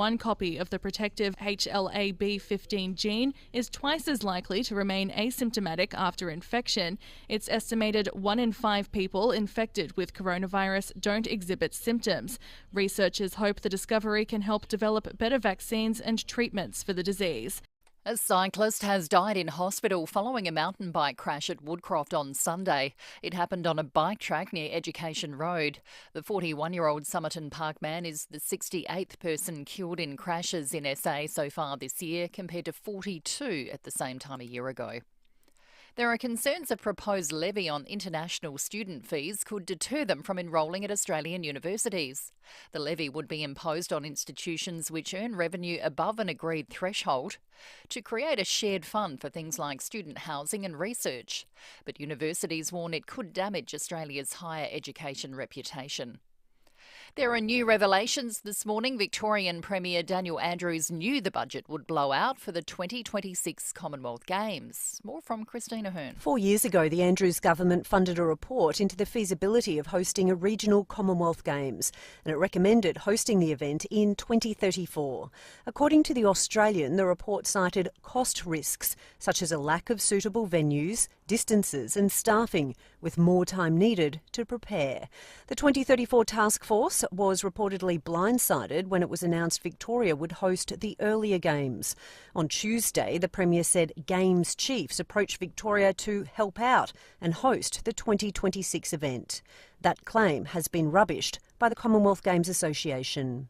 one copy of the protective HLA-B15 gene is twice as likely to remain asymptomatic after infection. It's estimated 1 in 5 people infected with coronavirus don't exhibit symptoms. Researchers hope the discovery can help develop better vaccines and treatments for the disease. A cyclist has died in hospital following a mountain bike crash at Woodcroft on Sunday. It happened on a bike track near Education Road. The 41-year-old Somerton Park man is the 68th person killed in crashes in SA so far this year, compared to 42 at the same time a year ago. There are concerns a proposed levy on international student fees could deter them from enrolling at Australian universities. The levy would be imposed on institutions which earn revenue above an agreed threshold to create a shared fund for things like student housing and research. But universities warn it could damage Australia's higher education reputation. There are new revelations this morning. Victorian Premier Daniel Andrews knew the budget would blow out for the 2026 Commonwealth Games. More from Christina Hearn. 4 years ago, the Andrews government funded a report into the feasibility of hosting a regional Commonwealth Games, and it recommended hosting the event in 2034. According to The Australian, the report cited cost risks, such as a lack of suitable venues, distances and staffing, with more time needed to prepare. The 2034 task force was reportedly blindsided when it was announced Victoria would host the earlier games. On Tuesday, the Premier said Games chiefs approached Victoria to help out and host the 2026 event. That claim has been rubbished by the Commonwealth Games Association.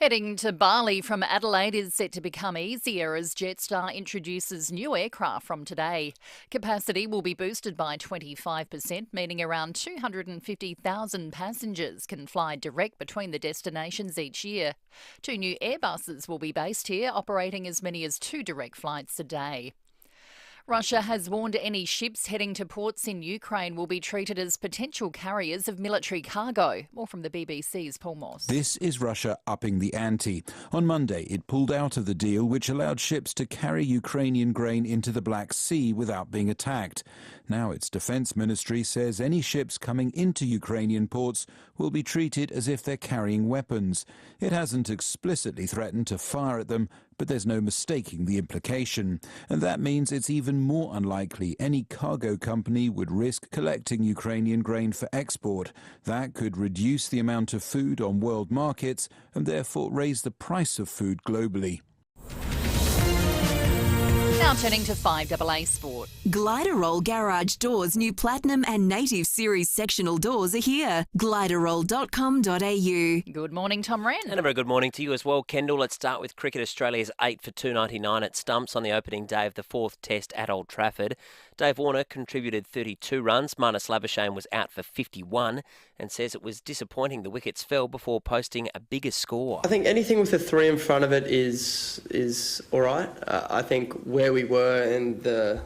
Heading to Bali from Adelaide is set to become easier as Jetstar introduces new aircraft from today. Capacity will be boosted by 25%, meaning around 250,000 passengers can fly direct between the destinations each year. 2 new Airbuses will be based here, operating as many as 2 direct flights a day. Russia has warned any ships heading to ports in Ukraine will be treated as potential carriers of military cargo. More from the BBC's Paul Moss. This is Russia upping the ante. On Monday, it pulled out of the deal, which allowed ships to carry Ukrainian grain into the Black Sea without being attacked. Now its defence ministry says any ships coming into Ukrainian ports will be treated as if they're carrying weapons. It hasn't explicitly threatened to fire at them, but there's no mistaking the implication. And that means it's even more unlikely any cargo company would risk collecting Ukrainian grain for export. That could reduce the amount of food on world markets and therefore raise the price of food globally. Now turning to 5AA Sport. Gliderroll Garage Doors' new Platinum and Native Series sectional doors are here. Gliderroll.com.au. Good morning, Tom Wren. And a very good morning to you as well, Kendall. Let's start with Cricket Australia's 8 for 299 at stumps on the opening day of the 4th Test at Old Trafford. Dave Warner contributed 32 runs. Marnus Labuschagne was out for 51 and says it was disappointing the wickets fell before posting a bigger score. I think anything with a 3 in front of it is all right. I think where we were and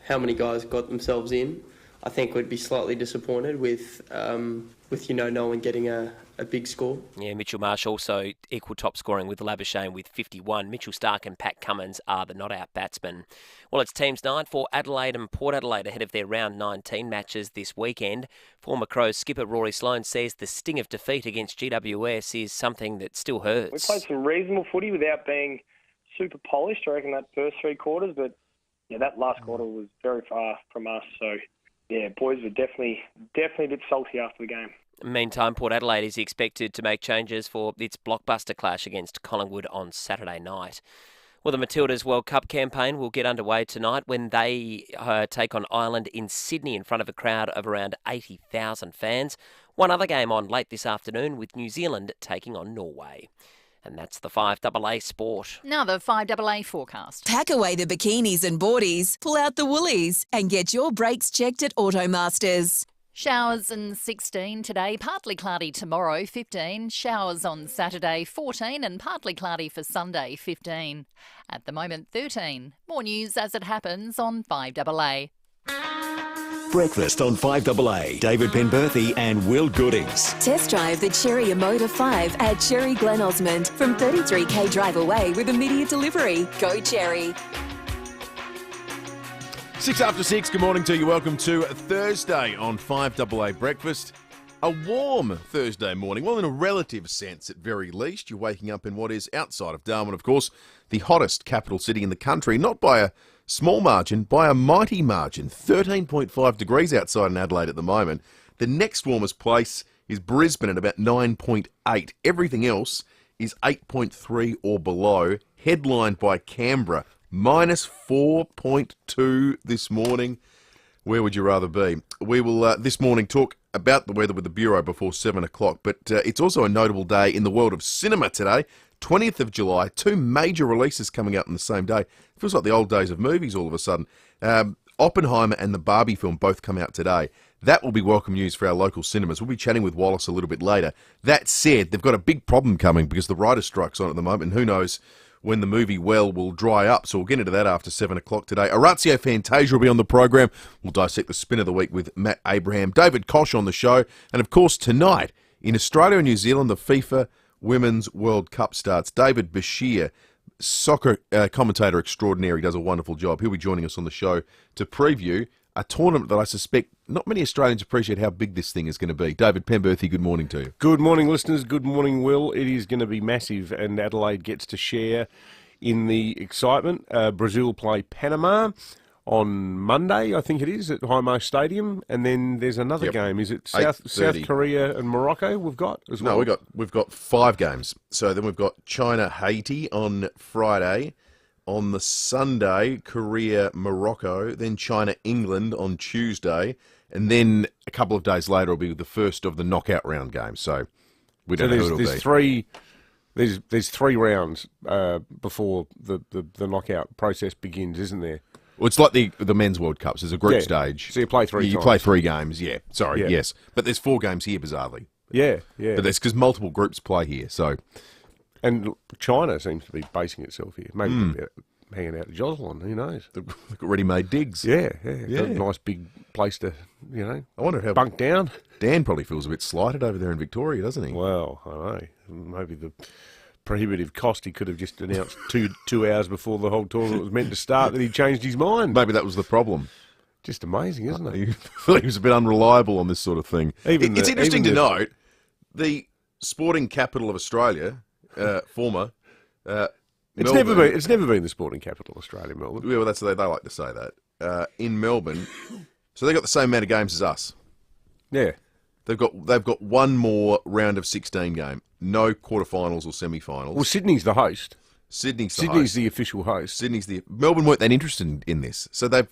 how many guys got themselves in, I think we'd be slightly disappointed with no one getting a big score. Yeah, Mitchell Marsh also equal top scoring with Labuschagne with 51. Mitchell Starc and Pat Cummins are the not-out batsmen. Well, it's teams night for Adelaide and Port Adelaide ahead of their round 19 matches this weekend. Former Crows skipper Rory Sloane says the sting of defeat against GWS is something that still hurts. We played some reasonable footy without being super polished, I reckon, that first 3 quarters, but yeah, that last quarter was very far from us. So, yeah, boys were definitely a bit salty after the game. Meantime, Port Adelaide is expected to make changes for its blockbuster clash against Collingwood on Saturday night. Well, the Matildas World Cup campaign will get underway tonight when they take on Ireland in Sydney in front of a crowd of around 80,000 fans. One other game on late this afternoon with New Zealand taking on Norway. And that's the 5AA Sport. Now the 5AA forecast. Pack away the bikinis and boardies, pull out the woolies and get your brakes checked at Automasters. Showers and 16 today, partly cloudy tomorrow, 15. Showers on Saturday, 14, and partly cloudy for Sunday, 15. At the moment, 13. More news as it happens on 5AA. Breakfast on 5AA. David Penberthy and Will Goodings. Test drive the Cherry Emoda 5 at Cherry Glen Osmond from 33k drive away with immediate delivery. Go Cherry. 6 after 6, good morning to you. Welcome to Thursday on 5AA Breakfast. A warm Thursday morning. Well, in a relative sense, at very least. You're waking up in what is, outside of Darwin, of course, the hottest capital city in the country. Not by a small margin, by a mighty margin. 13.5 degrees outside in Adelaide at the moment. The next warmest place is Brisbane at about 9.8. Everything else is 8.3 or below. Headlined by Canberra, minus 4.2 this morning. Where would you rather be? We will this morning talk about the weather with the Bureau before 7 o'clock, but it's also a notable day in the world of cinema today. 20th of July, 2 major releases coming out on the same day. Feels like the old days of movies all of a sudden. Oppenheimer and the Barbie film both come out today. That will be welcome news for our local cinemas. We'll be chatting with Wallace a little bit later. That said, they've got a big problem coming because the writer's strike's on at the moment, and who knows when the movie well will dry up. So we'll get into that after 7 o'clock today. Orazio Fantasia will be on the program. We'll dissect the spin of the week with Matt Abraham. David Koshy on the show. And of course, tonight in Australia and New Zealand, the FIFA Women's World Cup starts. David Bashir, soccer commentator extraordinary, does a wonderful job. He'll be joining us on the show to preview a tournament that I suspect not many Australians appreciate how big this thing is going to be. David Penberthy, good morning to you. Good morning, listeners. Good morning, Will. It is going to be massive, and Adelaide gets to share in the excitement. Brazil play Panama on Monday, I think it is, at Highmarsh Stadium, and then there's another game. Is it South Korea and Morocco we've got as well? No, we've got 5 games. So then we've got China-Haiti on Friday. On the Sunday, Korea-Morocco, then China-England on Tuesday, and then a couple of days later will be the first of the knockout round games. So we don't know who it'll be. There's 3 rounds before the knockout process begins, isn't there? Well, it's like the men's World Cups. There's a group stage. So you play 3 times. You play 3 games, yes. But there's 4 games here, bizarrely. Yeah. But that's because multiple groups play here, so... And China seems to be basing itself here. Maybe they're hanging out at Joslin, who knows? They've got ready-made digs. Yeah. A nice big place to, I wonder how bunk down. Dan probably feels a bit slighted over there in Victoria, doesn't he? Well, I know. Maybe the prohibitive cost, he could have just announced two hours before the whole tournament was meant to start that he changed his mind. Maybe that was the problem. Just amazing, isn't it? He was a bit unreliable on this sort of thing. It's interesting to note, the sporting capital of Australia... former. It's never been the sporting capital of Australia, Melbourne. Yeah, well, they like to say that. In Melbourne, so they've got the same amount of games as us. Yeah, they've got one more round of 16 game, no quarterfinals or semi-finals. Well, Sydney's the host. Sydney's the official host. Melbourne weren't that interested in this, so they've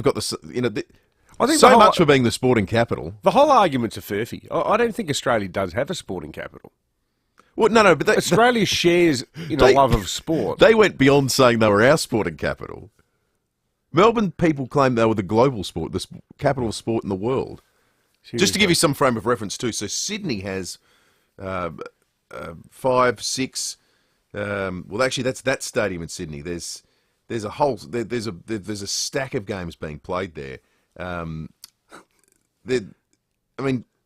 got the I think much for being the sporting capital. The whole argument's a furphy. I don't think Australia does have a sporting capital. Well, no, but Australia shares in a love of sport. They went beyond saying they were our sporting capital. Melbourne people claim they were the global sport, the capital of sport in the world. Seriously. Just to give you some frame of reference too, so Sydney has 5, 6. Well, actually, that's that stadium in Sydney. There's a stack of games being played there.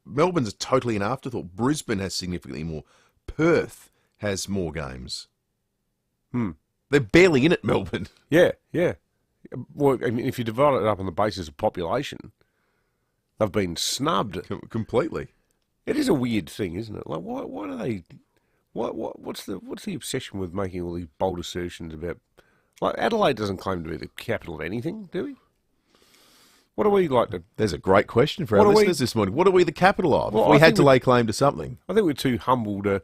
Melbourne's totally an afterthought. Brisbane has significantly more. Perth has more games. They're barely in it, Melbourne. Yeah. Well, I mean, if you divide it up on the basis of population, they've been snubbed completely. It is a weird thing, isn't it? Like, why do they? What's the obsession with making all these bold assertions about? Like, Adelaide doesn't claim to be the capital of anything, do we? What do we like to... There's a great question for our listeners this morning. What are we the capital of? Well, if we had to lay claim to something. I think we're too humble to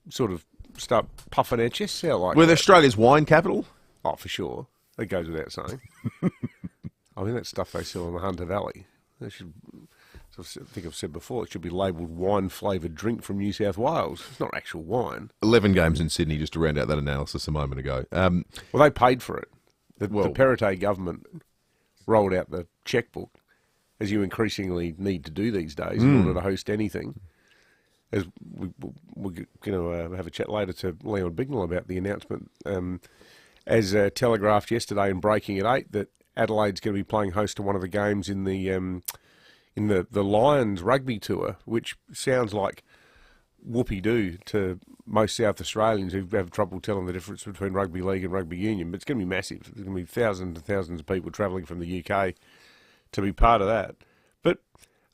sort of start puffing our chests out like We're Australia's wine capital? Oh, for sure. That goes without saying. I mean, that stuff they sell in the Hunter Valley. They should, I think I've said before, it should be labelled wine-flavoured drink from New South Wales. It's not actual wine. 11 games in Sydney, just to round out that analysis a moment ago. Well, they paid for it. The Perrottet government rolled out the chequebook, as you increasingly need to do these days in order to host anything. As we're going to have a chat later to Leon Bignell about the announcement, as telegraphed yesterday in Breaking at 8, that Adelaide's going to be playing host to one of the games in the Lions rugby tour, which sounds like whoopee-doo to most South Australians who have trouble telling the difference between rugby league and rugby union. But it's going to be massive. There's going to be thousands and thousands of people travelling from the UK to be part of that. But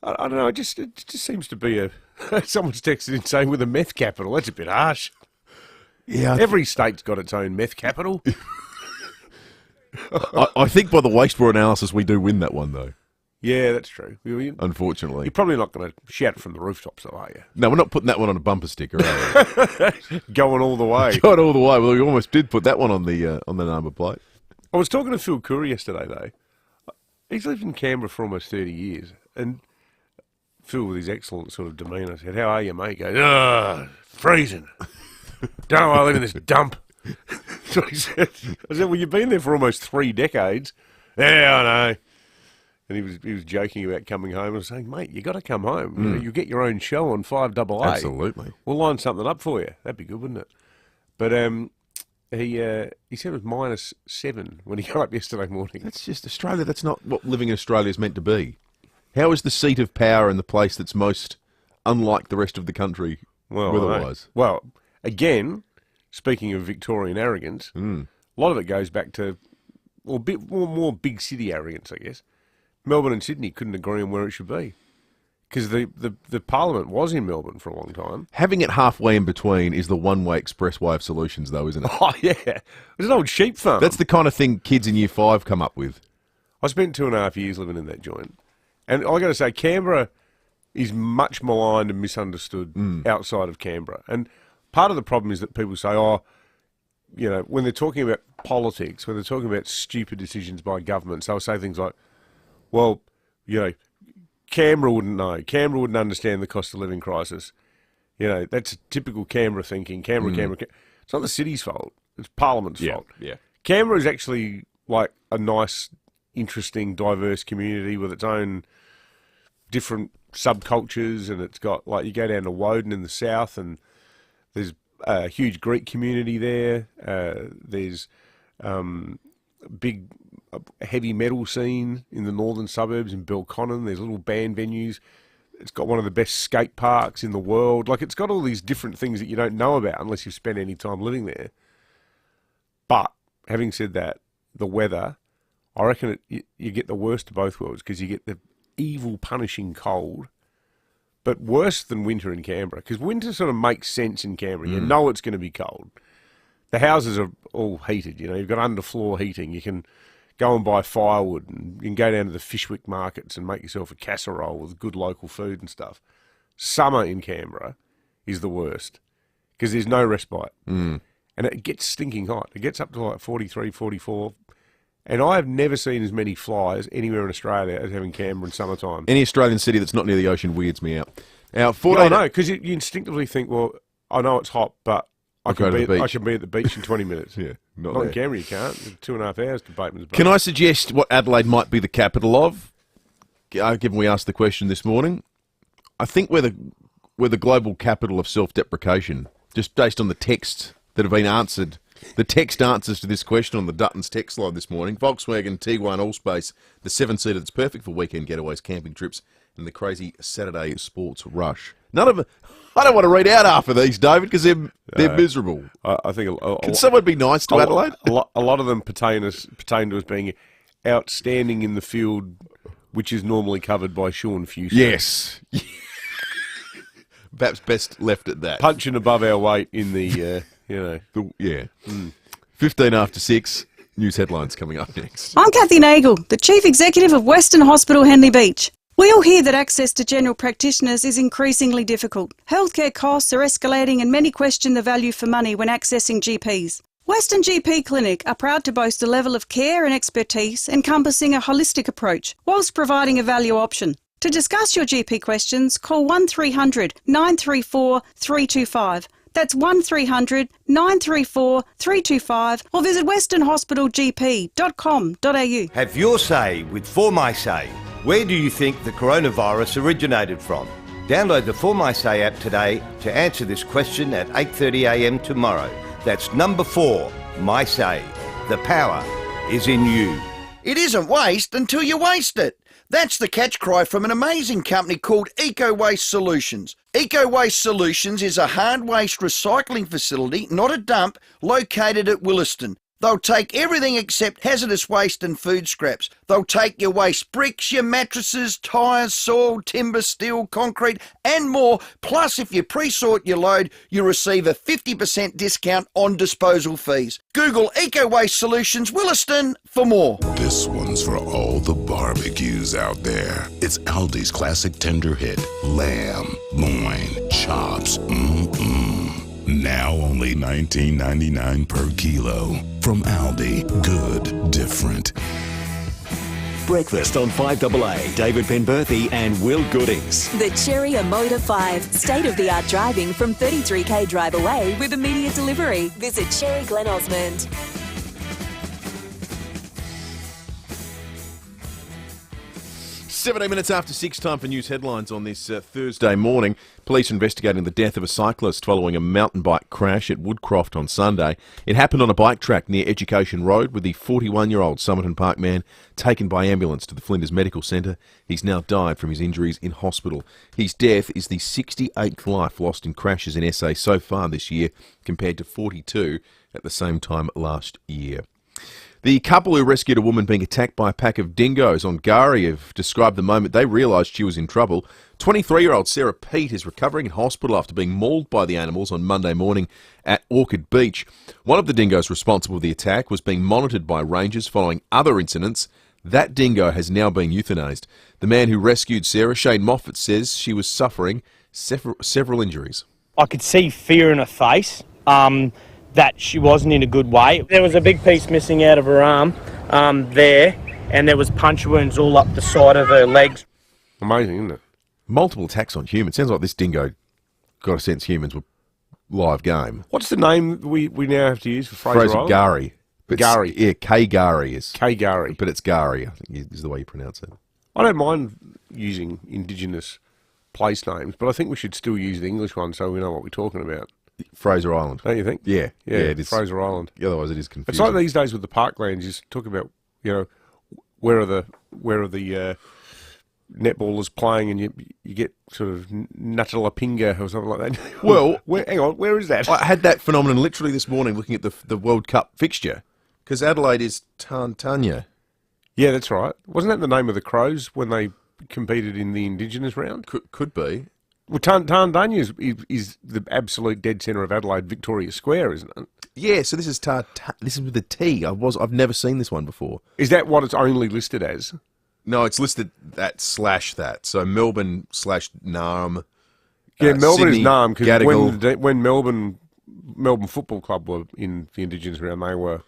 I don't know. It just seems to be someone's texted in saying with a meth capital. That's a bit harsh. Yeah, every state's got its own meth capital. I think by the wastewater analysis, we do win that one, though. Yeah, that's true. Unfortunately. You're probably not going to shout it from the rooftops, though, are you? No, we're not putting that one on a bumper sticker, are we? Going all the way. Going all the way. Well, we almost did put that one on the number plate. I was talking to Phil Curry yesterday, though. He's lived in Canberra for almost 30 years, and Phil, with his excellent sort of demeanour, said, "How are you, mate?" He goes, freezing. Don't know why I live in this dump. So he said, I said, well, you've been there for almost 3 decades. Yeah, I know. And he was joking about coming home. I was saying, mate, you got to come home. You know, you get your own show on 5AA. Absolutely. We'll line something up for you. That'd be good, wouldn't it? But he said it was -7 when he got up yesterday morning. That's just Australia. That's not what living in Australia is meant to be. How is the seat of power in the place that's most unlike the rest of the country weather-wise? Well, again, speaking of Victorian arrogance, a lot of it goes back to a bit more big city arrogance, I guess. Melbourne and Sydney couldn't agree on where it should be because the Parliament was in Melbourne for a long time. Having it halfway in between is the one-way expressway of solutions, though, isn't it? Oh, yeah. It's an old sheep farm. That's the kind of thing kids in Year 5 come up with. I spent 2.5 years living in that joint. And I got to say, Canberra is much maligned and misunderstood outside of Canberra. And part of the problem is that people say, when they're talking about politics, when they're talking about stupid decisions by governments, they'll say things like, well, Canberra wouldn't know. Canberra wouldn't understand the cost of living crisis. That's typical Canberra thinking. Canberra. It's not the city's fault. It's Parliament's fault. Yeah. Canberra is actually like a nice, interesting, diverse community with its own different subcultures, and it's got, like, you go down to Woden in the south and there's a huge Greek community there. There's big heavy metal scene in the northern suburbs in Belconnen. There's little band venues. It's got one of the best skate parks in the world. Like, it's got all these different things that you don't know about unless you've spent any time living there. But having said that, the weather, I reckon you get the worst of both worlds because you get the evil, punishing cold, but worse than winter in Canberra, because winter sort of makes sense in Canberra. You know it's going to be cold. The houses are all heated, you've got underfloor heating. You can go and buy firewood, and you can go down to the Fishwick markets and make yourself a casserole with good local food and stuff. Summer in Canberra is the worst because there's no respite. And it gets stinking hot. It gets up to like 43, 44. And I have never seen as many flies anywhere in Australia as having Canberra in summertime. Any Australian city that's not near the ocean weirds me out. Now, I know, because you instinctively think, well, I know it's hot, but I can be at the beach in 20 minutes. Yeah, not in Canberra, you can't. 2.5 hours to Bateman's Bay. Can I suggest what Adelaide might be the capital of? Given we asked the question this morning, I think we're the global capital of self-deprecation, just based on the texts that have been answered. The text answers to this question on the Dutton's text line this morning. Volkswagen Tiguan Allspace, the 7-seater that's perfect for weekend getaways, camping trips, and the crazy Saturday sports rush. None of it. I don't want to read out half of these, David, because they're miserable. I think. Can someone be nice to Adelaide? A lot of them pertain to us being outstanding in the field, which is normally covered by Sean Fuster. Yes. Perhaps best left at that. Punching above our weight in the. 15 after 6. News headlines coming up next. I'm Kathy Nagel, the Chief Executive of Western Hospital Henley Beach. We all hear that access to general practitioners is increasingly difficult. Healthcare costs are escalating and many question the value for money when accessing GPs. Western GP Clinic are proud to boast a level of care and expertise encompassing a holistic approach whilst providing a value option. To discuss your GP questions, call 1300 934 325. That's 1300 934 325 or visit westernhospitalgp.com.au. Have your say with For My Say. Where do you think the coronavirus originated from? Download the For My Say app today to answer this question at 8:30 a.m. tomorrow. That's number 4, My Say. The power is in you. It isn't waste until you waste it. That's the catch cry from an amazing company called Eco Waste Solutions. Eco Waste Solutions is a hard waste recycling facility, not a dump, located at Williston. They'll take everything except hazardous waste and food scraps. They'll take your waste bricks, your mattresses, tyres, soil, timber, steel, concrete and more. Plus, if you pre-sort your load, you'll receive a 50% discount on disposal fees. Google Eco Waste Solutions Williston for more. This one's for all the barbecues out there. It's Aldi's classic tender hit, lamb, loin, chops, Now only $19.99 per kilo. From Aldi, good, different. Breakfast on 5AA. David Penberthy and Will Goodings. The FIVEAA Motor 5. State-of-the-art driving from 33k drive away with immediate delivery. Visit Cherry Glen Osmond. 17 minutes after 6, time for news headlines on this Thursday morning. Police investigating the death of a cyclist following a mountain bike crash at Woodcroft on Sunday. It happened on a bike track near Education Road, with the 41-year-old Somerton Park man taken by ambulance to the Flinders Medical Centre. He's now died from his injuries in hospital. His death is the 68th life lost in crashes in SA so far this year, compared to 42 at the same time last year. The couple who rescued a woman being attacked by a pack of dingoes on Gari have described the moment they realised she was in trouble. 23-year-old Sarah Pete is recovering in hospital after being mauled by the animals on Monday morning at Orchard Beach. One of the dingoes responsible for the attack was being monitored by rangers following other incidents. That dingo has now been euthanased. The man who rescued Sarah, Shane Moffat, says she was suffering several injuries. I could see fear in her face. That she wasn't in a good way. There was a big piece missing out of her arm there, and there was punch wounds all up the side of her legs. Amazing, isn't it? Multiple attacks on humans. Sounds like this dingo got a sense humans were live game. What's the name we now have to use for Fraser Island? Gari. Gari. Yeah, K-Gari is. K-Gari. But it's Gari, I think is the way you pronounce it. I don't mind using Indigenous place names, but I think we should still use the English one so we know what we're talking about. Fraser Island. Don't you think? Yeah, it is. Fraser Island. Otherwise, it is confusing. It's like these days with the parklands. You just talk about, where are the netballers playing, and you get sort of Natalapinga or something like that. Well, hang on, where is that? I had that phenomenon literally this morning looking at the World Cup fixture, because Adelaide is Tantanya. Yeah, that's right. Wasn't that the name of the Crows when they competed in the Indigenous round? Could be. Well, Tandanya is the absolute dead centre of Adelaide Victoria Square, isn't it? Yeah, so this is with a T. I've never seen this one before. Is that what it's only listed as? No, it's listed that / that. So Melbourne / Narm. Yeah, Melbourne Sydney, is Narm, because when Melbourne Football Club were in the Indigenous round, they were.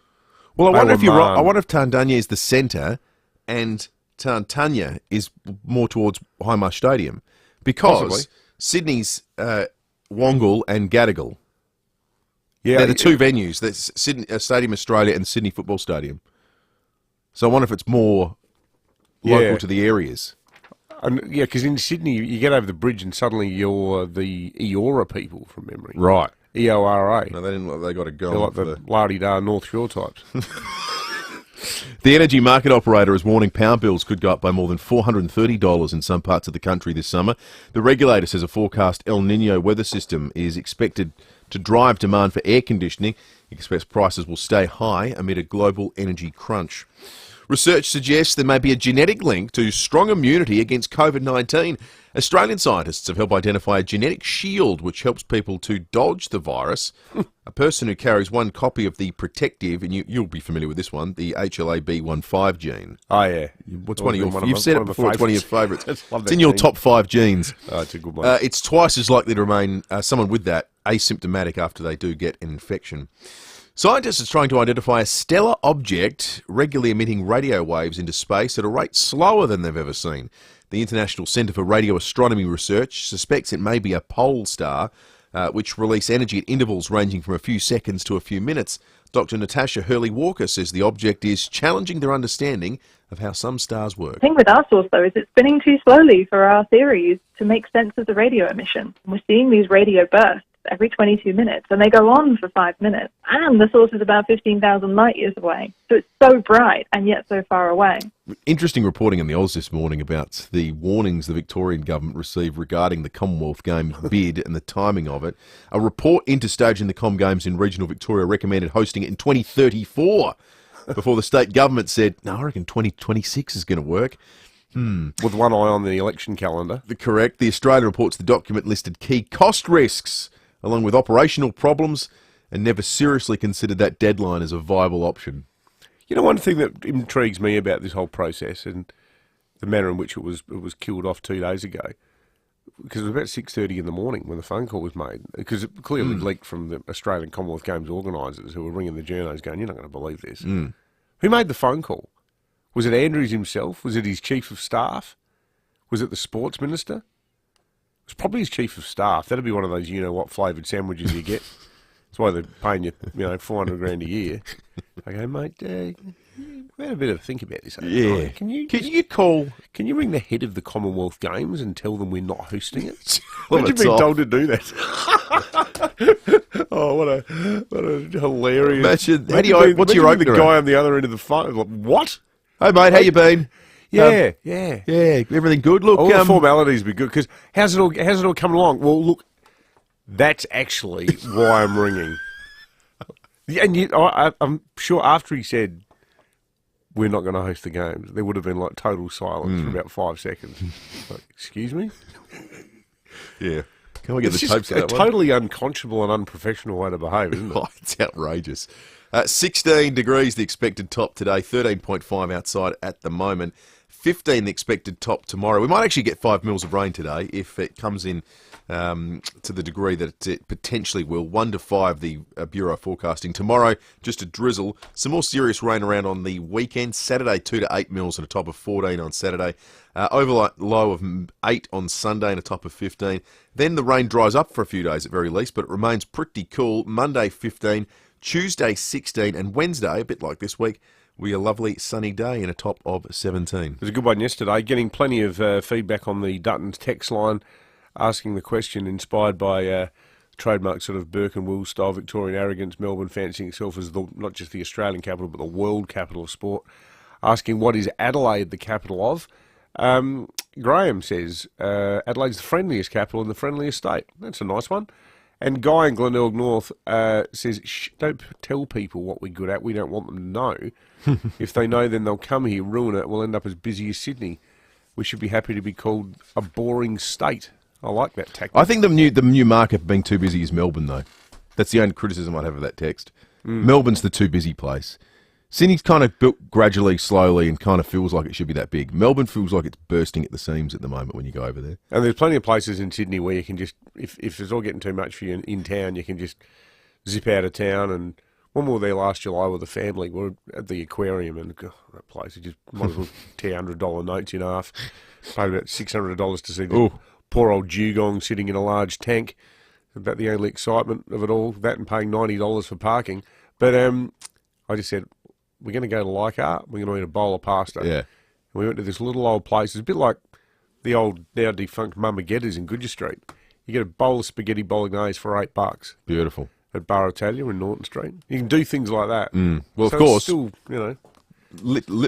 Well, I wonder if you're right. I wonder if Tandanya is the centre and Tantanya is more towards Highmarsh Stadium, because possibly. Sydney's Wongal and Gadigal. Yeah, they're the two venues. That's Sydney Stadium Australia and the Sydney Football Stadium. So I wonder if it's more local to the areas. Yeah, because in Sydney you get over the bridge and suddenly you're the Eora people from memory. Right. EORA. No, they didn't. They got to go. They're like the la-di-da North Shore types. The energy market operator is warning power bills could go up by more than $430 in some parts of the country this summer. The regulator says a forecast El Nino weather system is expected to drive demand for air conditioning. He expects prices will stay high amid a global energy crunch. Research suggests there may be a genetic link to strong immunity against COVID-19. Australian scientists have helped identify a genetic shield which helps people to dodge the virus. A person who carries one copy of the protective, and you'll be familiar with this one, the HLA-B15 gene. Oh, yeah. What's one of your... You've said it before, it's one of your favourites. It's in your top 5 genes. Oh, it's a good one. It's twice as likely to remain someone with that asymptomatic after they do get an infection. Scientists are trying to identify a stellar object regularly emitting radio waves into space at a rate slower than they've ever seen. The International Centre for Radio Astronomy Research suspects it may be a pole star, which release energy at intervals ranging from a few seconds to a few minutes. Dr. Natasha Hurley-Walker says the object is challenging their understanding of how some stars work. The thing with our source, though, is it's spinning too slowly for our theories to make sense of the radio emission. We're seeing these radio bursts every 22 minutes, and they go on for 5 minutes. And the source is about 15,000 light years away. So it's so bright and yet so far away. Interesting reporting in the Oz this morning about the warnings the Victorian government received regarding the Commonwealth Games bid and the timing of it. A report interstaging the Com Games in regional Victoria recommended hosting it in 2034 before the state government said, no, I reckon 2026 is going to work. With one eye on the election calendar. Correct. The Australian reports the document listed key cost risks along with operational problems and never seriously considered that deadline as a viable option. You know, one thing that intrigues me about this whole process and the manner in which it was killed off 2 days ago, because it was about 6:30 in the morning when the phone call was made, because it clearly leaked from the Australian Commonwealth Games organisers who were ringing the journos going, you're not going to believe this. Who made the phone call? Was it Andrews himself? Was it his chief of staff? Was it the sports minister? It was probably his chief of staff. That'd be one of those you-know-what flavoured sandwiches you get. That's why they're paying you, $400,000 a year. I go, mate, we had a bit of a think about this. Yeah. Can you ring the head of the Commonwealth Games and tell them we're not hosting it? When did you be told to do that? Oh, what a hilarious. Imagine, what's your opener? The guy on the other end of the phone, like, what? Hey, mate, how you been? Yeah. Everything good? Look, all the formalities be good, because how's it all coming along? Well, look, that's actually why I'm ringing. And I'm sure after he said, we're not going to host the games, there would have been like total silence for about 5 seconds. Like, excuse me? Yeah. Can we get the tapes of that one? Totally unconscionable and unprofessional way to behave, isn't it? Oh, it's outrageous. 16 degrees the expected top today, 13.5 outside at the moment, 15 the expected top tomorrow. We might actually get 5 mils of rain today if it comes in to the degree that it potentially will. 1 to 5 the Bureau forecasting. Tomorrow, just a drizzle. Some more serious rain around on the weekend. Saturday, 2 to 8 mils and a top of 14 on Saturday. Overnight low of 8 on Sunday and a top of 15. Then the rain dries up for a few days at very least, but it remains pretty cool. Monday, 15. Tuesday, 16, and Wednesday, a bit like this week, will be a lovely sunny day and a top of 17. It was a good one yesterday, getting plenty of feedback on the Dutton's text line, asking the question inspired by trademark sort of Burke and Will style Victorian arrogance, Melbourne fancying itself as not just the Australian capital, but the world capital of sport, asking what is Adelaide the capital of. Graham says Adelaide's the friendliest capital in the friendliest state. That's a nice one. And Guy in Glenelg North says, don't tell people what we're good at. We don't want them to know. If they know, then they'll come here, ruin it. We'll end up as busy as Sydney. We should be happy to be called a boring state. I like that tactic. I think the new market for being too busy is Melbourne, though. That's the only criticism I'd have of that text. Melbourne's the too busy place. Sydney's kind of built gradually, slowly, and kind of feels like it should be that big. Melbourne feels like it's bursting at the seams at the moment when you go over there. And there's plenty of places in Sydney where you can just, if it's all getting too much for you in town, you can just zip out of town. And when we were there last July with the family, we were at the aquarium, and that place, you just might as well tear $100 notes in half. Paid about $600 to see the poor old dugong sitting in a large tank. About the only excitement of it all, that and paying $90 for parking. But I just said, we're going to go to Leichhardt, we're going to eat a bowl of pasta. Yeah. And we went to this little old place. It's a bit like the old, now defunct Mummagettas in Goodger Street. You get a bowl of spaghetti bolognese for $8. Beautiful. At Bar Italia in Norton Street. You can do things like that. Well, so of course. It's still,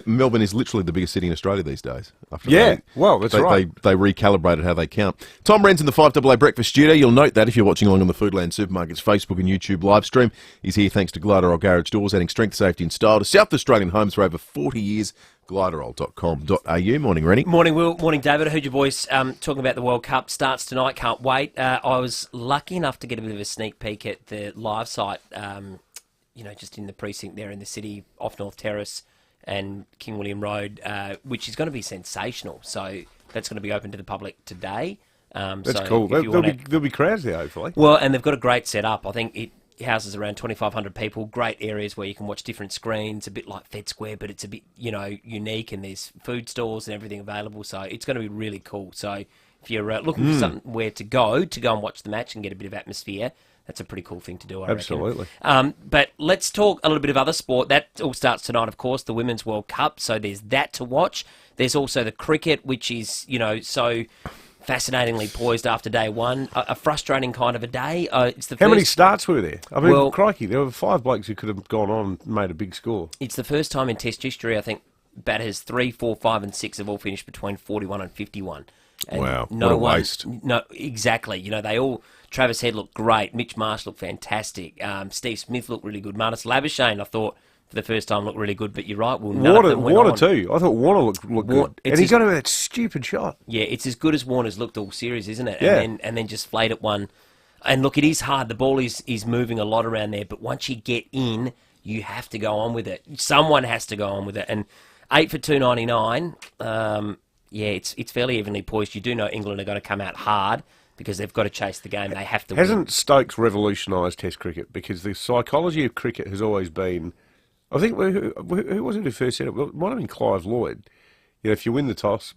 Melbourne is literally the biggest city in Australia these days. That's right. They recalibrated how they count. Tom Wren's in the 5AA Breakfast Studio. You'll note that if you're watching along on the Foodland Supermarkets Facebook and YouTube live stream. He's here thanks to Gliderol Garage Doors, adding strength, safety and style to South Australian homes for over 40 years. Gliderol.com.au. Morning, Rennie. Morning, Will. Morning, David. I heard your voice talking about the World Cup. Starts tonight. Can't wait. I was lucky enough to get a bit of a sneak peek at the live site, just in the precinct there in the city, off North Terrace and King William Road, which is going to be sensational. So that's going to be open to the public today. That's cool. There'll be crowds there, hopefully. Well, and they've got a great setup. I think it houses around 2,500 people. Great areas where you can watch different screens, a bit like Fed Square, but it's a bit, unique, and there's food stores and everything available. So it's going to be really cool. So if you're looking for somewhere to go and watch the match and get a bit of atmosphere, that's a pretty cool thing to do, I reckon. Absolutely. But let's talk a little bit of other sport. That all starts tonight, of course, the Women's World Cup. So there's that to watch. There's also the cricket, which is, so fascinatingly poised after day one. A frustrating kind of a day. It's the How many first- starts were there? I mean, Well- crikey, there were 5 blokes who could have gone on and made a big score. It's the first time in Test history, I think, batters 3, 4, 5 and 6 have all finished between 41 and 51. And Wow, what a waste. No, exactly. You know, they all... Travis Head looked great. Mitch Marsh looked fantastic. Steve Smith looked really good. Marnus Labuschagne, I thought, for the first time, looked really good. But you're right, well, none of them went Warner on. too. I thought Warner looked good. And he got over that stupid shot. Yeah, it's as good as Warner's looked all series, isn't it? Yeah. And then just flayed at one. And look, it is hard. The ball is moving a lot around there. But once you get in, you have to go on with it. Someone has to go on with it. And 8 for 299, yeah, it's fairly evenly poised. You do know England are going to come out hard because they've got to chase the game. They have to Hasn't win. Stokes revolutionised Test cricket? Because the psychology of cricket has always been... I think, who was it who first said it? Well, it might have been Clive Lloyd. You know, if you win the toss,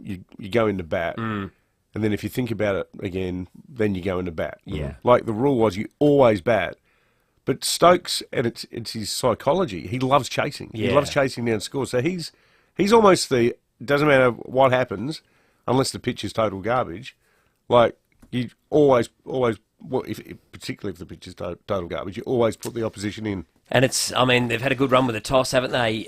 you go into bat. And then if you think about it again, then you go into bat. Yeah. Like the rule was you always bat. But Stokes, and it's his psychology, he loves chasing. Yeah. He loves chasing down scores. So he's almost the... Doesn't matter what happens, unless the pitch is total garbage. Like, you always, well, particularly if the pitch is total garbage, you always put the opposition in. And I mean, they've had a good run with the toss, haven't they?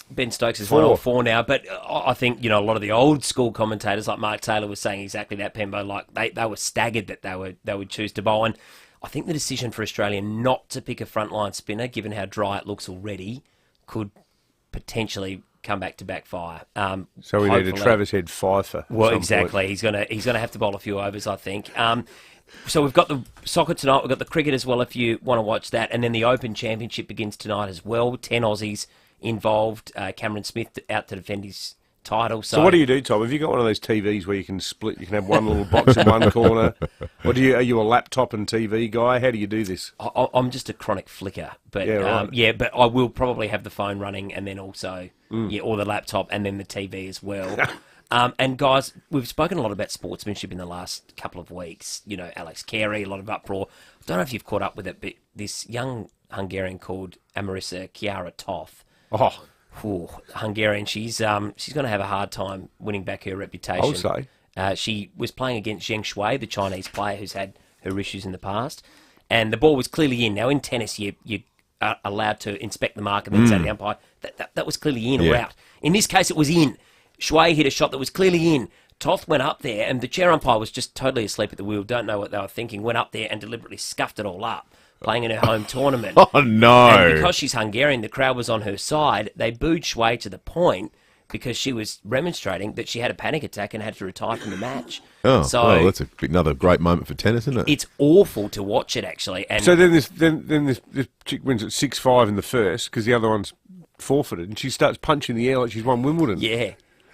Ben Stokes is 1 all 4 now, but I think, you know, a lot of the old school commentators like Mark Taylor was saying exactly that, Pembo, like they were staggered that they would choose to bowl. And I think the decision for Australia not to pick a frontline spinner, given how dry it looks already, could potentially come back to backfire. So we need a Travis Head fifer. Well, exactly. He's gonna have to bowl a few overs, I think. So we've got the soccer tonight. We've got the cricket as well, if you want to watch that, and then the Open Championship begins tonight as well. 10 Aussies involved. Cameron Smith out to defend his title. So what do you do, Tom? Have you got one of those TVs where you can split? You can have one little box in one corner. Or are you a laptop and TV guy? How do you do this? I'm just a chronic flicker, but yeah, right. But I will probably have the phone running, and then also or the laptop, and then the TV as well. And guys, we've spoken a lot about sportsmanship in the last couple of weeks. You know, Alex Carey, a lot of uproar. I don't know if you've caught up with it, but this young Hungarian called Amarissa Chiara Toth. Hungarian. She's going to have a hard time winning back her reputation. I would say. She was playing against Zheng Shui, the Chinese player who's had her issues in the past, and the ball was clearly in. Now, in tennis, you are allowed to inspect the mark and then say to the umpire, that was clearly in or out. In this case, it was in. Shui hit a shot that was clearly in. Toth went up there, and the chair umpire was just totally asleep at the wheel, don't know what they were thinking, went up there and deliberately scuffed it all up, playing in her home tournament. Oh, no. And because she's Hungarian, the crowd was on her side. They booed Shui to the point because she was remonstrating that she had a panic attack and had to retire from the match. Oh, well, that's another great moment for tennis, isn't it? It's awful to watch it, actually. And so then this chick wins at 6-5 in the first because the other one's forfeited, and she starts punching the air like she's won Wimbledon. Yeah.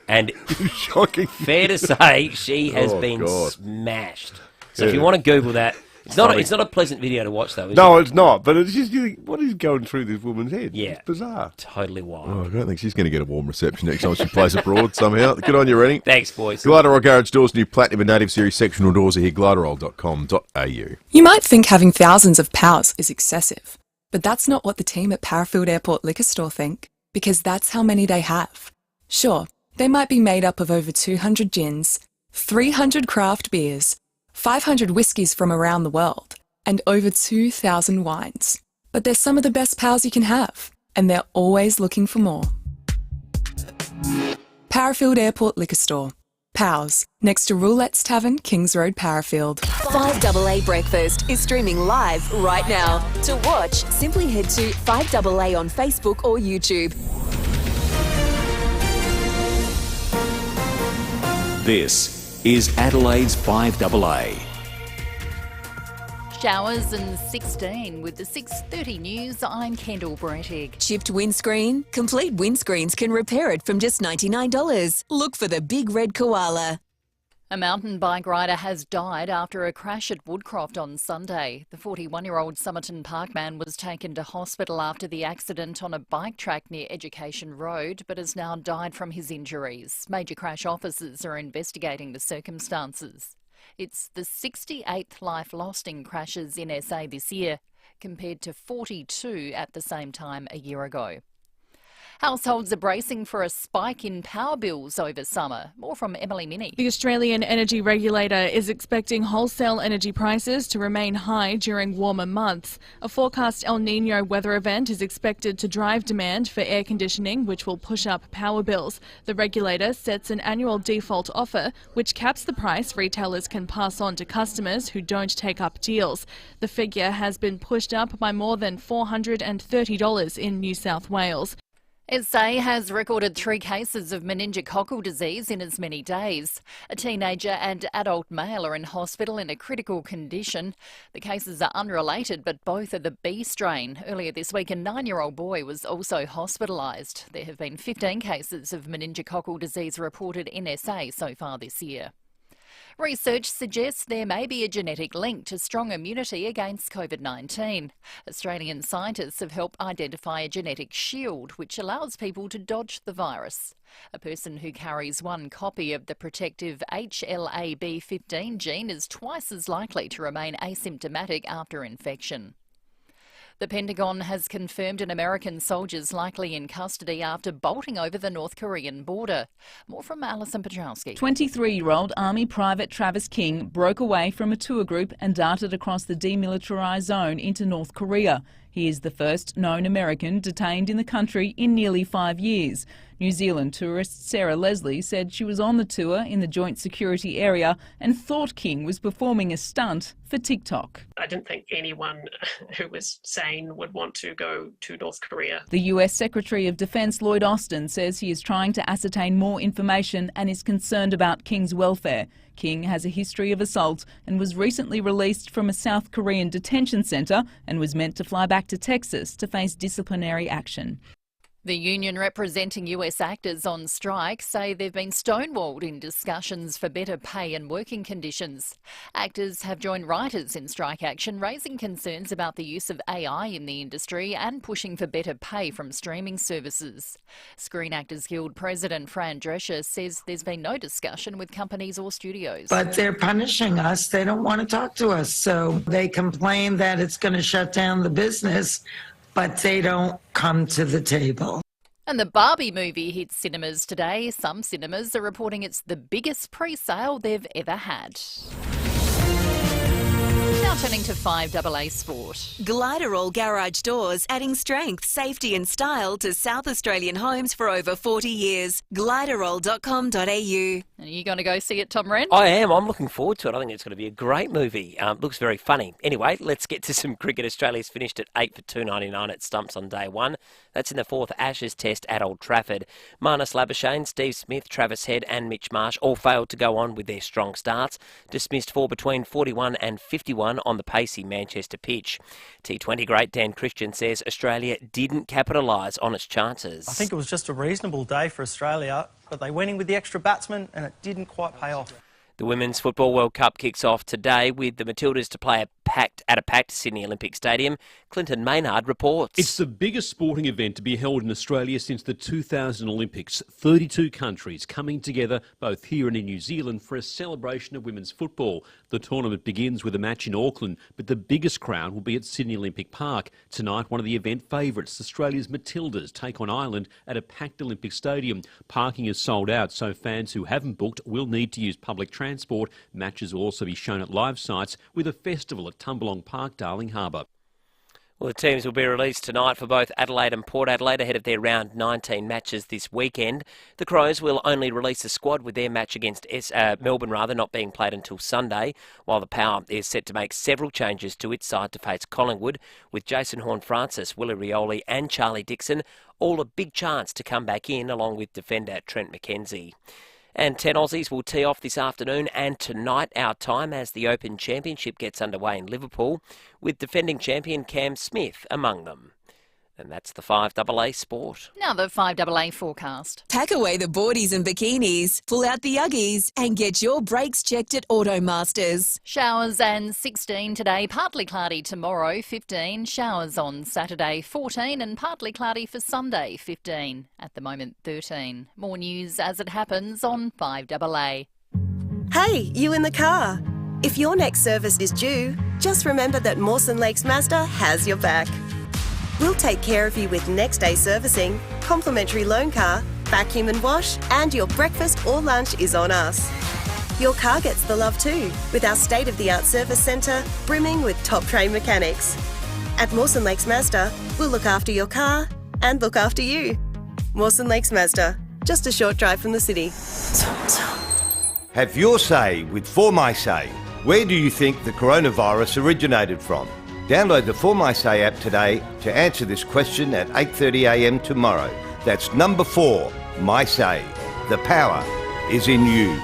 And shocking. Fair to say, she has been smashed. So if you want to Google that, it's not a pleasant video to watch, though, is No, it? it's not. But it's just, you think, what is going through this woman's head? Yeah. It's bizarre. Totally wild. Oh, I don't think she's going to get a warm reception next time she plays abroad somehow. Good on you, Rennie. Thanks, boys. Gliderol Garage Doors' new Platinum and Native Series sectional doors are here. Gliderol.com.au. You might think having thousands of POWs is excessive, but that's not what the team at Parafield Airport Liquor Store think, because that's how many they have. Sure, they might be made up of over 200 gins, 300 craft beers, 500 whiskies from around the world, and over 2,000 wines. But they're some of the best POWs you can have, and they're always looking for more. Parafield Airport Liquor Store. POWs, next to Roulette's Tavern, Kings Road, Parafield. 5AA Breakfast is streaming live right now. To watch, simply head to 5AA on Facebook or YouTube. This is Adelaide's 5AA. Showers and 16 with the 6:30 news. I'm Kendall Brettig. Chipped windscreen? Complete Windscreens can repair it from just $99. Look for the big red koala. A mountain bike rider has died after a crash at Woodcroft on Sunday. The 41-year-old Somerton Park man was taken to hospital after the accident on a bike track near Education Road, but has now died from his injuries. Major crash officers are investigating the circumstances. It's the 68th life lost in crashes in SA this year, compared to 42 at the same time a year ago. Households are bracing for a spike in power bills over summer. More from Emily Minnie. The Australian energy regulator is expecting wholesale energy prices to remain high during warmer months. A forecast El Niño weather event is expected to drive demand for air conditioning, which will push up power bills. The regulator sets an annual default offer, which caps the price retailers can pass on to customers who don't take up deals. The figure has been pushed up by more than $430 in New South Wales. SA has recorded 3 cases of meningococcal disease in as many days. A teenager and adult male are in hospital in a critical condition. The cases are unrelated, but both are the B strain. Earlier this week, a 9-year-old boy was also hospitalised. There have been 15 cases of meningococcal disease reported in SA so far this year. Research suggests there may be a genetic link to strong immunity against COVID-19. Australian scientists have helped identify a genetic shield which allows people to dodge the virus. A person who carries one copy of the protective HLA-B15 gene is twice as likely to remain asymptomatic after infection. The Pentagon has confirmed an American soldier is likely in custody after bolting over the North Korean border. More from Alison Petrowski. 23-year-old Army Private Travis King broke away from a tour group and darted across the demilitarised zone into North Korea. He is the first known American detained in the country in nearly 5 years. New Zealand tourist Sarah Leslie said she was on the tour in the joint security area and thought King was performing a stunt for TikTok. I didn't think anyone who was sane would want to go to North Korea. The US Secretary of Defence Lloyd Austin says he is trying to ascertain more information and is concerned about King's welfare. King has a history of assault and was recently released from a South Korean detention centre and was meant to fly back to Texas to face disciplinary action. The union representing US actors on strike say they've been stonewalled in discussions for better pay and working conditions. Actors have joined writers in strike action, raising concerns about the use of AI in the industry and pushing for better pay from streaming services. Screen Actors Guild President Fran Drescher says there's been no discussion with companies or studios. But they're punishing us. They don't want to talk to us. So they complain that it's going to shut down the business, but they don't come to the table. And the Barbie movie hits cinemas today. Some cinemas are reporting it's the biggest pre-sale they've ever had. Now turning to 5AA Sport. Gliderall Garage Doors, adding strength, safety and style to South Australian homes for over 40 years. Gliderall.com.au. Are you going to go see it, Tom Wren? I am. I'm looking forward to it. I think it's going to be a great movie. Looks very funny. Anyway, let's get to some cricket. Australia's finished at 8 for 299 at stumps on day one. That's in the 4th Ashes Test at Old Trafford. Marnus Labuschagne, Steve Smith, Travis Head and Mitch Marsh all failed to go on with their strong starts. Dismissed for between 41 and 51 on the pacey Manchester pitch. T20 great Dan Christian says Australia didn't capitalise on its chances. I think it was just a reasonable day for Australia, but they went in with the extra batsman and it didn't quite pay off. The Women's Football World Cup kicks off today with the Matildas to play at a packed Sydney Olympic Stadium. Clinton Maynard reports. It's the biggest sporting event to be held in Australia since the 2000 Olympics. 32 countries coming together both here and in New Zealand for a celebration of women's football. The tournament begins with a match in Auckland, but the biggest crown will be at Sydney Olympic Park. Tonight, one of the event favourites, Australia's Matildas, take on Ireland at a packed Olympic Stadium. Parking is sold out, so fans who haven't booked will need to use public transport. Matches will also be shown at live sites with a festival at Tumbalong Park, Darling Harbour. Well, the teams will be released tonight for both Adelaide and Port Adelaide ahead of their round 19 matches this weekend. The Crows will only release a squad with their match against Melbourne not being played until Sunday, while the Power is set to make several changes to its side to face Collingwood, with Jason Horne-Francis, Willie Rioli and Charlie Dixon all a big chance to come back in, along with defender Trent McKenzie. And 10 Aussies will tee off this afternoon and tonight our time as the Open Championship gets underway in Liverpool, with defending champion Cam Smith among them. And that's the 5AA Sport. Now the 5AA forecast. Pack away the boardies and bikinis, pull out the Uggies and get your brakes checked at Automasters. Showers and 16 today, partly cloudy tomorrow, 15. Showers on Saturday, 14, and partly cloudy for Sunday, 15. At the moment, 13. More news as it happens on 5AA. Hey, you in the car. If your next service is due, just remember that Mawson Lakes Mazda has your back. We'll take care of you with next day servicing, complimentary loan car, vacuum and wash, and your breakfast or lunch is on us. Your car gets the love too, with our state-of-the-art service centre brimming with top-trained mechanics. At Mawson Lakes Mazda, we'll look after your car and look after you. Mawson Lakes Mazda, just a short drive from the city. Have your say with For My Say. Where do you think the coronavirus originated from? Download the For My Say app today to answer this question at 8:30am tomorrow. That's number 4, My Say. The power is in you.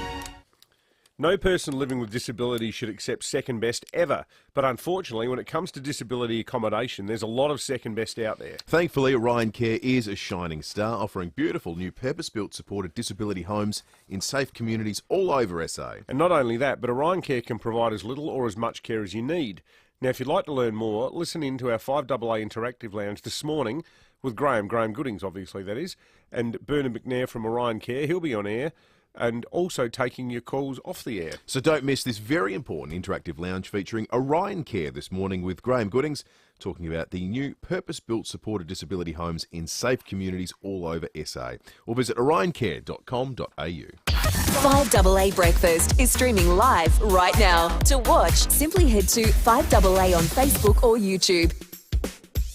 No person living with disability should accept second best ever. But unfortunately, when it comes to disability accommodation, there's a lot of second best out there. Thankfully, Orion Care is a shining star, offering beautiful new purpose-built supported disability homes in safe communities all over SA. And not only that, but Orion Care can provide as little or as much care as you need. Now, if you'd like to learn more, listen in to our 5AA Interactive Lounge this morning with Graham Goodings, obviously that is, and Bernard McNair from Orion Care. He'll be on air and also taking your calls off the air. So don't miss this very important interactive lounge featuring Orion Care this morning with Graham Goodings, talking about the new purpose-built supported disability homes in safe communities all over SA. Or visit orioncare.com.au. 5AA Breakfast is streaming live right now. To watch, simply head to 5AA on Facebook or YouTube.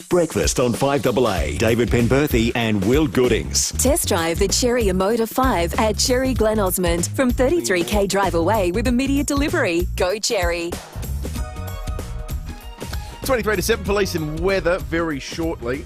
Breakfast on 5AA. David Penberthy and Will Goodings. Test drive the Cherry Emoda 5 at Cherry Glen Osmond from 33k drive away with immediate delivery. Go Cherry. 23 to 7, police and weather very shortly.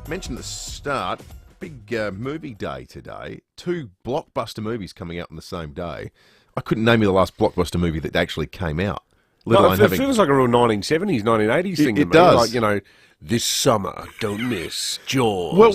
Mentioned at the start, big movie day today. 2 blockbuster movies coming out on the same day. I couldn't name you the last blockbuster movie that actually came out. It feels like a real 1970s, 1980s thing to me. It does. Like, you know, this summer, don't miss Jaws. Well,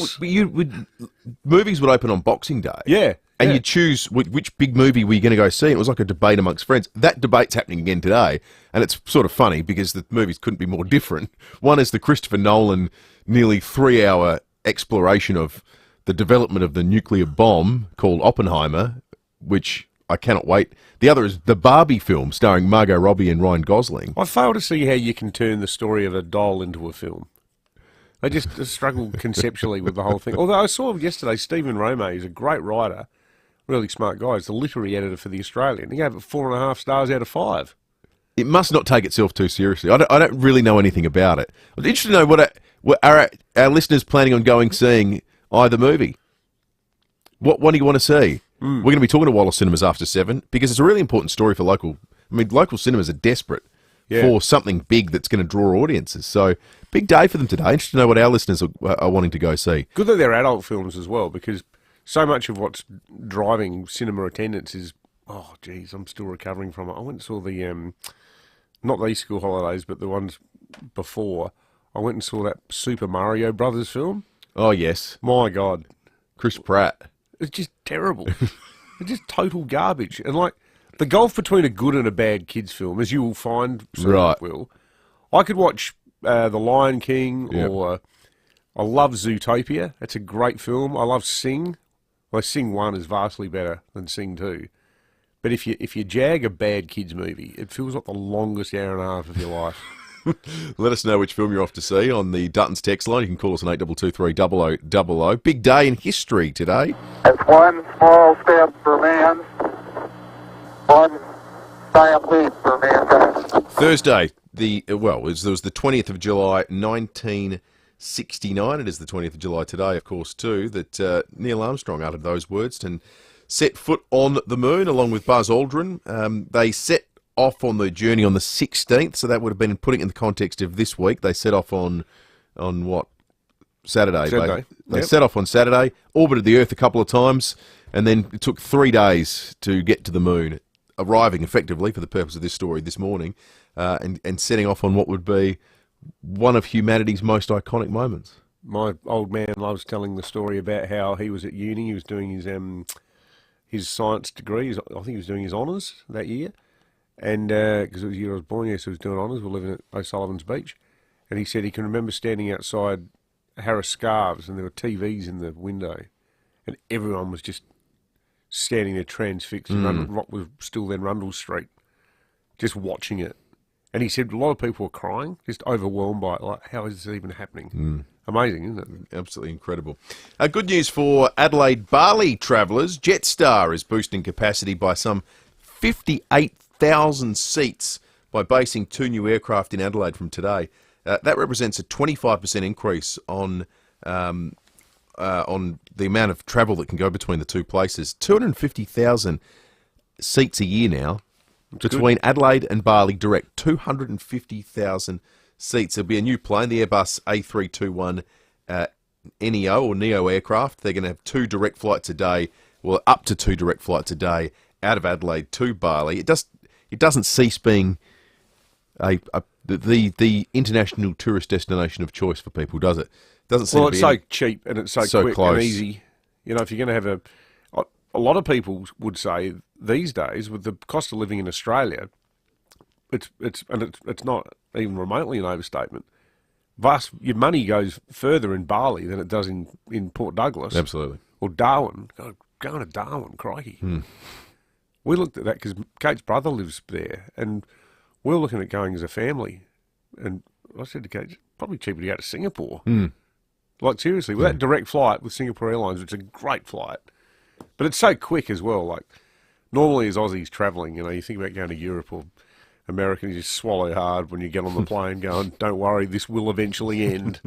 movies would open on Boxing Day. Yeah. And you'd choose which big movie were you going to go see, and it was like a debate amongst friends. That debate's happening again today, and it's sort of funny because the movies couldn't be more different. One is the Christopher Nolan nearly 3-hour exploration of the development of the nuclear bomb called Oppenheimer, which I cannot wait. The other is the Barbie film starring Margot Robbie and Ryan Gosling. I fail to see how you can turn the story of a doll into a film. I just struggle conceptually with the whole thing. Although I saw yesterday Stephen Romay is a great writer, really smart guy. He's the literary editor for The Australian. He gave it 4.5 stars out of 5. It must not take itself too seriously. I don't really know anything about it. I'm interested to know what are our listeners planning on seeing either movie. What do you want to see? We're going to be talking to Wallace Cinemas after 7 because it's a really important story for local. I mean, local cinemas are desperate for something big that's going to draw audiences. So, big day for them today. Interested to know what our listeners are wanting to go see. Good that they're adult films as well, because so much of what's driving cinema attendance is, oh, geez, I'm still recovering from it. I went and saw the, not these school holidays, but the ones before. I went and saw that Super Mario Brothers film. Oh, yes. My God. Chris Pratt. It's just terrible. It's just total garbage. And, like, the gulf between a good and a bad kids' film, as you will find, Will, I could watch The Lion King or I love Zootopia. It's a great film. I love Sing. Well, Sing 1 is vastly better than Sing 2. But if you jag a bad kids' movie, it feels like the longest hour and a half of your life. Let us know which film you're off to see on the Duttons text line. You can call us on 8223 0000. Big day in history today. It's one small step for man, one giant leap for mankind. Thursday, there was the 20th of July, 1969. It is the 20th of July today, of course, too, that Neil Armstrong uttered those words and set foot on the moon along with Buzz Aldrin. They set off on the journey on the 16th, so that would have been putting it in the context of this week. They set off on what? Saturday. They set off on Saturday, orbited the Earth a couple of times, and then it took 3 days to get to the moon, arriving effectively, for the purpose of this story this morning, and setting off on what would be one of humanity's most iconic moments. My old man loves telling the story about how he was at uni. He was doing his science degree. I think he was doing his honours that year. And because it was the year I was born, yes, he was doing honours. We're living at O'Sullivan's Beach. And he said he can remember standing outside Harris Scarves and there were TVs in the window. And everyone was just standing there transfixed. What was still then Rundle Street, just watching it. And he said a lot of people were crying, just overwhelmed by it. Like, how is this even happening? Amazing, isn't it? Absolutely incredible. Good news for Adelaide-Bali travellers. Jetstar is boosting capacity by some 58,000 seats by basing 2 new aircraft in Adelaide from today. That represents a 25% increase on the amount of travel that can go between the two places. 250,000 seats a year now between Adelaide and Bali direct. 250,000 seats. There'll be a new plane, the Airbus A321 NEO or NEO aircraft. They're going to have 2 direct flights a day, well, up to 2 direct flights a day out of Adelaide to Bali. It doesn't cease being the international tourist destination of choice for people, does it? Doesn't seem it's so cheap and it's so quick close. And easy. You know, if you're going to have a lot of people would say these days with the cost of living in Australia, it's not even remotely an overstatement. Your money goes further in Bali than it does in Port Douglas. Absolutely. Or Darwin. Going to Darwin, crikey. We looked at that because Kate's brother lives there, and we're looking at going as a family. And I said to Kate, it's probably cheaper to go to Singapore. Like, seriously, with that direct flight with Singapore Airlines, it's a great flight. But it's so quick as well. Like, normally as Aussies travelling, you know, you think about going to Europe or America, you just swallow hard when you get on the plane going, don't worry, this will eventually end.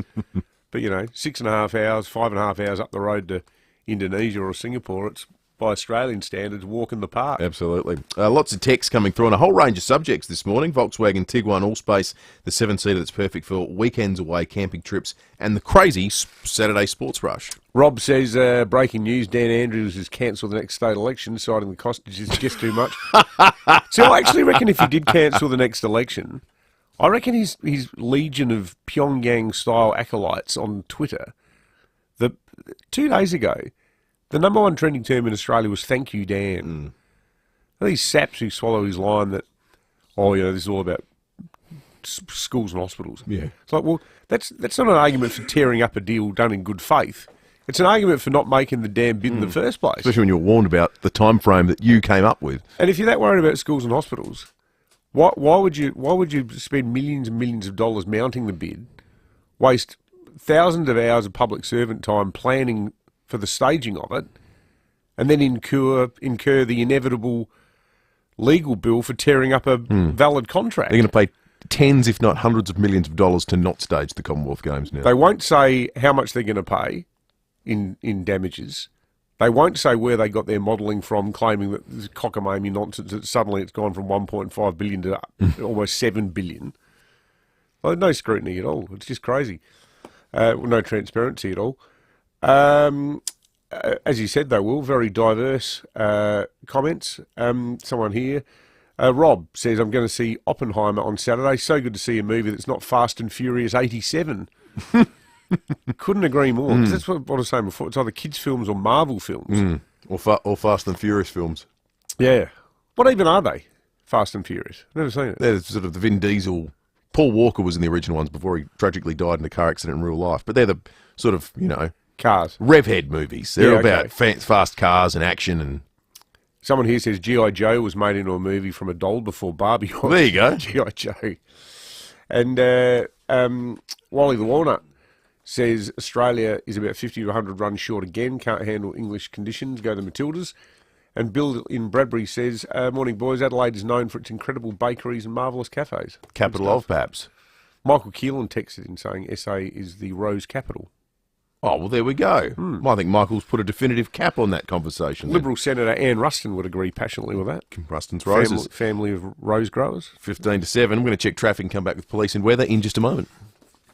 But, you know, 6.5 hours, 5.5 hours up the road to Indonesia or Singapore, it's, by Australian standards, walk in the park. Absolutely. Lots of texts coming through on a whole range of subjects this morning. Volkswagen Tiguan Allspace, the 7-seater that's perfect for weekends away, camping trips, and the crazy Saturday sports rush. Rob says, breaking news, Dan Andrews has cancelled the next state election, citing the cost is just too much. So I actually reckon if he did cancel the next election, I reckon his legion of Pyongyang-style acolytes on Twitter, 2 days ago, the number 1 trending term in Australia was "Thank you, Dan." These saps who swallow his line that, this is all about schools and hospitals. Yeah, it's like, well, that's not an argument for tearing up a deal done in good faith. It's an argument for not making the damn bid in the first place. Especially when you were warned about the time frame that you came up with. And if you're that worried about schools and hospitals, why would you spend millions and millions of dollars mounting the bid, waste thousands of hours of public servant time planning for the staging of it, and then incur the inevitable legal bill for tearing up a valid contract? They're going to pay tens, if not hundreds of millions of dollars to not stage the Commonwealth Games now. They won't say how much they're going to pay in damages. They won't say where they got their modelling from, claiming that this is cockamamie nonsense, that suddenly it's gone from 1.5 billion to almost 7 billion. Well, no scrutiny at all. It's just crazy. No transparency at all. As you said, though, Will, very diverse comments. Someone here, Rob, says, I'm going to see Oppenheimer on Saturday. So good to see a movie that's not Fast and Furious 87. Couldn't agree more. 'Cause that's what I was saying before. It's either kids' films or Marvel films. Or Fast and Furious films. Yeah. What even are they, Fast and Furious? Never seen it. They're sort of the Vin Diesel. Paul Walker was in the original ones before he tragically died in a car accident in real life. But they're the sort of, cars. Revhead movies. They're about fast cars and action. And someone here says G.I. Joe was made into a movie from a doll before Barbie was. There you go. G.I. Joe. And Wally the Walnut says Australia is about 50 to 100 runs short again, can't handle English conditions, go the Matildas. And Bill in Bradbury says, morning boys, Adelaide is known for its incredible bakeries and marvellous cafes. Capital of, perhaps. Michael Keelan texted in saying SA is the Rose capital. Oh, well, there we go. I think Michael's put a definitive cap on that conversation. Liberal Senator Anne Ruston would agree passionately with that. Ruston's Roses. Family of rose growers. 15 to 7. I'm going to check traffic and come back with police and weather in just a moment.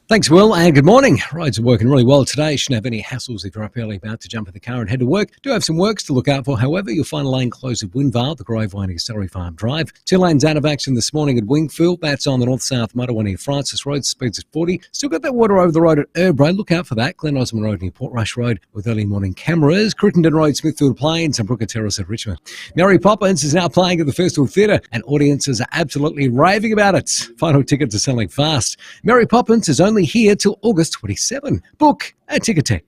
Thanks, Will, and good morning. Roads are working really well today. Shouldn't have any hassles if you're up early about to jump in the car and head to work. Do have some works to look out for, however. You'll find a lane closed at Windvale, the Grove winding Celery Farm Drive. 2 lanes out of action this morning at Wingfield. That's on the north-south motorway near Francis Road. Speeds at 40. Still got that water over the road at Erbray. Look out for that. Glen Osmond Road near Port Rush Road with early morning cameras. Crittenden Road, Smithfield Plains, and Brooker Terrace at Richmond. Mary Poppins is now playing at the Firstfield Theatre, and audiences are absolutely raving about it. Final tickets are selling fast. Mary Poppins is only here till August 27. Book at Ticketek.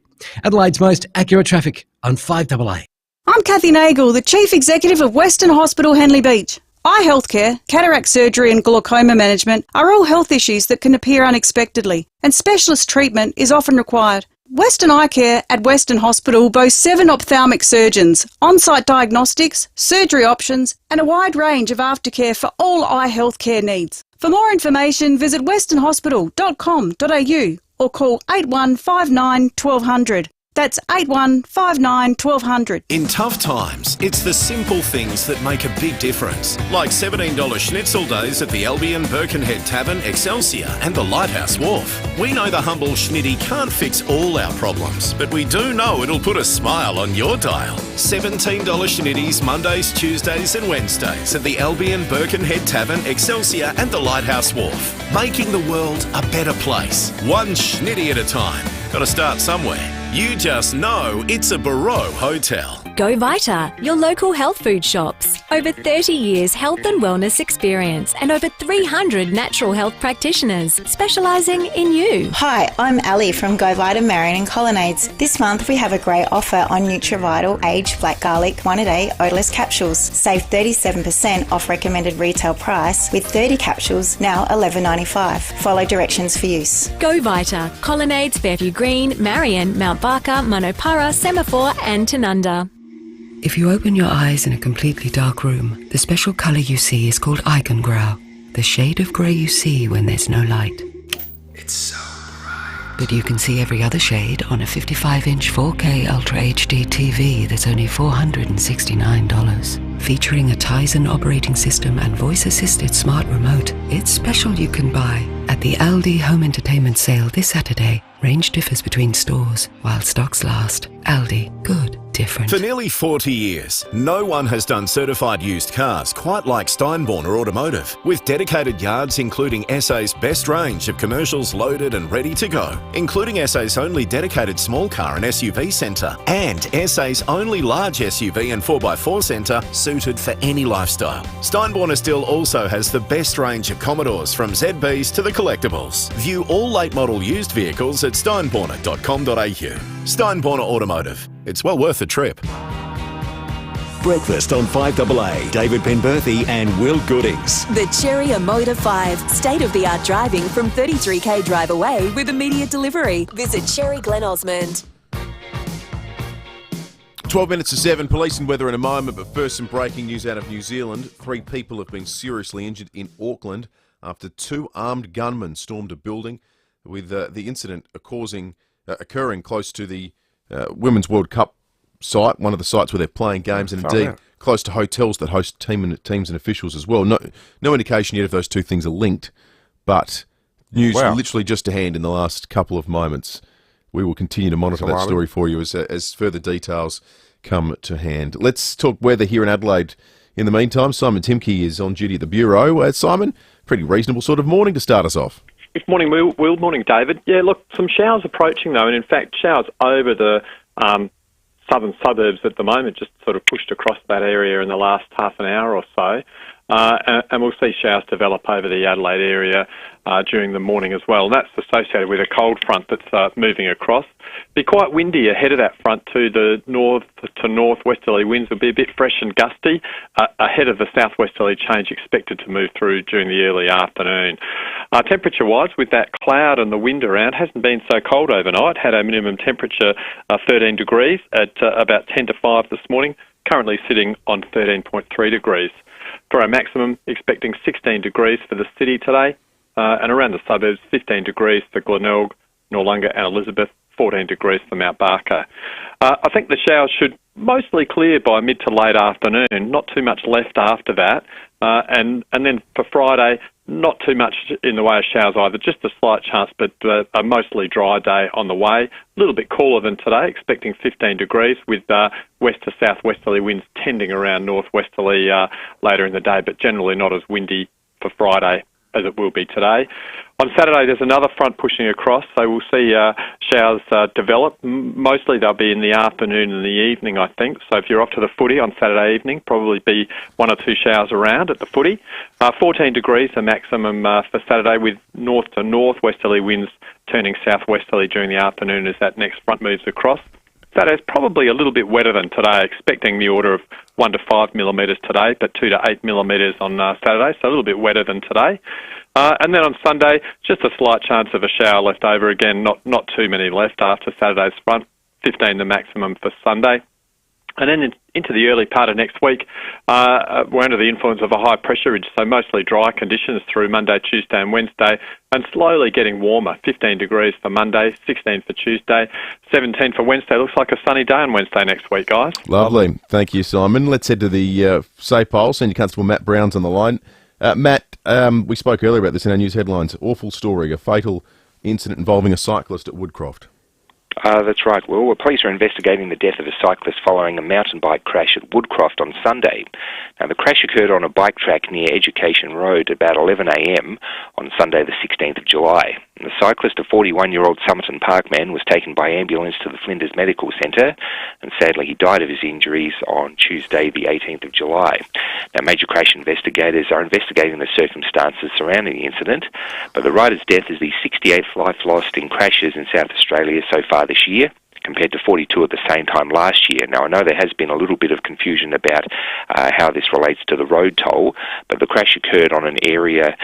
Adelaide's most accurate traffic on 5AA. I'm Kathy Nagel, the Chief Executive of Western Hospital Henley Beach. Eye healthcare, cataract surgery and glaucoma management are all health issues that can appear unexpectedly, and specialist treatment is often required. Western Eye Care at Western Hospital boasts 7 ophthalmic surgeons, on-site diagnostics, surgery options and a wide range of aftercare for all eye healthcare needs. For more information, visit westernhospital.com.au or call 8159 1200. That's 8159 1200. In tough times, it's the simple things that make a big difference. Like $17 schnitzel days at the Albion Birkenhead Tavern, Excelsior and the Lighthouse Wharf. We know the humble schnitty can't fix all our problems, but we do know it'll put a smile on your dial. $17 schnitties Mondays, Tuesdays and Wednesdays at the Albion Birkenhead Tavern, Excelsior and the Lighthouse Wharf. Making the world a better place. One schnitty at a time. Got to start somewhere. You just know it's a Barreau hotel. Go Vita, your local health food shops. Over 30 years health and wellness experience and over 300 natural health practitioners specialising in you. Hi, I'm Ali from Go Vita Marion and Colonnades. This month we have a great offer on NutriVital Aged Black Garlic 1-a-day odourless capsules. Save 37% off recommended retail price with 30 capsules now $11.95. Follow directions for use. Go Vita, Colonnades, Fairview Green, Marion, Mount Barker, Monopara, Semaphore and Tanunda. If you open your eyes in a completely dark room, the special colour you see is called Eigengrau, the shade of grey you see when there's no light. It's so bright. But you can see every other shade on a 55-inch 4K Ultra HD TV that's only $469. Featuring a Tizen operating system and voice-assisted smart remote, it's special you can buy. At the Aldi Home Entertainment Sale this Saturday, range differs between stores while stocks last. Aldi, good. Different. For nearly 40 years, no one has done certified used cars quite like Steinborner Automotive, with dedicated yards including SA's best range of commercials loaded and ready to go, including SA's only dedicated small car and SUV centre, and SA's only large SUV and 4x4 centre suited for any lifestyle. Steinborner still also has the best range of Commodores from ZBs to the collectibles. View all late model used vehicles at steinborner.com.au. Steinborner Automotive. It's well worth the trip. Breakfast on 5AA. David Penberthy and Will Goodings. The Cherry Motor 5. State-of-the-art driving from 33k drive away with immediate delivery. Visit Cherry Glen Osmond. 12 minutes to 7. Police and weather in a moment, but first some breaking news out of New Zealand. 3 people have been seriously injured in Auckland after 2 armed gunmen stormed a building, with the incident occurring close to the Women's World Cup site, one of the sites where they're playing games, and indeed close to hotels that host teams and officials as well. No indication yet if those 2 things are linked, but news literally just to hand in the last couple of moments. We will continue to monitor that story for you as further details come to hand. Let's talk weather here in Adelaide. In the meantime, Simon Timke is on duty at the Bureau. Simon, pretty reasonable sort of morning to start us off. Good morning, Will. Morning, David. Yeah, look, some showers approaching, though, and in fact, showers over the southern suburbs at the moment, just sort of pushed across that area in the last half an hour or so. And we'll see showers develop over the Adelaide area during the morning as well. And that's associated with a cold front that's moving across. Be quite windy ahead of that front too. The north to northwesterly winds will be a bit fresh and gusty ahead of the southwesterly change expected to move through during the early afternoon. Temperature-wise, with that cloud and the wind around, hasn't been so cold overnight. Had a minimum temperature 13 degrees at about 10 to 5 this morning. Currently sitting on 13.3 degrees. For our maximum, expecting 16 degrees for the city today, and around the suburbs, 15 degrees for Glenelg, Noarlunga and Elizabeth, 14 degrees for Mount Barker. I think the showers should mostly clear by mid to late afternoon, not too much left after that. And then for Friday, not too much in the way of showers either, just a slight chance, but a mostly dry day on the way. A little bit cooler than today, expecting 15 degrees with west to southwesterly winds tending around northwesterly later in the day, but generally not as windy for Friday as it will be today. On Saturday, there's another front pushing across, so we'll see showers develop. Mostly they'll be in the afternoon and the evening, I think. So if you're off to the footy on Saturday evening, probably be 1 or 2 showers around at the footy. 14 degrees the maximum for Saturday, with north to northwesterly winds turning southwesterly during the afternoon as that next front moves across. Saturday's probably a little bit wetter than today, expecting the order of 1 to 5 millimetres today, but 2 to 8 millimetres on Saturday, so a little bit wetter than today. And then on Sunday, just a slight chance of a shower left over again, not too many left after Saturday's front, 15 the maximum for Sunday. And then into the early part of next week, we're under the influence of a high pressure ridge, so mostly dry conditions through Monday, Tuesday and Wednesday, and slowly getting warmer. 15 degrees for Monday, 16 for Tuesday, 17 for Wednesday. Looks like a sunny day on Wednesday next week, guys. Lovely. Thank you, Simon. Let's head to the SAPOL. Senior Constable Matt Brown's on the line. Matt, we spoke earlier about this in our news headlines. Awful story, a fatal incident involving a cyclist at Woodcroft. That's right, Will. Well, police are investigating the death of a cyclist following a mountain bike crash at Woodcroft on Sunday. Now, the crash occurred on a bike track near Education Road about 11 a.m. on Sunday the 16th of July. And the cyclist, a 41-year-old Somerton Park man, was taken by ambulance to the Flinders Medical Centre, and sadly he died of his injuries on Tuesday the 18th of July. Now, major crash investigators are investigating the circumstances surrounding the incident, but the rider's death is the 68th life lost in crashes in South Australia so far this year, compared to 42 at the same time last year. Now, I know there has been a little bit of confusion about how this relates to the road toll, but the crash occurred on an area,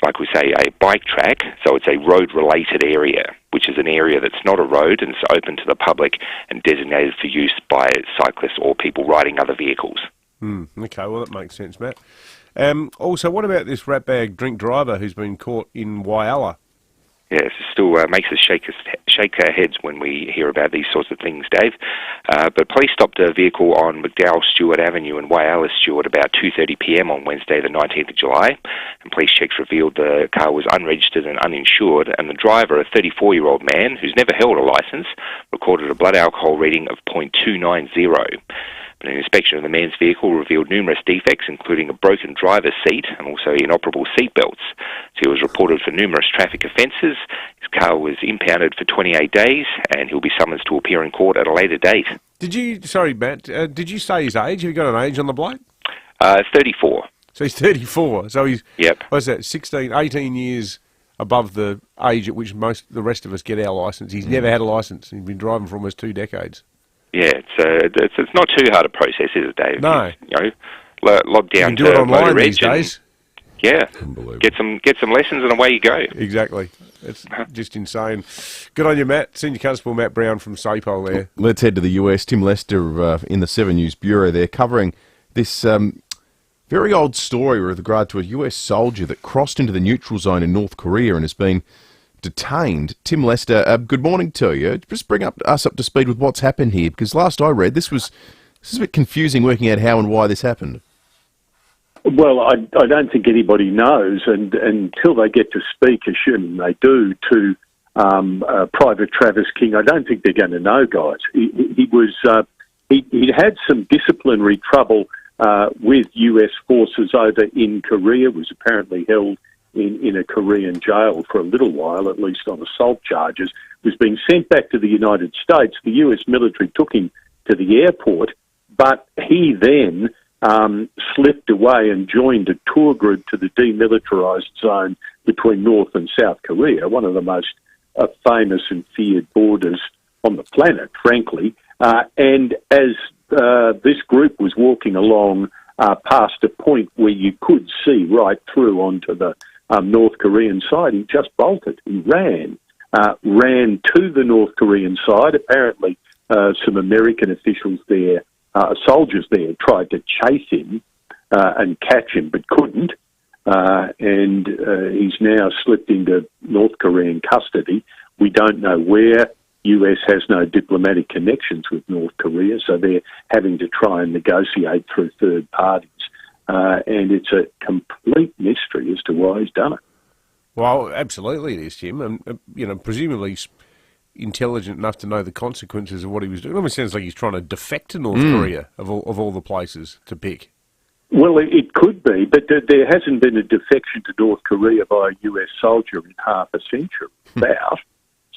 like we say, a bike track, so it's a road-related area, which is an area that's not a road and it's open to the public and designated for use by cyclists or people riding other vehicles. Okay, well, that makes sense, Matt. Also, what about this ratbag drink driver who's been caught in Whyalla? Yes, it still makes us shake our heads when we hear about these sorts of things, Dave. But police stopped a vehicle on McDowell Stewart Avenue in Whyalla Stewart about 2:30 p.m. on Wednesday the 19th of July, and police checks revealed the car was unregistered and uninsured, and the driver, a 34-year-old man who's never held a licence, recorded a blood alcohol reading of 0.290. But an inspection of the man's vehicle revealed numerous defects, including a broken driver's seat and also inoperable seat belts. So he was reported for numerous traffic offences. His car was impounded for 28 days, and he'll be summoned to appear in court at a later date. Sorry, Matt, did you say his age? Have you got an age on the bloke? 34. So he's 34. So he's, yep. What's that, 18 years above the age at which the rest of us get our licence. He's never had a licence. He's been driving for almost 2 decades. Yeah, it's not too hard a process, is it, Dave? No. Log down you can do it online these Reg days. Yeah, get some lessons and away you go. Exactly. It's just insane. Good on you, Matt. Senior Constable Matt Brown from SAPOL there. Let's head to the US. Tim Lester in the 7 News Bureau there, covering this very old story with regard to a US soldier that crossed into the neutral zone in North Korea and has been detained. Tim Lester, good morning to you. Just bring us up to speed with what's happened here, because last I read, this is a bit confusing working out how and why this happened. Well, I don't think anybody knows, and until they get to speak, assuming they do, to Private Travis King, I don't think they're going to know, guys. He had some disciplinary trouble with US forces over in Korea, was apparently held in a Korean jail for a little while, at least on assault charges, was being sent back to the United States. The US military took him to the airport, but he then slipped away and joined a tour group to the demilitarized zone between North and South Korea, one of the most famous and feared borders on the planet, frankly. And as this group was walking along past a point where you could see right through onto the North Korean side, he just bolted. He ran to the North Korean side. Apparently, some American officials there, soldiers there, tried to chase him and catch him, but couldn't. And he's now slipped into North Korean custody. We don't know where. US has no diplomatic connections with North Korea, so they're having to try and negotiate through third parties. And it's a complete mystery as to why he's done it. Well, absolutely it is, Jim. And, presumably he's intelligent enough to know the consequences of what he was doing. It almost sounds like he's trying to defect to North Korea, of all the places to pick. Well, it could be, but there hasn't been a defection to North Korea by a US soldier in half a century, about.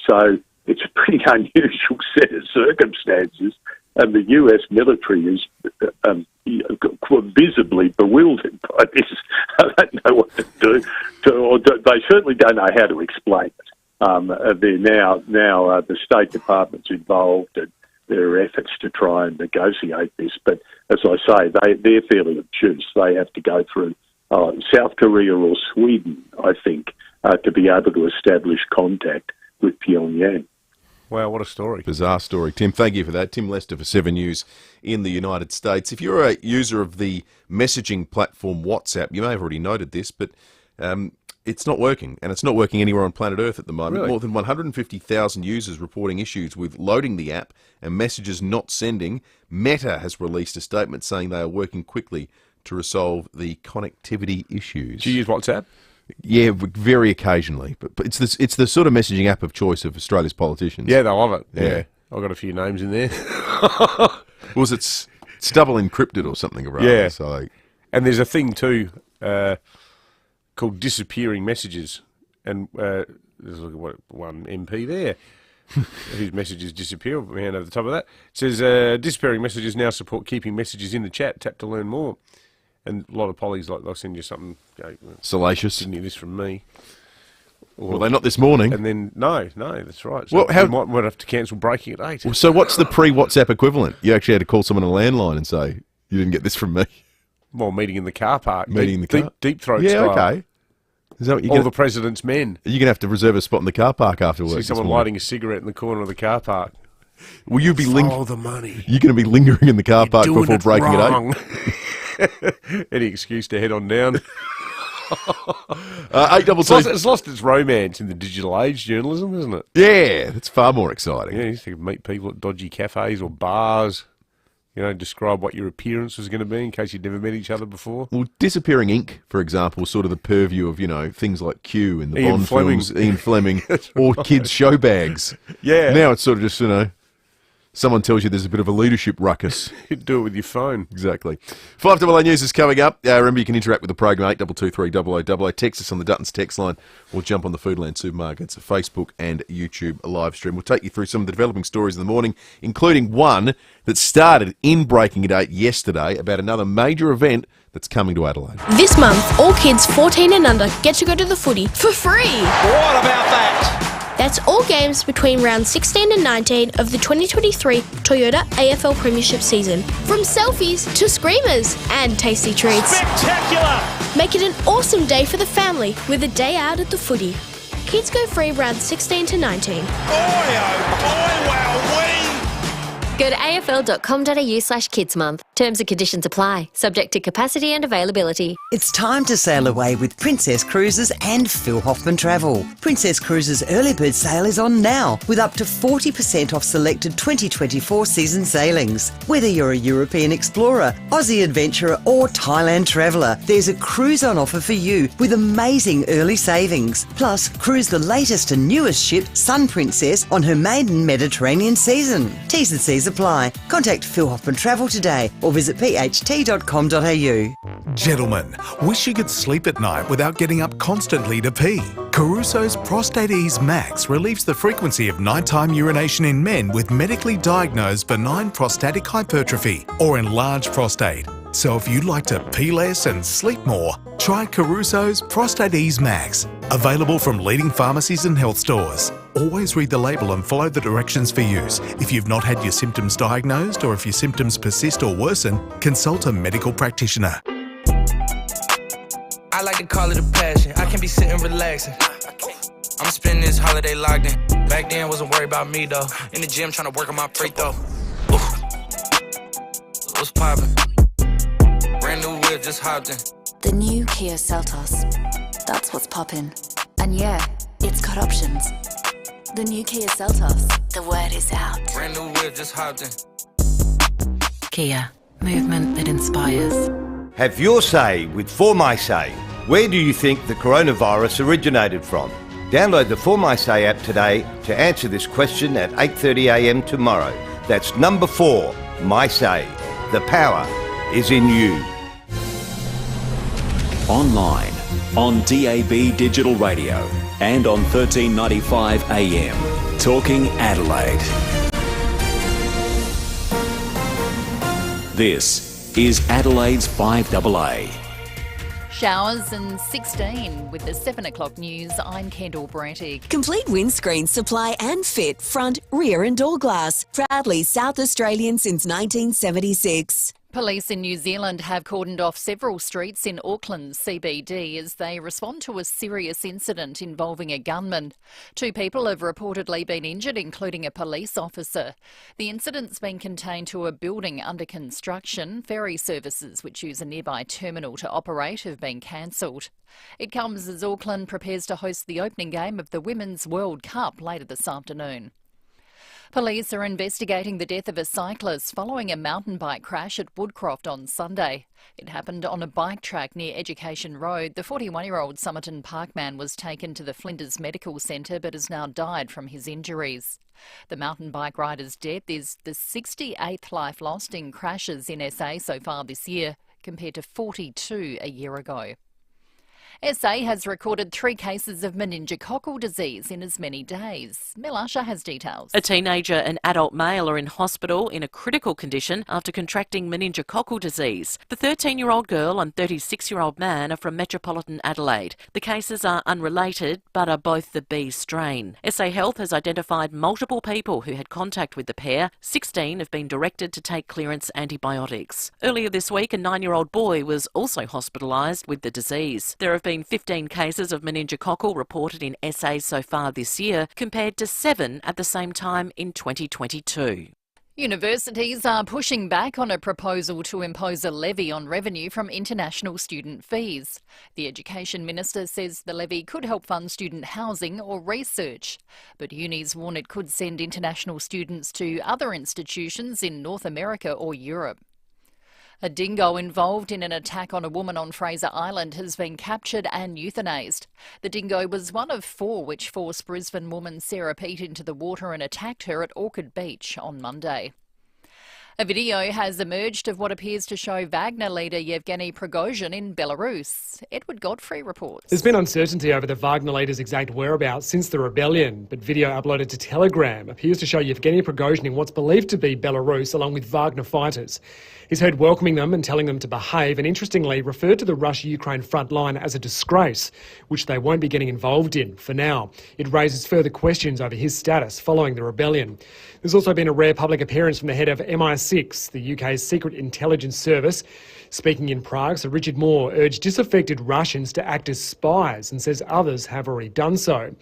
So it's a pretty unusual set of circumstances, and the US military is visibly bewildered by this. I don't know what to do, or they certainly don't know how to explain it. They're now the State Department's involved, there are efforts to try and negotiate this. But as I say, they're fairly obtuse. They have to go through South Korea or Sweden, I think, to be able to establish contact with Pyongyang. Wow, what a story. Bizarre story. Tim, thank you for that. Tim Lester for 7 News in the United States. If you're a user of the messaging platform WhatsApp, you may have already noted this, but it's not working, and it's not working anywhere on planet Earth at the moment. Really? More than 150,000 users reporting issues with loading the app and messages not sending. Meta has released a statement saying they are working quickly to resolve the connectivity issues. Do you use WhatsApp? Yeah, very occasionally, but it's the sort of messaging app of choice of Australia's politicians. Yeah, they love it. Yeah. I've got a few names in there. Was it's double encrypted or something around? Yeah. So, and there's a thing too called disappearing messages, and there's one MP there whose messages disappear. I'll put my hand over the top of that. It says disappearing messages now support keeping messages in the chat. Tap to learn more. And a lot of polys, like, they'll send you something. Salacious. Didn't hear this from me. Well, they're not this morning. And then, no, that's right. So you might have to cancel breaking at 8. Well, so what's the pre-WhatsApp equivalent? You actually had to call someone on a landline and say, you didn't get this from me. Well, meeting in the car park. Meeting in the car? Deep throat yeah, style. okay. Is that what All the president's men. You're going to have to reserve a spot in the car park afterwards. See someone lighting a cigarette in the corner of the car park. Will you be Follow the money. You're going to be lingering in the car park before breaking wrong. it 8? Any excuse to head on down. 822. It's lost its romance in the digital age journalism, isn't it? Yeah, it's far more exciting. Yeah, you used to meet people at dodgy cafes or bars, describe what your appearance was going to be in case you'd never met each other before. Well, disappearing ink, for example, sort of the purview of, things like Q in the Ian Bond Fleming. films, Ian Fleming, or kids' show bags. Yeah. Now it's sort of just, someone tells you there's a bit of a leadership ruckus. You do it with your phone. Exactly. 5AA News is coming up. Remember, you can interact with the program, 8223 0000. Text us on the Duttons text line or jump on the Foodland Supermarkets Facebook and YouTube live stream. We'll take you through some of the developing stories in the morning, including one that started in Breaking at 8 yesterday about another major event that's coming to Adelaide. This month, all kids 14 and under get to go to the footy for free. What about that? That's all games between rounds 16 and 19 of the 2023 Toyota AFL Premiership season. From selfies to screamers and tasty treats. Spectacular! Make it an awesome day for the family with a day out at the footy. Kids go free rounds 16 to 19. Boy, oh boy, wow-wee! Go to afl.com.au/kidsmonth. Terms and conditions apply, subject to capacity and availability. It's time to sail away with Princess Cruises and Phil Hoffman Travel. Princess Cruises early bird sale is on now with up to 40% off selected 2024 season sailings. Whether you're a European explorer, Aussie adventurer or Thailand traveller, there's a cruise on offer for you with amazing early savings. Plus, cruise the latest and newest ship, Sun Princess, on her maiden Mediterranean season. T's and C's apply. Contact Phil Hoffman Travel today or visit pht.com.au. Gentlemen, wish you could sleep at night without getting up constantly to pee? Caruso's Prostate Ease Max relieves the frequency of nighttime urination in men with medically diagnosed benign prostatic hypertrophy or enlarged prostate. So if you'd like to pee less and sleep more, try Caruso's Prostate Ease Max. Available from leading pharmacies and health stores. Always read the label and follow the directions for use. If you've not had your symptoms diagnosed or if your symptoms persist or worsen, consult a medical practitioner. I like to call it a passion. I can be sitting relaxing. I'm spending this holiday locked in. Back then, wasn't worried about me though. In the gym, trying to work on my free throw. What's poppin'? Brand new whip, just hopped in. The new Kia Seltos. That's what's poppin'. And yeah, it's got options. The new Kia Seltos. The word is out. Brand new whip, just hopped in. Kia. Movement that inspires. Have your say with For My Say. Where do you think the coronavirus originated from? Download the For My Say app today to answer this question at 8:30 a.m. tomorrow. That's number 4, My Say. The power is in you. Online, on DAB Digital Radio and on 1395 AM. Talking Adelaide. This is Adelaide's 5AA. showers and 16. With the 7 o'clock news, I'm Kendall Brettig. Complete windscreen supply and fit, front, rear and door glass. Proudly South Australian since 1976. Police in New Zealand have cordoned off several streets in Auckland CBD as they respond to a serious incident involving a gunman. 2 people have reportedly been injured, including a police officer. The incident's been contained to a building under construction. Ferry services, which use a nearby terminal to operate, have been cancelled. It comes as Auckland prepares to host the opening game of the Women's World Cup later this afternoon. Police are investigating the death of a cyclist following a mountain bike crash at Woodcroft on Sunday. It happened on a bike track near Education Road. The 41-year-old Somerton Park man was taken to the Flinders Medical Centre but has now died from his injuries. The mountain bike rider's death is the 68th life lost in crashes in SA so far this year, compared to 42 a year ago. SA has recorded 3 cases of meningococcal disease in as many days. Mel Usher has details. A teenager and adult male are in hospital in a critical condition after contracting meningococcal disease. The 13-year-old girl and 36-year-old man are from metropolitan Adelaide. The cases are unrelated but are both the B strain. SA Health has identified multiple people who had contact with the pair. 16 have been directed to take clearance antibiotics. Earlier this week, a 9-year-old boy was also hospitalised with the disease. There have been 15 cases of meningococcal reported in SA so far this year, compared to 7 at the same time in 2022. Universities are pushing back on a proposal to impose a levy on revenue from international student fees. The Education Minister says the levy could help fund student housing or research, but unis warn it could send international students to other institutions in North America or Europe. A dingo involved in an attack on a woman on Fraser Island has been captured and euthanased. The dingo was one of 4 which forced Brisbane woman Sarah Peat into the water and attacked her at Orchard Beach on Monday. A video has emerged of what appears to show Wagner leader Yevgeny Prigozhin in Belarus. Edward Godfrey reports. There's been uncertainty over the Wagner leader's exact whereabouts since the rebellion, but video uploaded to Telegram appears to show Yevgeny Prigozhin in what's believed to be Belarus along with Wagner fighters. He's heard welcoming them and telling them to behave, and interestingly referred to the Russia-Ukraine front line as a disgrace, which they won't be getting involved in for now. It raises further questions over his status following the rebellion. There's also been a rare public appearance from the head of MI6, the UK's secret intelligence service. Speaking in Prague, Sir Richard Moore urged disaffected Russians to act as spies and says others have already done so.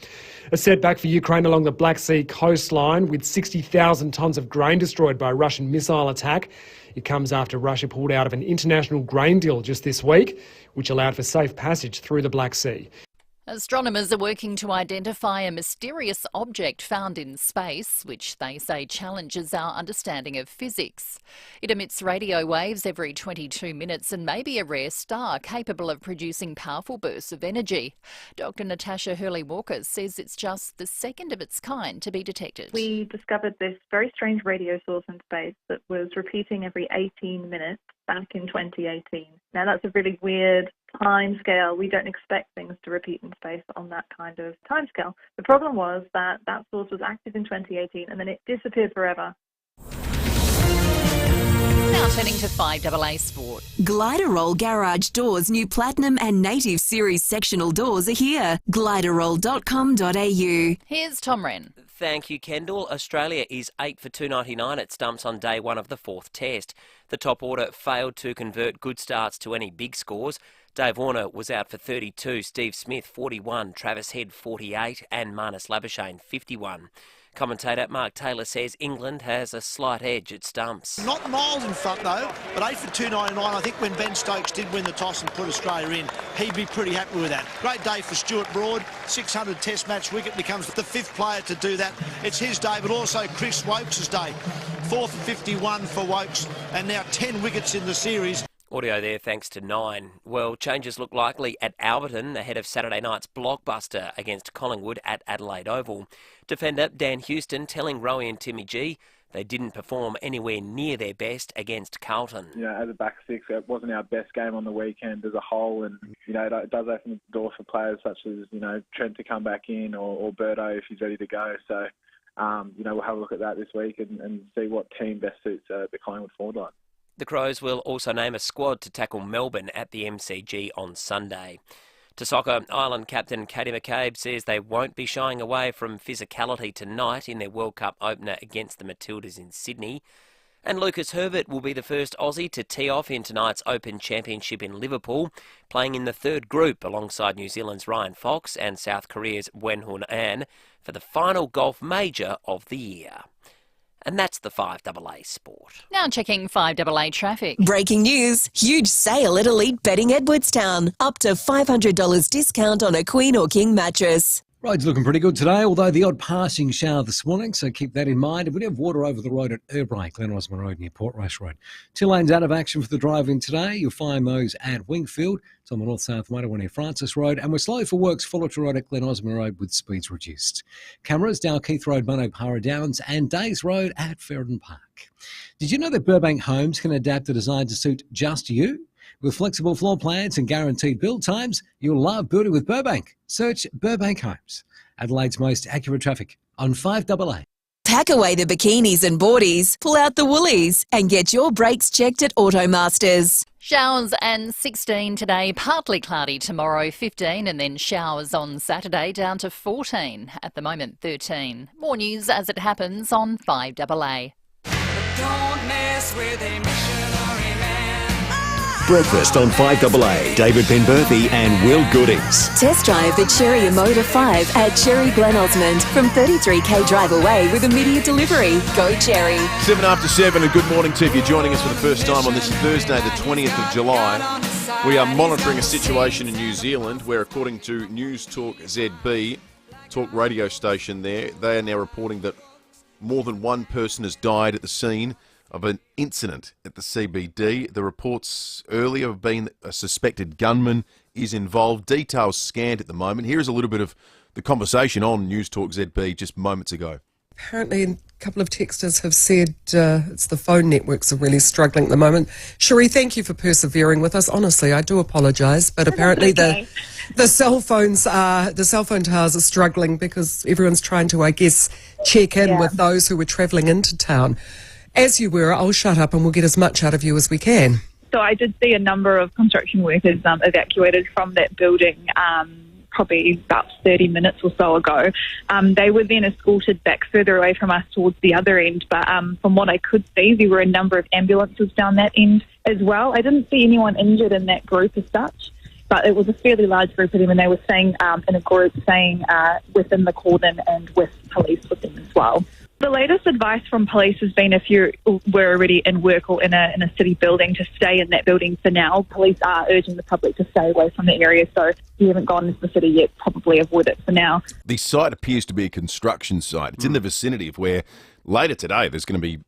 A setback for Ukraine along the Black Sea coastline, with 60,000 tonnes of grain destroyed by a Russian missile attack. It comes after Russia pulled out of an international grain deal just this week, which allowed for safe passage through the Black Sea. Astronomers are working to identify a mysterious object found in space, which they say challenges our understanding of physics. It emits radio waves every 22 minutes and may be a rare star capable of producing powerful bursts of energy. Dr. Natasha Hurley-Walker says it's just the second of its kind to be detected. We discovered this very strange radio source in space that was repeating every 18 minutes back in 2018. Now that's a really weird time scale. We don't expect things to repeat in space on that kind of time scale. The problem was that that source was active in 2018 and then it disappeared forever. Now turning to 5AA Sport. Gliderroll Garage Doors' new Platinum and Native Series sectional doors are here. Gliderroll.com.au. Here's Tom Wren. Thank you, Kendall. Australia is 8 for 299 at stumps on day 1 of the 4th test. The top order failed to convert good starts to any big scores. Dave Warner was out for 32, Steve Smith 41, Travis Head 48 and Marnus Labuschagne 51. Commentator Mark Taylor says England has a slight edge at stumps. Not miles in front though, but 8 for 299. I think when Ben Stokes did win the toss and put Australia in, he'd be pretty happy with that. Great day for Stuart Broad. 600 test match wicket, becomes the 5th player to do that. It's his day, but also Chris Wokes' day. 4 for 51 for Wokes, and now 10 wickets in the series. Audio there thanks to 9. Well, changes look likely at Alberton ahead of Saturday night's blockbuster against Collingwood at Adelaide Oval. Defender Dan Houston telling Rowie and Timmy G they didn't perform anywhere near their best against Carlton. You know, as a back six, it wasn't our best game on the weekend as a whole, and you know it does open the door for players such as Trent to come back in or Birdo if he's ready to go. So we'll have a look at that this week and see what team best suits the Collingwood forward line. The Crows will also name a squad to tackle Melbourne at the MCG on Sunday. To soccer, Ireland captain Katie McCabe says they won't be shying away from physicality tonight in their World Cup opener against the Matildas in Sydney. And Lucas Herbert will be the first Aussie to tee off in tonight's Open Championship in Liverpool, playing in the third group alongside New Zealand's Ryan Fox and South Korea's Wenhun An for the final golf major of the year. And that's the 5AA Sport. Now checking 5AA traffic. Breaking news. Huge sale at Elite Bedding Edwardstown. Up to $500 discount on a Queen or King mattress. Roads looking pretty good today, although the odd passing shower this morning, so keep that in mind. We do have water over the road at Irbrae, Glen Osmond Road near Portrush Road. 2 lanes out of action for the drive-in today. You'll find those at Wingfield. It's on the north-south motorway near Francis Road. And we're slow for works, Fullerton Road at Glen Osmond Road with speeds reduced. Cameras, Dalkeith Road, Monopara Downs and Days Road at Ferryden Park. Did you know that Burbank Homes can adapt a design to suit just you? With flexible floor plans and guaranteed build times, you'll love building with Burbank. Search Burbank Homes. Adelaide's most accurate traffic on 5AA. Pack away the bikinis and boardies, pull out the woolies and get your brakes checked at Automasters. Showers and 16 today, partly cloudy tomorrow 15 and then showers on Saturday down to 14. At the moment 13. More news as it happens on 5AA. Don't mess with a missionary man. Breakfast on 5AA. David Penberthy and Will Goodings. Test drive the Cherry Emoda 5 at Cherry Glen Osmond from 33k drive away with immediate delivery. Go Cherry. 7 after 7 and good morning to you if you're joining us for the first time on this Thursday the 20th of July. We are monitoring a situation in New Zealand where, according to News Talk ZB, talk radio station there, they are now reporting that more than one person has died at the scene of an incident at the CBD. The reports earlier have been that a suspected gunman is involved. Details scanned at the moment. Here is a little bit of the conversation on News Talk ZB just moments ago. Apparently, a couple of texters have said it's the phone networks are really struggling at the moment. Cherie, thank you for persevering with us. Honestly, I do apologise, but apparently the cell phone towers are struggling because everyone's trying to, I guess, check in with those who were travelling into town. As you were, I'll shut up and we'll get as much out of you as we can. So I did see a number of construction workers evacuated from that building probably about 30 minutes or so ago. They were then escorted back further away from us towards the other end, but from what I could see, there were a number of ambulances down that end as well. I didn't see anyone injured in that group as such, but it was a fairly large group of them, and they were staying in a group, staying within the cordon and with police with them as well. The latest advice from police has been if you were already in work or in a city building to stay in that building for now. Police are urging the public to stay away from the area, so if you haven't gone into the city yet, probably avoid it for now. The site appears to be a construction site. It's in the vicinity of where later today there's going to be,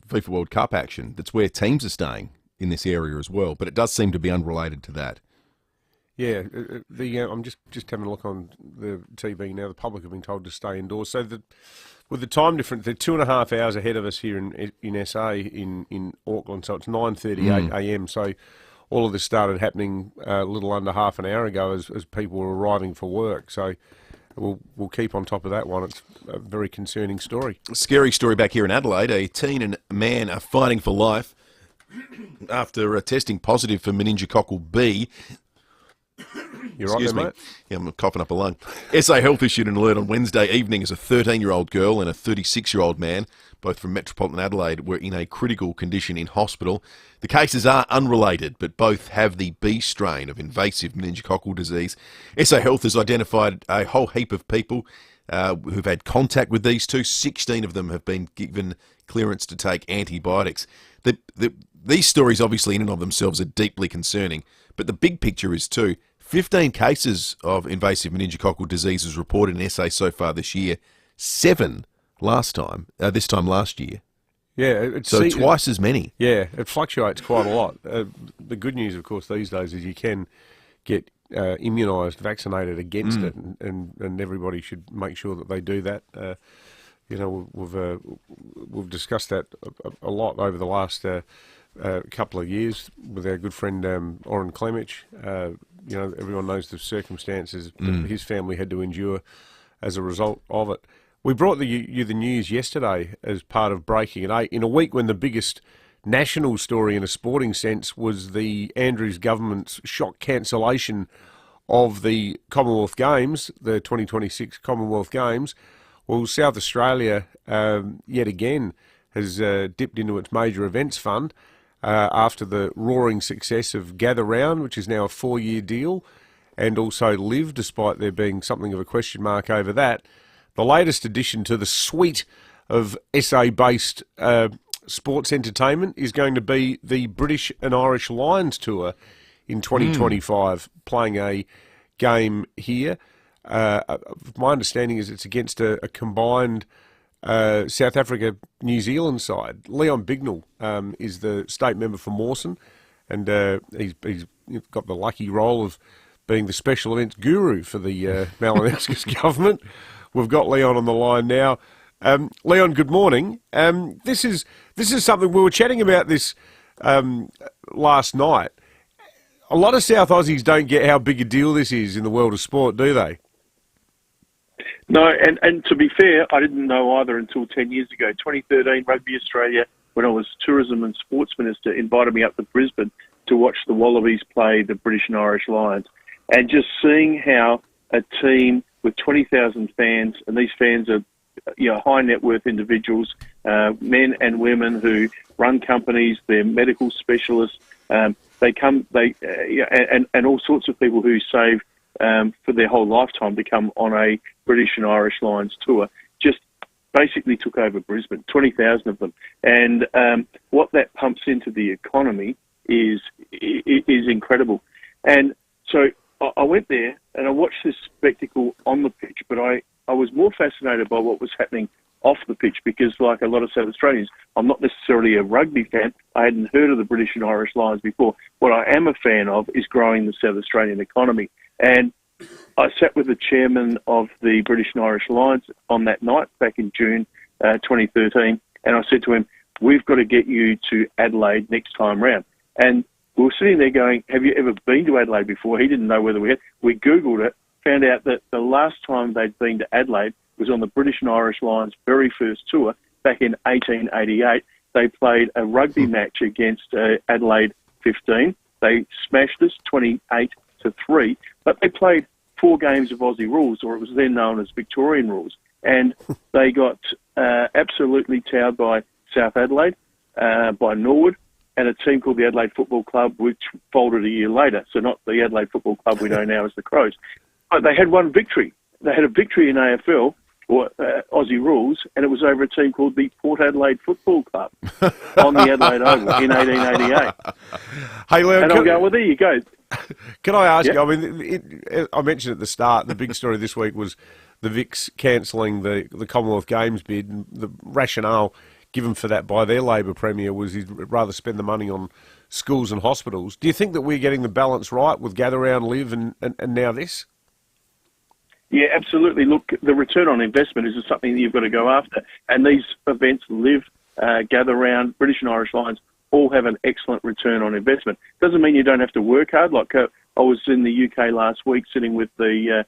FIFA World Cup action. That's where teams are staying in this area as well, but it does seem to be unrelated to that. Yeah, I'm just having a look on the TV now. The public have been told to stay indoors. So with the time difference, they're 2.5 hours ahead of us here in SA in Auckland. So it's 9:38 a.m. So all of this started happening a little under half an hour ago as people were arriving for work. So we'll keep on top of that one. It's a very concerning story. A scary story back here in Adelaide. A teen and a man are fighting for life after testing positive for meningococcal B. You're right there, mate. Yeah, I'm coughing up a lung. SA Health issued an alert on Wednesday evening as a 13-year-old girl and a 36-year-old man, both from Metropolitan Adelaide, were in a critical condition in hospital. The cases are unrelated, but both have the B strain of invasive meningococcal disease. SA Health has identified a whole heap of people who've had contact with these two. 16 of them have been given clearance to take antibiotics. These stories, obviously, in and of themselves, are deeply concerning, but the big picture is too. 15 cases of invasive meningococcal disease was reported in SA so far this year. 7 this time last year. Yeah, so twice as many. Yeah, it fluctuates quite a lot. The good news, of course, these days is you can get immunised, vaccinated against it, and everybody should make sure that they do that. We've discussed that a lot over the last couple of years with our good friend Oren Clemich. Everyone knows the circumstances that his family had to endure as a result of it. We brought you the news yesterday as part of Breaking at 8 in a week when the biggest national story in a sporting sense was the Andrews government's shock cancellation of the Commonwealth Games, the 2026 Commonwealth Games. Well, South Australia, yet again, has dipped into its major events fund after the roaring success of Gather Round, which is now a 4-year deal, and also Live, despite there being something of a question mark over that. The latest addition to the suite of SA-based sports entertainment is going to be the British and Irish Lions Tour in 2025, playing a game here. My understanding is it's against a combined South Africa-New Zealand side. Leon Bignell is the state member for Mawson, and he's got the lucky role of being the special events guru for the Malinowskis government. We've got Leon on the line now. Leon, good morning. This is something we were chatting about this last night. A lot of South Aussies don't get how big a deal this is in the world of sport, do they? No, and to be fair, I didn't know either until 10 years ago. 2013, Rugby Australia, when I was Tourism and Sports Minister, invited me up to Brisbane to watch the Wallabies play the British and Irish Lions. And just seeing how a team with 20,000 fans, and these fans are high net worth individuals, men and women who run companies, they're medical specialists, and all sorts of people who save for their whole lifetime to come on a British and Irish Lions tour, just basically took over Brisbane, 20,000 of them. And what that pumps into the economy is incredible. And so I went there and I watched this spectacle on the pitch, but I was more fascinated by what was happening off the pitch because, like a lot of South Australians, I'm not necessarily a rugby fan. I hadn't heard of the British and Irish Lions before. What I am a fan of is growing the South Australian economy. And I sat with the chairman of the British and Irish Lions on that night back in June 2013, and I said to him, we've got to get you to Adelaide next time round. And we were sitting there going, have you ever been to Adelaide before? He didn't know whether we had. We Googled it, found out that the last time they'd been to Adelaide was on the British and Irish Lions' very first tour back in 1888. They played a rugby match against Adelaide 15. They smashed us 28-3, but they played 4 games of Aussie rules, or it was then known as Victorian rules, and they got absolutely towed by South Adelaide, by Norwood, and a team called the Adelaide Football Club, which folded a year later. So not the Adelaide Football Club we know now as the Crows. But they had one victory. They had a victory in AFL, or Aussie rules, and it was over a team called the Port Adelaide Football Club on the Adelaide Oval in 1888. Hey, Leon, and I'll go, well, there you go. Can I ask you, I mean, I mentioned at the start, the big story this week was the Vics cancelling the Commonwealth Games bid, and the rationale given for that by their Labor Premier was he'd rather spend the money on schools and hospitals. Do you think that we're getting the balance right with Gather Round, Live, and now this? Yeah, absolutely. Look, the return on investment is something that you've got to go after. And these events, Live, Gather Round, British and Irish Lions, all have an excellent return on investment. Doesn't mean you don't have to work hard. Like I was in the UK last week sitting with the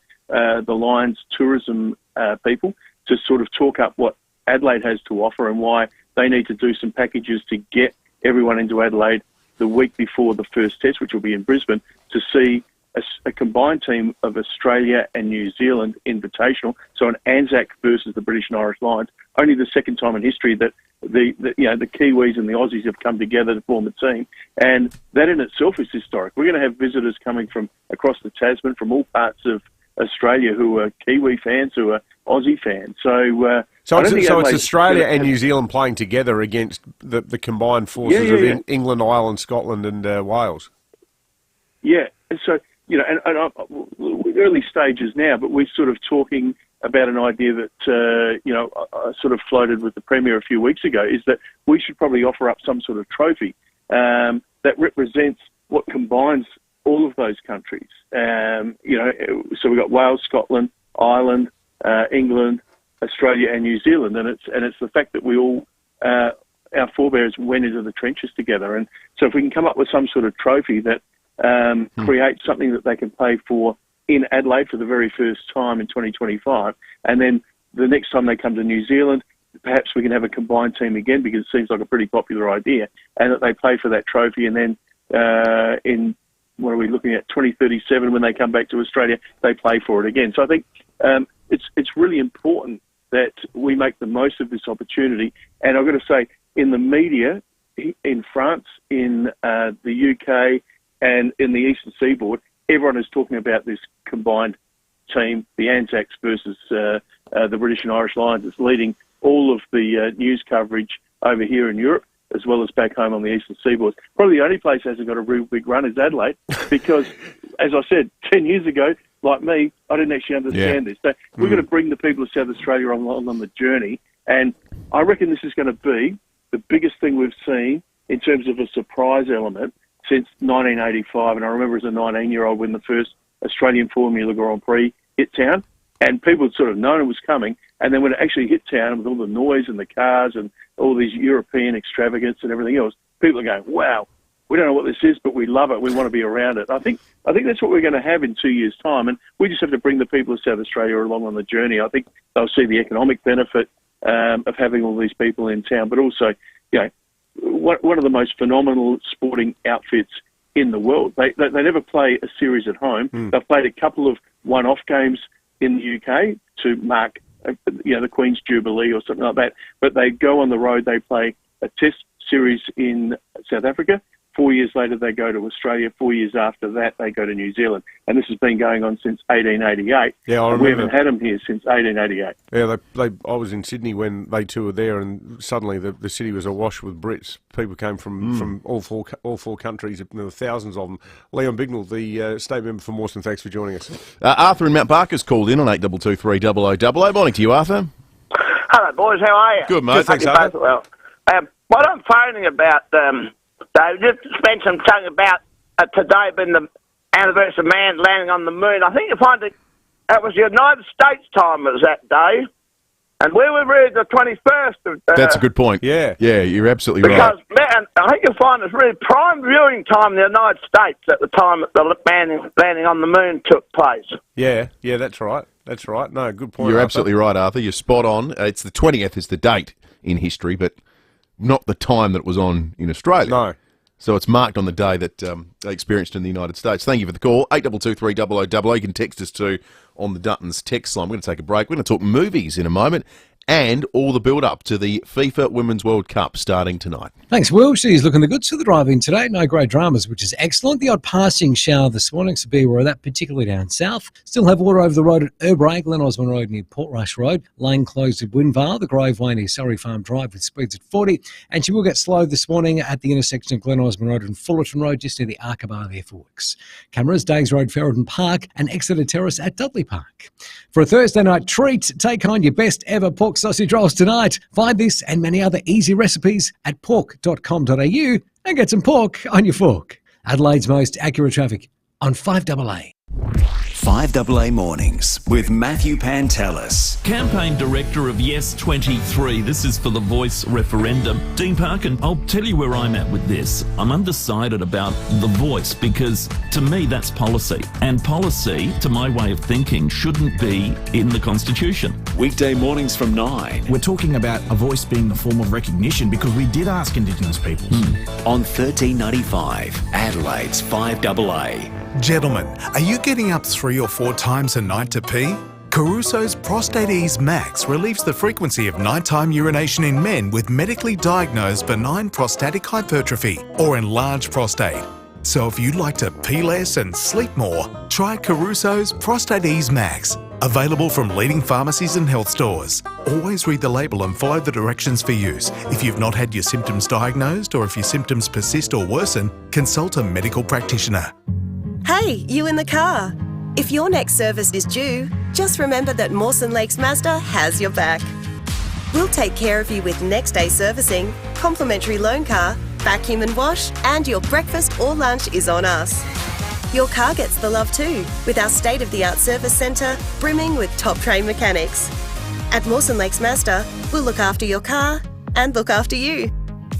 Lions tourism people to sort of talk up what Adelaide has to offer and why they need to do some packages to get everyone into Adelaide the week before the first test, which will be in Brisbane, to see a combined team of Australia and New Zealand invitational. So an Anzac versus the British and Irish Lions, only the second time in history that the Kiwis and the Aussies have come together to form a team. And that in itself is historic. We're going to have visitors coming from across the Tasman, from all parts of Australia, who are Kiwi fans, who are Aussie fans. So it's Australia and New Zealand playing together against the combined forces of England, Ireland, Scotland and Wales. Yeah, and so, we're early stages now, but we're sort of talking about an idea that, I sort of floated with the Premier a few weeks ago, is that we should probably offer up some sort of trophy that represents what combines all of those countries. So we've got Wales, Scotland, Ireland, England, Australia and New Zealand, and it's the fact that we all, our forebears went into the trenches together. And so if we can come up with some sort of trophy that creates something that they can play for in Adelaide for the very first time in 2025, and then the next time they come to New Zealand, perhaps we can have a combined team again, because it seems like a pretty popular idea, and that they play for that trophy, and then in, what are we looking at, 2037, when they come back to Australia, they play for it again. So I think it's really important that we make the most of this opportunity. And I've got to say, in the media, in France, in the UK, and in the Eastern Seaboard, everyone is talking about this combined team, the Anzacs versus the British and Irish Lions. It's leading all of the news coverage over here in Europe, as well as back home on the Eastern Seaboard. Probably the only place that hasn't got a real big run is Adelaide, because, as I said, 10 years ago, like me, I didn't actually understand this. So we're going to bring the people of South Australia on the journey, and I reckon this is going to be the biggest thing we've seen in terms of a surprise element since 1985. And I remember as a 19-year-old when the first Australian Formula Grand Prix hit town, and people had sort of known it was coming, and then when it actually hit town with all the noise and the cars and all these European extravagance and everything else, people are going, wow, we don't know what this is, but we love it. We want to be around it. I think that's what we're going to have in 2 years' time, and we just have to bring the people of South Australia along on the journey. I think they'll see the economic benefit of having all these people in town, but also, one of the most phenomenal sporting outfits in the world. They never play a series at home. They've played a couple of one-off games in the UK to mark, the Queen's Jubilee or something like that. But they go on the road. They play a test series in South Africa. 4 years later, they go to Australia. 4 years after that, they go to New Zealand. And this has been going on since 1888. Yeah, I remember. We haven't had them here since 1888. Yeah, I was in Sydney when they toured there, and suddenly the city was awash with Brits. People came from all four countries. There were thousands of them. Leon Bignell, the state member for Mawson, thanks for joining us. Arthur in Mount Barker's called in on 8223 0000. Morning to you, Arthur. Hello, boys. How are you? Good, mate. Good, thanks, Arthur. Arthur. Well, what I'm phoning about, Dave, just spent some talking about today being the anniversary of man landing on the moon. I think you find that was the United States time was that day, and we were really the 21st of... That's a good point. Yeah, you're absolutely because, right. Because, man, I think you'll find it's really prime viewing time in the United States at the time that the landing on the moon took place. Yeah, that's right. That's right. No, good point, You're Arthur. absolutely right, Arthur. You're spot on. It's the 20th is the date in history, but not the time that it was on in Australia. No. So it's marked on the day that they experienced in the United States. Thank you for the call. 8223 0000. You can text us too on the Duttons text line. We're going to take a break. We're going to talk movies in a moment and all the build-up to the FIFA Women's World Cup starting tonight. Thanks, Will. She's looking the goods for the drive-in today. No great dramas, which is excellent. The odd passing shower this morning, so be aware of that, particularly down south. Still have water over the road at Urbray, Glen Osmond Road near Portrush Road. Lane closed at Winvale, the Grove Way near Surrey Farm Drive with speeds at 40. And she will get slow this morning at the intersection of Glen Osmond Road and Fullerton Road, just near the Arkabar there for works. Cameras, Days Road, Ferryden Park and Exeter Terrace at Dudley Park. For a Thursday night treat, take on your best ever pork sausage rolls tonight. Find this and many other easy recipes at pork.com.au and get some pork on your fork. Adelaide's most accurate traffic on 5AA. 5AA Mornings with Matthew Pantelis. Campaign Director of Yes 23. This is for the Voice referendum. Dean Parkin, I'll tell you where I'm at with this. I'm undecided about the voice because to me that's policy. And policy, to my way of thinking, shouldn't be in the Constitution. Weekday mornings from 9. We're talking about a voice being the form of recognition because we did ask Indigenous peoples. On 1395, Adelaide's 5AA. Gentlemen, are you getting up 3 or 4 times a night to pee? Caruso's Prostate Ease Max relieves the frequency of nighttime urination in men with medically diagnosed benign prostatic hypertrophy or enlarged prostate. So if you'd like to pee less and sleep more, try Caruso's Prostate Ease Max. Available from leading pharmacies and health stores. Always read the label and follow the directions for use. If you've not had your symptoms diagnosed or if your symptoms persist or worsen, consult a medical practitioner. Hey, you in the car. If your next service is due, just remember that Mawson Lakes Mazda has your back. We'll take care of you with next day servicing, complimentary loan car, vacuum and wash, and your breakfast or lunch is on us. Your car gets the love too, with our state-of-the-art service centre brimming with top-trained mechanics. At Mawson Lakes Mazda, we'll look after your car and look after you.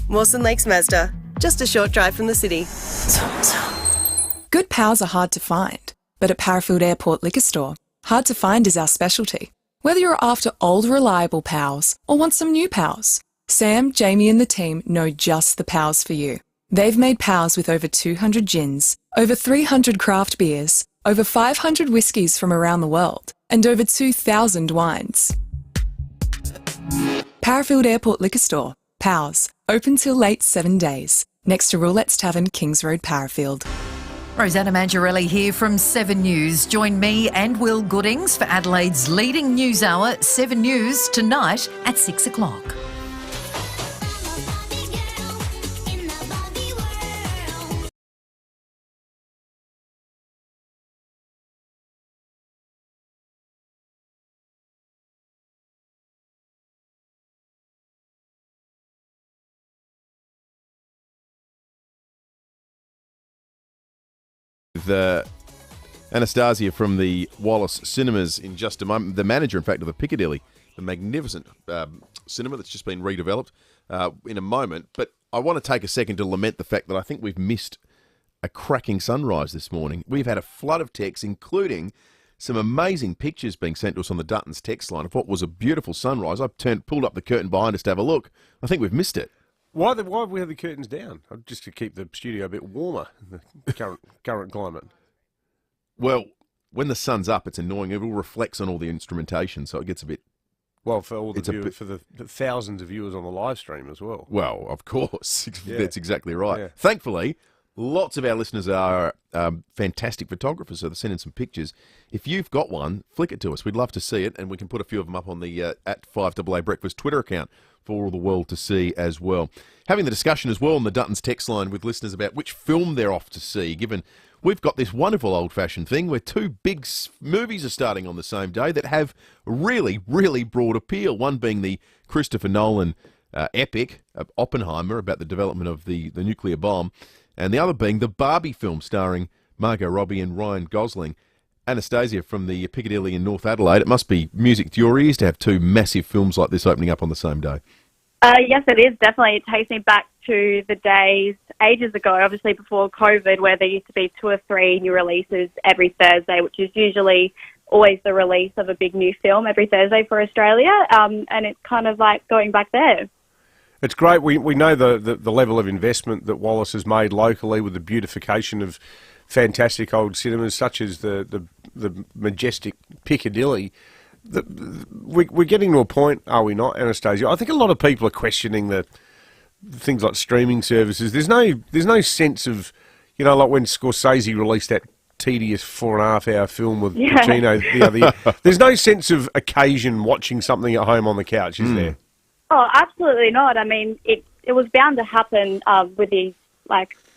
Mawson Lakes Mazda, just a short drive from the city. Good pals are hard to find, but at Parafield Airport Liquor Store, hard to find is our specialty. Whether you're after old reliable pals or want some new pals, Sam, Jamie and the team know just the pals for you. They've made pals with over 200 gins, over 300 craft beers, over 500 whiskies from around the world, and over 2,000 wines. Parafield Airport Liquor Store. Pals. Open till late 7 days. Next to Roulette's Tavern, Kings Road, Parafield. Rosanna Mangiarelli here from 7 News. Join me and Will Goodings for Adelaide's leading news hour, 7 News, tonight at 6 o'clock. Anastasia from the Wallace Cinemas in just a moment. The manager, in fact, of the Piccadilly, the magnificent cinema that's just been redeveloped in a moment. But I want to take a second to lament the fact that I think we've missed a cracking sunrise this morning. We've had a flood of texts, including some amazing pictures being sent to us on the Duttons text line of what was a beautiful sunrise. I've pulled up the curtain behind us to have a look. I think we've missed it. Why have we had the curtains down? Just to keep the studio a bit warmer in the current climate. Well, when the sun's up, it's annoying. It all reflects on all the instrumentation, so it gets a bit... Well, for all the thousands of viewers on the live stream as well. Well, of course. Yeah. That's exactly right. Yeah. Thankfully, lots of our listeners are fantastic photographers, so they're sending some pictures. If you've got one, flick it to us. We'd love to see it, and we can put a few of them up on the at FIVEAA Breakfast Twitter account for all the world to see as well. Having the discussion as well on the Duttons text line with listeners about which film they're off to see, given we've got this wonderful old-fashioned thing where two big movies are starting on the same day that have really, really broad appeal, one being the Christopher Nolan epic, Oppenheimer, about the development of the nuclear bomb, and the other being the Barbie film starring Margot Robbie and Ryan Gosling. Anastasia from the Piccadilly in North Adelaide, it must be music to your ears to have two massive films like this opening up on the same day. Yes, it is, definitely. It takes me back to the days ages ago, obviously before COVID, where there used to be 2 or 3 new releases every Thursday, which is usually always the release of a big new film every Thursday for Australia, and it's kind of like going back there. It's great. We know the level of investment that Wallace has made locally with the beautification of fantastic old cinemas such as the majestic Piccadilly. We're getting to a point, are we not, Anastasia? I think a lot of people are questioning the things like streaming services. There's no sense of, like when Scorsese released that tedious 4.5-hour film with Pacino the other year. There's no sense of occasion watching something at home on the couch, is there? Oh, absolutely not. I mean, it was bound to happen with the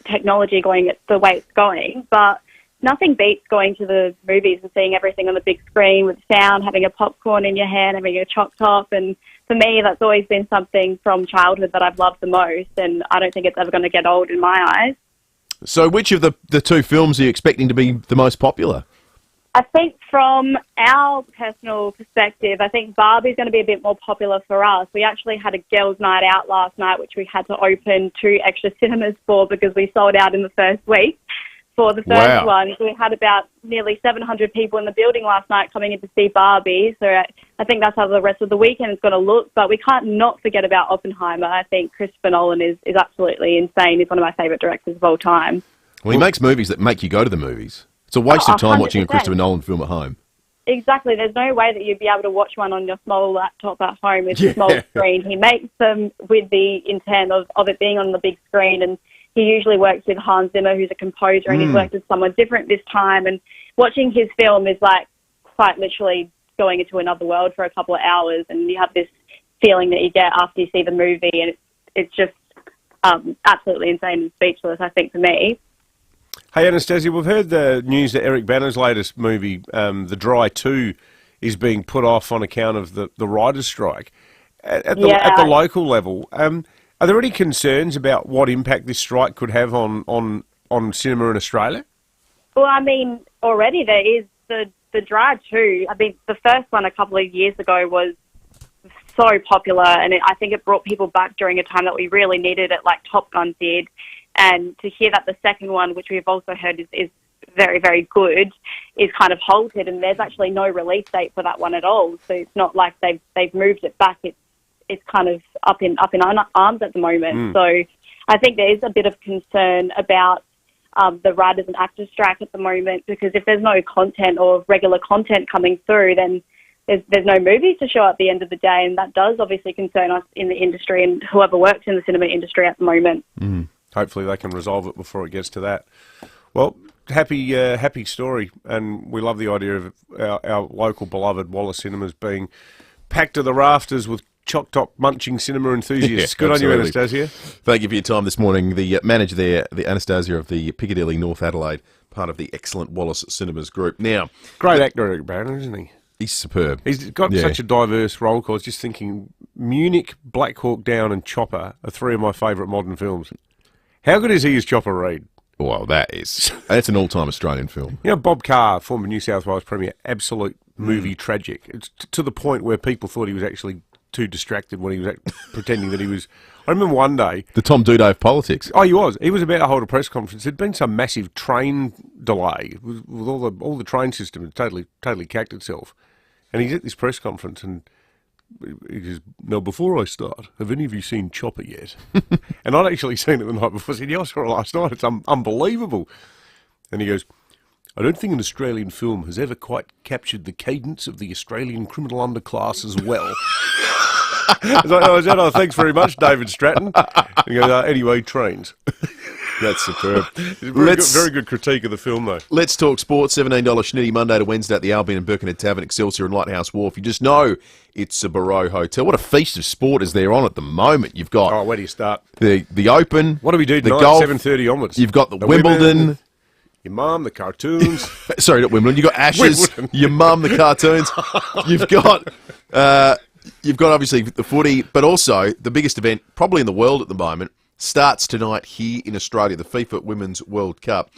technology going the way it's going, but nothing beats going to the movies and seeing everything on the big screen with sound, having a popcorn in your hand, having a choc top. And for me, that's always been something from childhood that I've loved the most, and I don't think it's ever going to get old in my eyes. So which of the two films are you expecting to be the most popular? I think from our personal perspective, I think Barbie's going to be a bit more popular for us. We actually had a girls' night out last night, which we had to open 2 extra cinemas for because we sold out in the first week. For the first one, we had about nearly 700 people in the building last night coming in to see Barbie. So I think that's how the rest of the weekend is going to look. But we can't not forget about Oppenheimer. I think Christopher Nolan is absolutely insane. He's one of my favourite directors of all time. Well, he makes movies that make you go to the movies. It's a waste of time 100%. Watching a Christopher Nolan film at home. Exactly. There's no way that you'd be able to watch one on your small laptop at home with a small screen. He makes them with the intent of it being on the big screen, and he usually works with Hans Zimmer, who's a composer, and he's worked with someone different this time. And watching his film is like quite literally going into another world for a couple of hours, and you have this feeling that you get after you see the movie, and it's just absolutely insane and speechless, I think, for me. Hey, Anastasia, we've heard the news that Eric Bana's latest movie, The Dry 2, is being put off on account of the writers' strike. At the local level, are there any concerns about what impact this strike could have on cinema in Australia? Well, I mean, already there is the Dry 2. I mean, the first one a couple of years ago was so popular, and I think it brought people back during a time that we really needed it, like Top Gun did. And to hear that the second one, which we've also heard is very, very good, is kind of halted, and there's actually no release date for that one at all. So it's not like they've moved it back. It's kind of up in arms at the moment. So I think there is a bit of concern about the writers and actors strike at the moment, because if there's no content or regular content coming through, then there's no movies to show at the end of the day, and that does obviously concern us in the industry and whoever works in the cinema industry at the moment. Hopefully they can resolve it before it gets to that. Well, happy story, and we love the idea of our local beloved Wallace Cinemas being packed to the rafters with chock-top munching cinema enthusiasts. Good absolutely. on you, Anastasia. Thank you for your time this morning. The manager there, the Anastasia of the Piccadilly North Adelaide, part of the excellent Wallace Cinemas group. Now, great actor, Eric Barron, isn't he? He's superb. He's got such a diverse role call. I was just thinking, Munich, Black Hawk Down and Chopper are three of my favourite modern films. How good is he as Chopper Reid? Well, that's an all-time Australian film. You know, Bob Carr, former New South Wales Premier, absolute movie tragic. It's to the point where people thought he was actually too distracted when he was pretending that he was... I remember one day... The Tom Duday of politics. Oh, he was. He was about to hold a press conference. There'd been some massive train delay with all the train system had totally cacked itself. And he's at this press conference and he goes, "Now, before I start, have any of you seen Chopper yet?" And I'd actually seen it the night before. I said, "Yeah, I saw it last night. It's unbelievable." And he goes, "I don't think an Australian film has ever quite captured the cadence of the Australian criminal underclass as well." I said, "Oh, thanks very much, David Stratton." And he goes, "Anyway, trains." That's superb. Very good critique of the film, though. Let's talk sports. $17 Schnitty Monday to Wednesday at the Albion and Birkenhead Tavern, Excelsior and Lighthouse Wharf. You just know it's a Barreau Hotel. What a feast of sport is there on at the moment. You've got... Oh, where do you start? The Open. What do we do tonight? The golf. 7:30 onwards. You've got the Wimbledon. Women, your mum, the cartoons. Sorry, not Wimbledon. You've got Ashes. Your mum, the cartoons. You've got obviously the footy, but also the biggest event probably in the world at the moment starts tonight here in Australia, the FIFA Women's World Cup.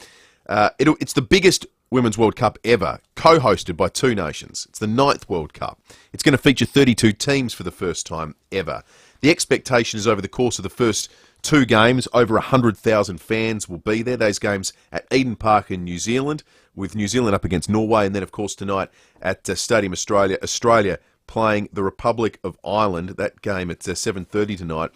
It's the biggest Women's World Cup ever, co-hosted by two nations. It's the 9th World Cup. It's going to feature 32 teams for the first time ever. The expectation is over the course of the first two games, over 100,000 fans will be there. Those games at Eden Park in New Zealand, with New Zealand up against Norway, and then, of course, tonight at Stadium Australia playing the Republic of Ireland. That game at 7:30 tonight.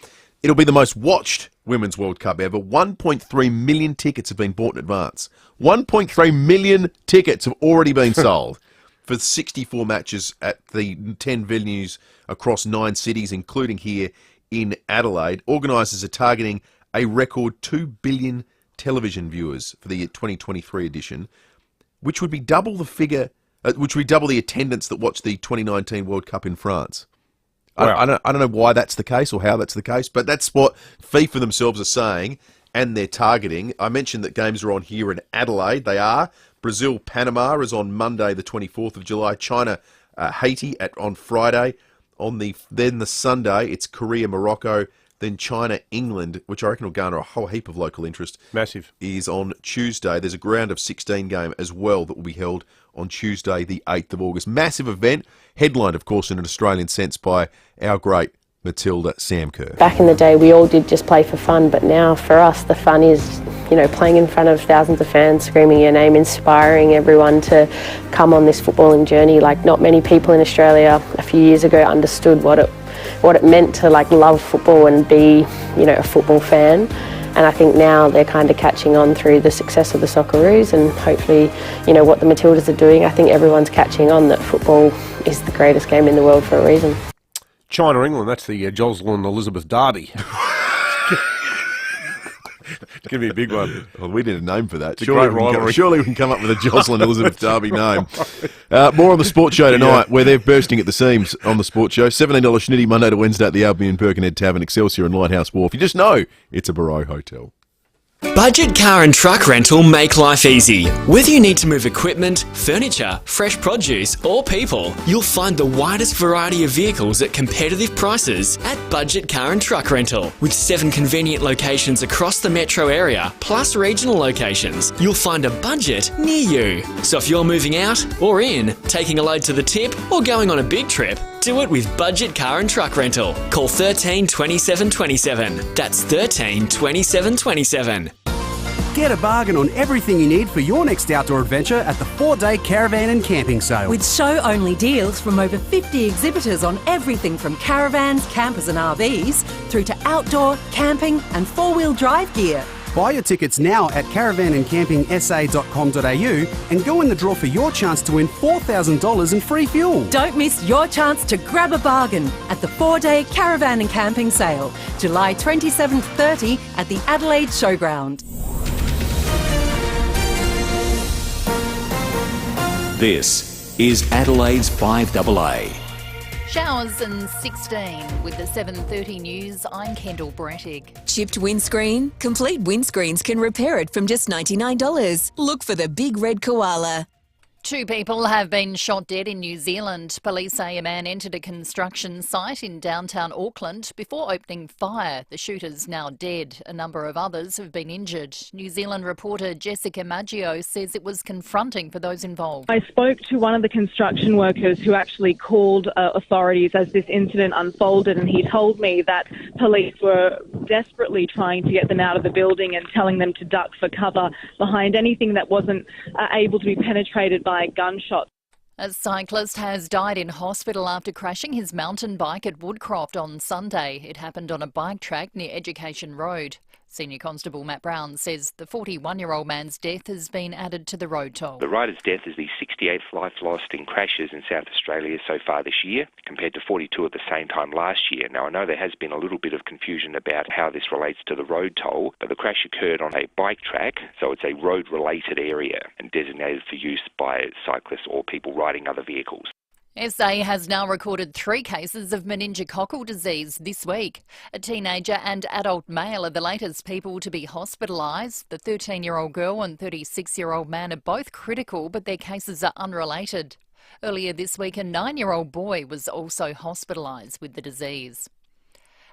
It'll be the most watched Women's World Cup ever. 1.3 million tickets have been bought in advance. 1.3 million tickets have already been sold for 64 matches at the 10 venues across 9 cities, including here in Adelaide. Organisers are targeting a record 2 billion television viewers for the 2023 edition, which would be double the figure, which would be double the attendance that watched the 2019 World Cup in France. Wow. I don't know why that's the case or how that's the case, but that's what FIFA themselves are saying, and they're targeting. I mentioned that games are on here in Adelaide. They are. Brazil-Panama is on Monday, the 24th of July. China-Haiti on Friday. Then the Sunday, it's Korea-Morocco. Then China-England, which I reckon will garner a whole heap of local interest. Massive. Is on Tuesday. There's a round of 16 game as well that will be held on Tuesday, the 8th of August. Massive event, headlined, of course, in an Australian sense by our great Matilda Sam Kerr. Back in the day, we all did just play for fun, but now for us, the fun is, playing in front of thousands of fans, screaming your name, inspiring everyone to come on this footballing journey. Like, not many people in Australia a few years ago understood what it meant to love football and be, a football fan. And I think now they're kind of catching on through the success of the Socceroos, and hopefully, what the Matildas are doing. I think everyone's catching on that football is the greatest game in the world for a reason. China-England, that's the Jocelyn Elizabeth Derby. Give me a big one. Well, we need a name for that. Surely we can come up with a Jocelyn Elizabeth Derby name. More on the Sports Show tonight, where they're bursting at the seams on the Sports Show. $17 Schnitty Monday to Wednesday at the Albion Birkenhead Tavern, Excelsior and Lighthouse Wharf. You just know it's a Barreau Hotel. Budget Car and Truck Rental make life easy. Whether you need to move equipment, furniture, fresh produce or people, you'll find the widest variety of vehicles at competitive prices at Budget Car and Truck Rental. With 7 convenient locations across the metro area, plus regional locations, you'll find a budget near you. So if you're moving out or in, taking a load to the tip or going on a big trip, do it with Budget Car and Truck Rental. Call 13 27 27. That's 13 27 27. Get a bargain on everything you need for your next outdoor adventure at the 4-day caravan and camping sale. With show-only deals from over 50 exhibitors on everything from caravans, campers and RVs through to outdoor, camping and four-wheel drive gear. Buy your tickets now at caravanandcampingsa.com.au and go in the draw for your chance to win $4,000 in free fuel. Don't miss your chance to grab a bargain at the 4-day caravan and camping sale, July 27th 30 at the Adelaide Showground. This is Adelaide's 5AA. Showers and 16 with the 7:30 news. I'm Kendall Brettig. Chipped windscreen? Complete Windscreens can repair it from just $99. Look for the big red koala. 2 people have been shot dead in New Zealand. Police say a man entered a construction site in downtown Auckland before opening fire. The shooter's now dead. A number of others have been injured. New Zealand reporter Jessica Maggio says it was confronting for those involved. I spoke to one of the construction workers who actually called authorities as this incident unfolded, and he told me that police were desperately trying to get them out of the building and telling them to duck for cover behind anything that wasn't able to be penetrated by gunshots. A cyclist has died in hospital after crashing his mountain bike at Woodcroft on Sunday. It happened on a bike track near Education Road. Senior Constable Matt Brown says the 41-year-old man's death has been added to the road toll. The rider's death is the 68th life lost in crashes in South Australia so far this year, compared to 42 at the same time last year. Now, I know there has been a little bit of confusion about how this relates to the road toll, but the crash occurred on a bike track, so it's a road-related area and designated for use by cyclists or people riding other vehicles. SA has now recorded 3 cases of meningococcal disease this week. A teenager and adult male are the latest people to be hospitalised. The 13-year-old girl and 36-year-old man are both critical, but their cases are unrelated. Earlier this week, a 9-year-old boy was also hospitalised with the disease.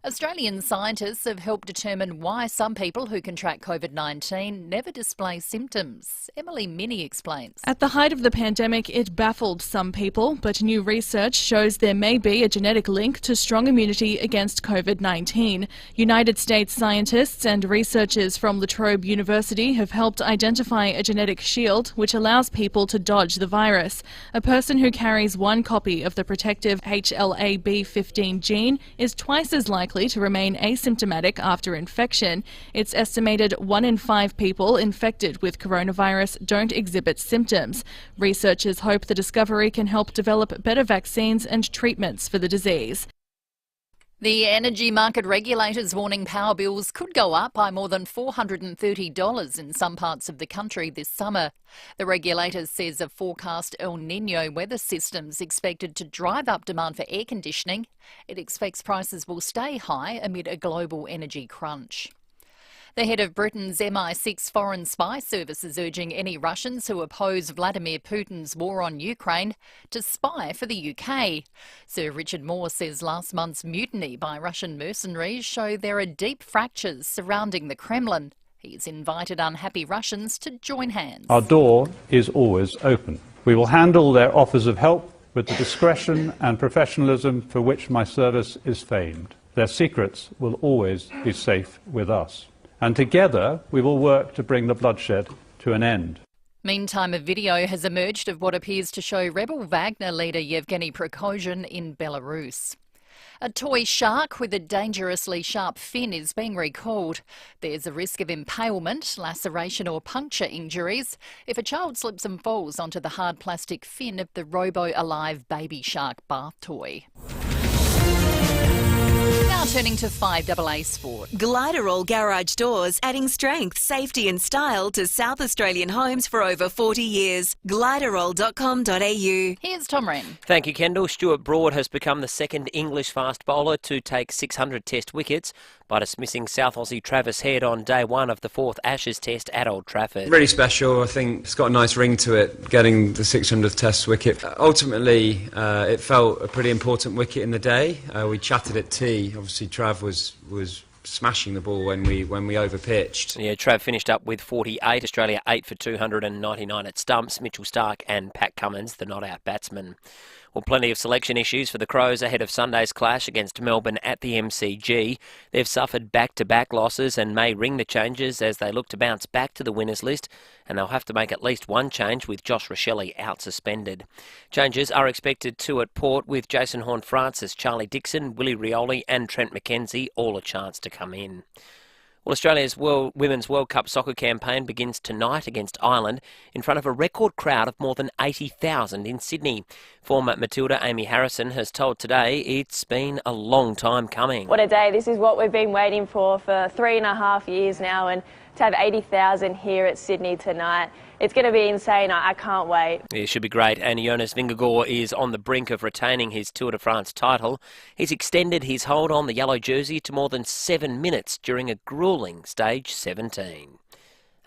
Australian scientists have helped determine why some people who contract COVID-19 never display symptoms. Emily Minnie explains. At the height of the pandemic, it baffled some people, but new research shows there may be a genetic link to strong immunity against COVID-19. United States scientists and researchers from La Trobe University have helped identify a genetic shield which allows people to dodge the virus. A person who carries 1 copy of the protective HLA-B15 gene is twice as likely to remain asymptomatic after infection. It's estimated 1 in 5 people infected with coronavirus don't exhibit symptoms. Researchers hope the discovery can help develop better vaccines and treatments for the disease. The energy market regulators warning power bills could go up by more than $430 in some parts of the country this summer. The regulator says a forecast El Niño weather system's expected to drive up demand for air conditioning. It expects prices will stay high amid a global energy crunch. The head of Britain's MI6 foreign spy service is urging any Russians who oppose Vladimir Putin's war on Ukraine to spy for the UK. Sir Richard Moore says last month's mutiny by Russian mercenaries show there are deep fractures surrounding the Kremlin. He's invited unhappy Russians to join hands. Our door is always open. We will handle their offers of help with the discretion and professionalism for which my service is famed. Their secrets will always be safe with us. And together we will work to bring the bloodshed to an end. Meantime, a video has emerged of what appears to show rebel Wagner leader Yevgeny Prigozhin in Belarus. A toy shark with a dangerously sharp fin is being recalled. There's a risk of impalement, laceration or puncture injuries if a child slips and falls onto the hard plastic fin of the Robo-Alive baby shark bath toy. Now turning to 5AA Sport. Gliderall Garage Doors, adding strength, safety and style to South Australian homes for over 40 years. Gliderall.com.au. Here's Tom Wren. Thank you, Kendall. Stuart Broad has become the second English fast bowler to take 600 Test wickets by dismissing South Aussie Travis Head on day 1 of the 4th Ashes Test at Old Trafford. Really special. I think it's got a nice ring to it, getting the 600th Test wicket. Ultimately, it felt a pretty important wicket in the day. We chatted at tea. Obviously, Trav was smashing the ball when we overpitched. Yeah, Trav finished up with 48. Australia 8 for 299 at stumps. Mitchell Starc and Pat Cummins, the not-out batsman, Well, plenty of selection issues for the Crows ahead of Sunday's clash against Melbourne at the MCG. They've suffered back-to-back losses and may ring the changes as they look to bounce back to the winners list, and they'll have to make at least one change with Josh Rochelle out suspended. Changes are expected too at Port with Jason Horne-Francis, Charlie Dixon, Willie Rioli and Trent McKenzie all a chance to come in. Well, Australia's Women's World Cup soccer campaign begins tonight against Ireland in front of a record crowd of more than 80,000 in Sydney. Former Matilda Amy Harrison has told Today it's been a long time coming. What a day. This is what we've been waiting for 3.5 years now, and to have 80,000 here at Sydney tonight, it's going to be insane. I can't wait. It should be great, and Jonas Vingegaard is on the brink of retaining his Tour de France title. He's extended his hold on the yellow jersey to more than 7 minutes during a gruelling stage 17.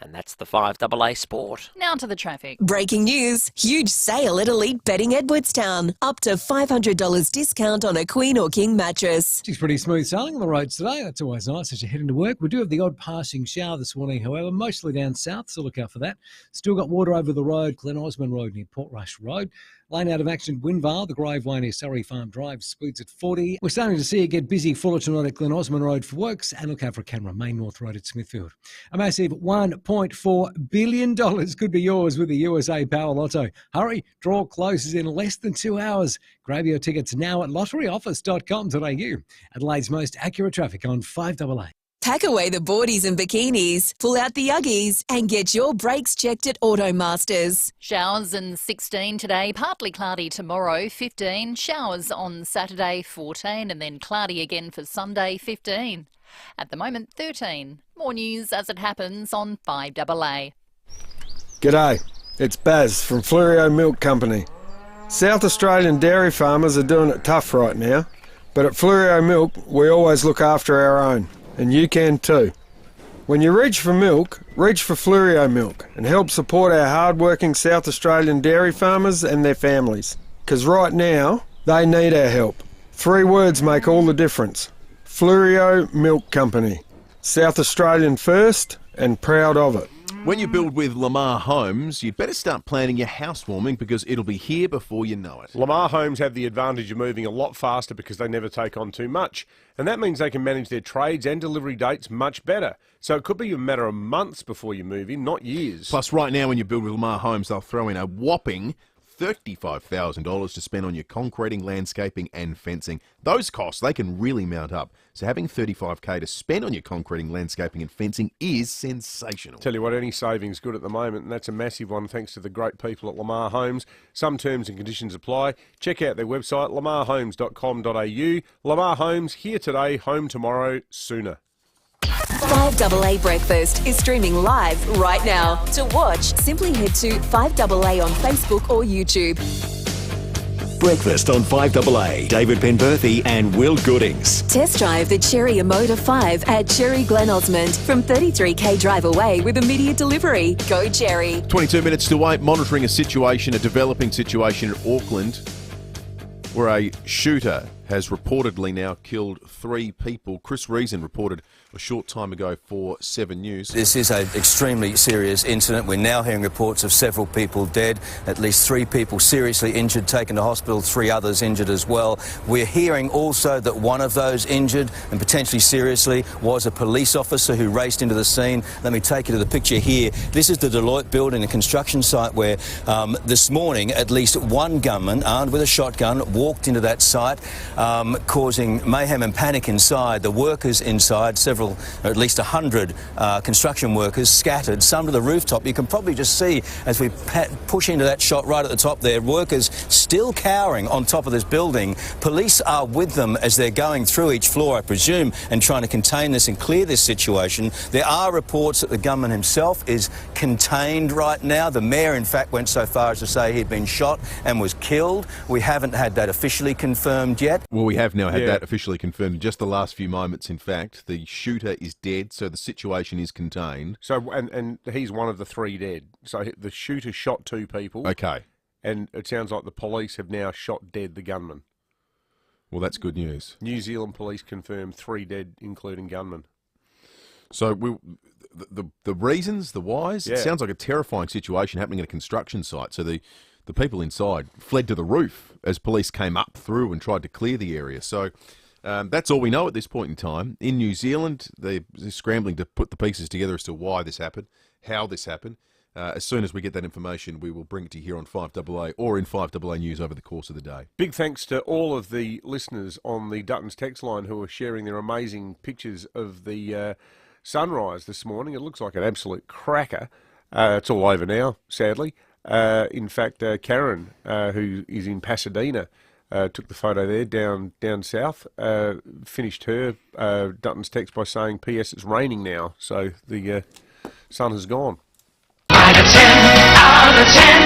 And that's the 5AA Sport. Now to the traffic. Breaking news. Huge sale at Elite Bedding Edwardstown. Up to $500 discount on a Queen or King mattress. It's pretty smooth sailing on the roads today. That's always nice as you head into work. We do have the odd passing shower this morning, however, mostly down south, so look out for that. Still got water over the road, Glen Osmond Road near Portrush Road. Lane out of action, Winvale, the Grave Way near Surrey Farm Drive, speeds at 40. We're starting to see it get busy Fullerton Road at Glen Osmond Road for works, and look out for Canberra, Main North Road at Smithfield. A massive $1.4 billion could be yours with the USA Power Lotto. Hurry, draw closes in less than 2 hours. Grab your tickets now at lotteryoffice.com.au. Adelaide's most accurate traffic on 5AA. Pack away the boardies and bikinis, pull out the Uggies, and get your brakes checked at Automasters. Showers and 16 today, partly cloudy tomorrow, 15. Showers on Saturday, 14, and then cloudy again for Sunday, 15. At the moment, 13. More news as it happens on 5AA. G'day, it's Baz from Fleurieu Milk Company. South Australian dairy farmers are doing it tough right now, but at Fleurieu Milk we always look after our own. And you can too. When you reach for milk, reach for Fleurieu Milk and help support our hard-working South Australian dairy farmers and their families. Because right now, they need our help. 3 words make all the difference. Fleurieu Milk Company. South Australian first and proud of it. When you build with Lamar Homes, you'd better start planning your housewarming because it'll be here before you know it. Lamar Homes have the advantage of moving a lot faster because they never take on too much. And that means they can manage their trades and delivery dates much better. So it could be a matter of months before you move in, not years. Plus, right now when you build with Lamar Homes, they'll throw in a whopping $35,000 to spend on your concreting, landscaping and fencing. Those costs, they can really mount up. So having $35,000 to spend on your concreting, landscaping and fencing is sensational. Tell you what, any savings good at the moment, and that's a massive one thanks to the great people at Lamar Homes. Some terms and conditions apply. Check out their website, lamarhomes.com.au. Lamar Homes, here today, home tomorrow, sooner. 5AA Breakfast is streaming live right now. To watch, simply head to 5AA on Facebook or YouTube. Breakfast on 5AA. David Penberthy and Will Goodings. Test drive the Cherry Emoda 5 at Cherry Glen Osmond from 33k drive away with immediate delivery. Go Cherry. 22 minutes to wait, monitoring a developing situation in Auckland where a shooter has reportedly now killed 3 people. Chris Reason reported a short time ago for 7 News. This is an extremely serious incident. We're now hearing reports of several people dead, at least 3 people seriously injured, taken to hospital, 3 others injured as well. We're hearing also that one of those injured, and potentially seriously, was a police officer who raced into the scene. Let me take you to the picture here. This is the Deloitte building, a construction site where this morning at least one gunman, armed with a shotgun, walked into that site, causing mayhem and panic inside. The workers inside, at least 100 construction workers scattered, some to the rooftop. You can probably just see as we push into that shot right at the top there, workers still cowering on top of this building. Police are with them as they're going through each floor, I presume, and trying to contain this and clear this situation. There are reports that the gunman himself is contained right now. The mayor, in fact, went so far as to say he'd been shot and was killed. We haven't had that officially confirmed yet. Well, we have now had that officially confirmed in just the last few moments, in fact. The shooter is dead, so the situation is contained. So, and he's one of the 3 dead. So the shooter shot 2 people. Okay. And it sounds like the police have now shot dead the gunman. Well, that's good news. New Zealand police confirmed 3 dead, including gunmen. So the reasons, the whys, it sounds like a terrifying situation happening at a construction site. So the the people inside fled to the roof as police came up through and tried to clear the area. So that's all we know at this point in time. In New Zealand, they're scrambling to put the pieces together as to why this happened, how this happened. As soon as we get that information, we will bring it to you here on 5AA or in 5AA News over the course of the day. Big thanks to all of the listeners on the Dutton's text line who are sharing their amazing pictures of the sunrise this morning. It looks like an absolute cracker. It's all over now, sadly. In fact, Karen, who is in Pasadena, took the photo there down south, finished her Dutton's text by saying, P.S. it's raining now, so the sun has gone. 5 to 10 out of 10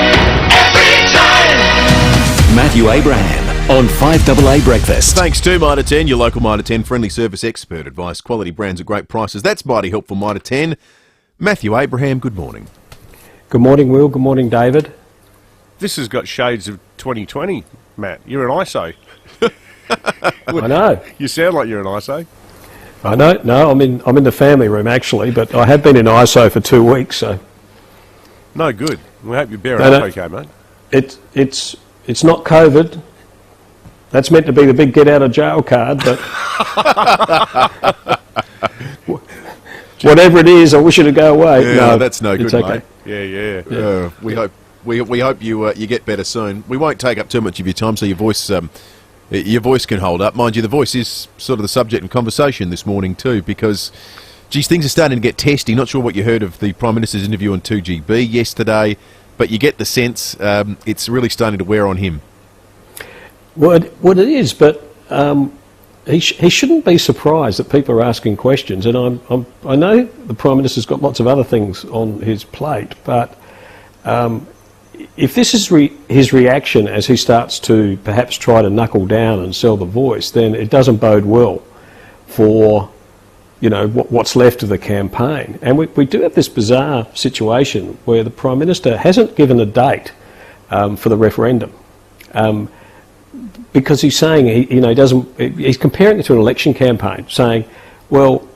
every time. Matthew Abraham on 5AA Breakfast. Thanks to Mitre 10, your local Mitre 10 friendly service expert advice, quality brands at great prices. That's mighty helpful, Mitre 10. Matthew Abraham, good morning. Good morning, Will. Good morning, David. This has got shades of 2020, Matt. You're an ISO. I know. You sound like you're an ISO. I know. No, I'm in the family room actually, but I have been in ISO for 2 weeks, so. No good. We hope you bear it up okay, mate. It's not COVID. That's meant to be the big get out of jail card, but whatever it is, I wish it would go away. Yeah, no, that's no good, okay. Mate. Yeah. We hope you get better soon. We won't take up too much of your time, so your voice can hold up. Mind you, the voice is sort of the subject of conversation this morning too, because, geez, things are starting to get testy. Not sure what you heard of the Prime Minister's interview on 2GB yesterday, but you get the sense it's really starting to wear on him. Well, it is, but he shouldn't be surprised that people are asking questions. And I know the Prime Minister's got lots of other things on his plate, but if this is his reaction as he starts to perhaps try to knuckle down and sell the voice, then it doesn't bode well for what's left of the campaign. And we do have this bizarre situation where the Prime Minister hasn't given a date for the referendum. Because he's saying he's comparing it to an election campaign, saying, well,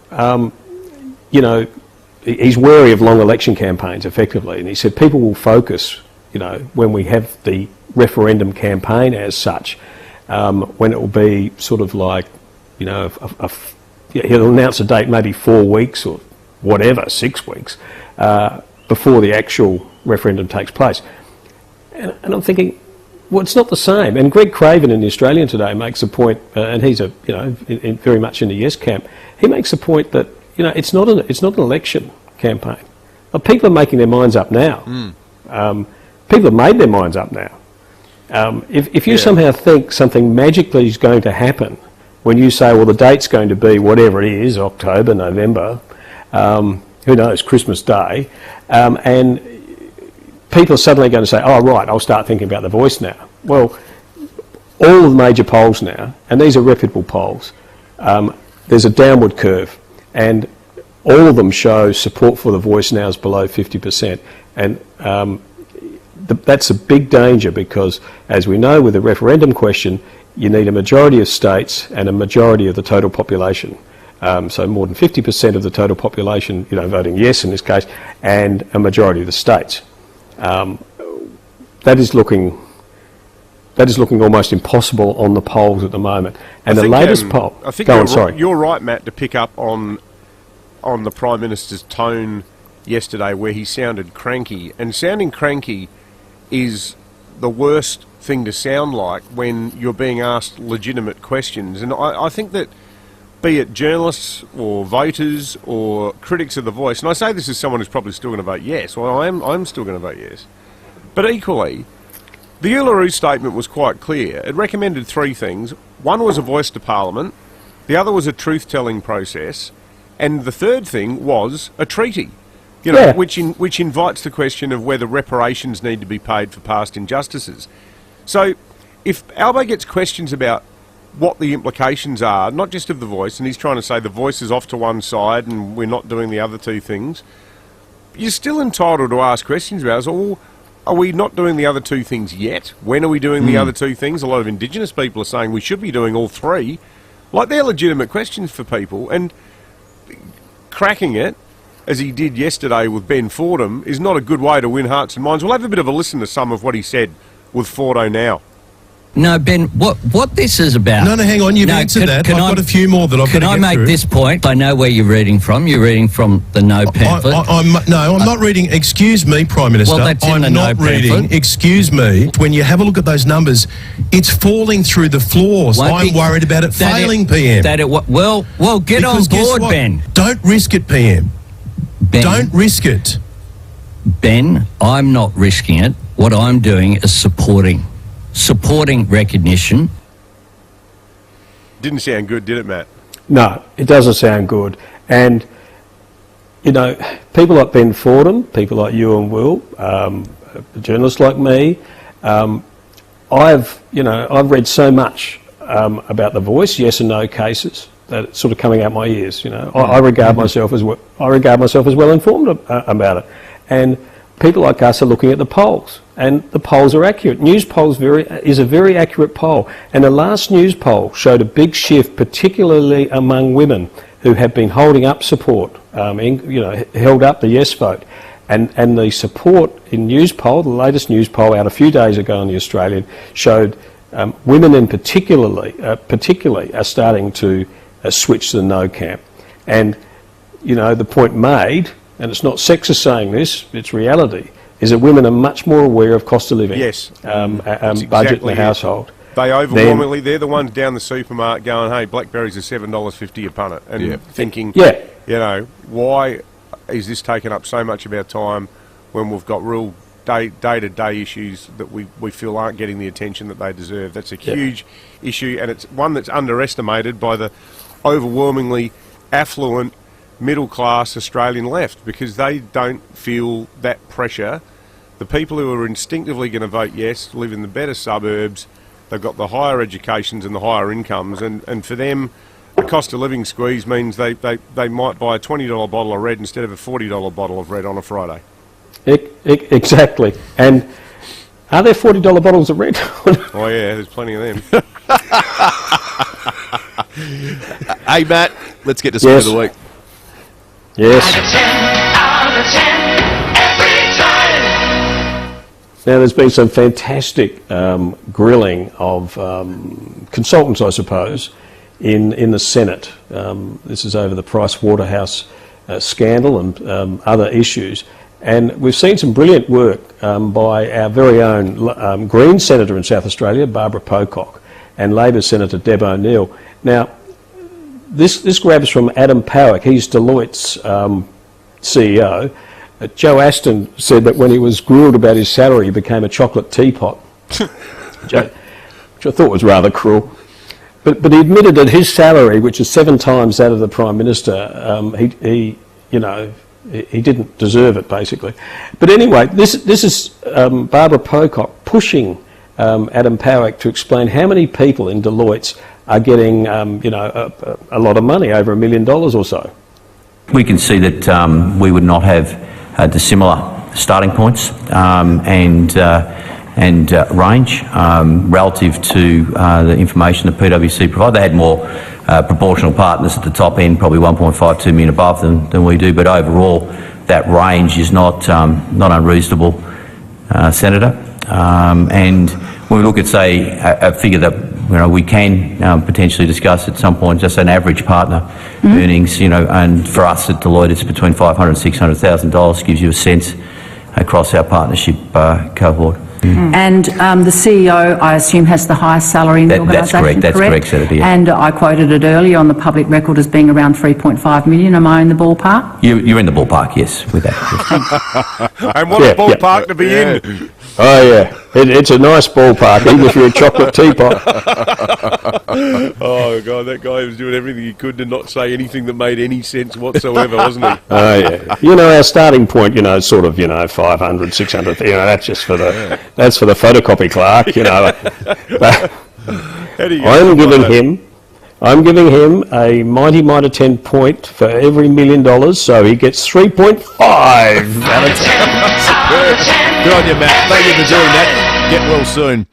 he's wary of long election campaigns effectively, and he said people will focus, when we have the referendum campaign as such, when it will be sort of like, he'll announce a date maybe 4 weeks or whatever, 6 weeks before the actual referendum takes place, and I'm thinking, well, it's not the same. And Greg Craven in the Australian today makes a point, and he's very much in the yes camp. He makes a point that it's not an election campaign. Well, people are making their minds up now. People have made their minds up now. If you somehow think something magically is going to happen when you say, well, the date's going to be whatever it is, October, November, who knows, Christmas Day, and people are suddenly going to say, oh, right, I'll start thinking about the voice now. Well, all of the major polls now, and these are reputable polls, there's a downward curve, and all of them show support for the voice now is below 50%. And that's a big danger because, as we know with the referendum question, you need a majority of states and a majority of the total population. So more than 50% of the total population, voting yes in this case, and a majority of the states. That is looking almost impossible on the polls at the moment. And the latest poll. I think you're right, Matt, to pick up on the Prime Minister's tone yesterday, where he sounded cranky. And sounding cranky is the worst thing to sound like when you're being asked legitimate questions. And I think that, be it journalists or voters or critics of the voice, and I say this as someone who's probably still going to vote yes, well, I'm still going to vote yes, but equally, the Uluru statement was quite clear. It recommended 3 things. One was a voice to Parliament, the other was a truth-telling process, and the third thing was a treaty, which invites the question of whether reparations need to be paid for past injustices. So if Albo gets questions about what the implications are, not just of the voice, and he's trying to say the voice is off to one side and we're not doing the other 2 things, you're still entitled to ask questions about it. So, well, are we not doing the other 2 things yet? When are we doing the other 2 things? A lot of Indigenous people are saying we should be doing all 3. Like, they're legitimate questions for people, and cracking it, as he did yesterday with Ben Fordham, is not a good way to win hearts and minds. We'll have a bit of a listen to some of what he said with Fordo now. No, Ben, what this is about... No, hang on, you've answered that. I've got a few more that I've got to get through. Can I make this point? I know where you're reading from. You're reading from the No pamphlet. I'm not reading... Excuse me, Prime Minister. Well, that's in the I'm not reading... pamphlet. Excuse me. When you have a look at those numbers, it's falling through the floors. I'm worried about it failing, PM. Well, get on board, Ben. Don't risk it, PM. Ben. Don't risk it. Ben, I'm not risking it. What I'm doing is supporting recognition. Didn't sound good, did it, Matt? No, it doesn't sound good. And, you know, people like Ben Fordham, people like you and Will, journalists like me, I've read so much about the Voice, yes and no cases, that it's sort of coming out my ears. You know, I regard myself as well informed about it. And people like us are looking at the polls, and the polls are accurate. News polls is a very accurate poll, and the last news poll showed a big shift, particularly among women who have been holding up support, held up the yes vote, and the support in news poll, the latest news poll out a few days ago on the Australian, showed women in particularly are starting to switch to the no camp, and you know the point made. And it's not sexist saying this, it's reality, is that women are much more aware of cost of living, yes, budget in the household. They overwhelmingly, they're the ones down the supermarket going, hey, blackberries are $7.50 a punnet, and thinking, you know, why is this taking up so much of our time when we've got real day-to-day issues that we feel aren't getting the attention that they deserve? That's a huge issue, and it's one that's underestimated by the overwhelmingly affluent middle-class Australian left, because they don't feel that pressure. The people who are instinctively going to vote yes live in the better suburbs, they've got the higher educations and the higher incomes, and for them the cost of living squeeze means they might buy a $20 bottle of red instead of a $40 bottle of red on a Friday. Exactly. And are there $40 bottles of red? Oh yeah, there's plenty of them. Hey Matt, let's get to Spin of the Week. Yes. Out of 10, every time. Now, there's been some fantastic grilling of consultants, I suppose, in the Senate. This is over the Price Waterhouse scandal and other issues. And we've seen some brilliant work by our very own Green Senator in South Australia, Barbara Pocock, and Labor Senator Deb O'Neill. Now, This grabs from Adam Powick. He's Deloitte's CEO. Joe Aston said that when he was grilled about his salary, he became a chocolate teapot, which I thought was rather cruel. But he admitted that his salary, which is 7 times that of the Prime Minister, he didn't deserve it, basically. But anyway, this is Barbara Pocock pushing Adam Powick to explain how many people in Deloitte's are getting, a lot of money, over $1 million or so. We can see that we would not have dissimilar starting points and range relative to the information that PwC provide. They had more proportional partners at the top end, probably 1.52 million above than we do, but overall that range is not unreasonable, Senator. And when we look at, say, a figure that we can potentially discuss at some point, just an average partner earnings, and for us at Deloitte it's between $500,000 and $600,000, gives you a sense across our partnership cohort. And the CEO, I assume, has the highest salary in the organisation, That's correct, Senator. Yeah. And I quoted it earlier on the public record as being around $3.5 million. Am I in the ballpark? You're in the ballpark, yes, with that. Yes. And what a ballpark to be in. Oh yeah, it's a nice ballpark, even if you're a chocolate teapot. Oh God, that guy was doing everything he could to not say anything that made any sense whatsoever, wasn't he? Oh yeah, our starting point, sort of, 500, 600. That's just for the photocopy clerk, I'm giving him a mighty 10 point for every $1 million, so he gets 3.5 out of 10. Good on you, Matt. Thank you for doing that. Get well soon.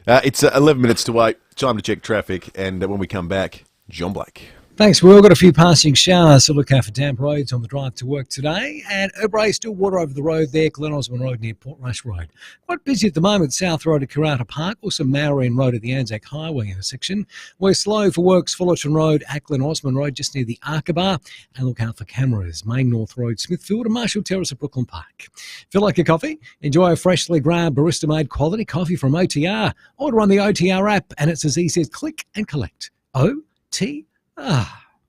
It's 11 minutes to wait. Time to check traffic, and when we come back, John Blake. Thanks, Will. Got a few passing showers, so look out for damp roads on the drive to work today. And Urbray, still water over the road there, Glen Osmond Road near Portrush Road. Quite busy at the moment, South Road at Karata Park, also Maureen Road at the Anzac Highway intersection. We're slow for works, Fullerton Road at Glen Osmond Road, just near the Arkabar. And look out for cameras, Main North Road, Smithfield and Marshall Terrace at Brooklyn Park. Feel like a coffee? Enjoy a freshly ground, barista-made quality coffee from OTR. Order on the OTR app, and it's as easy as click and collect. OTR.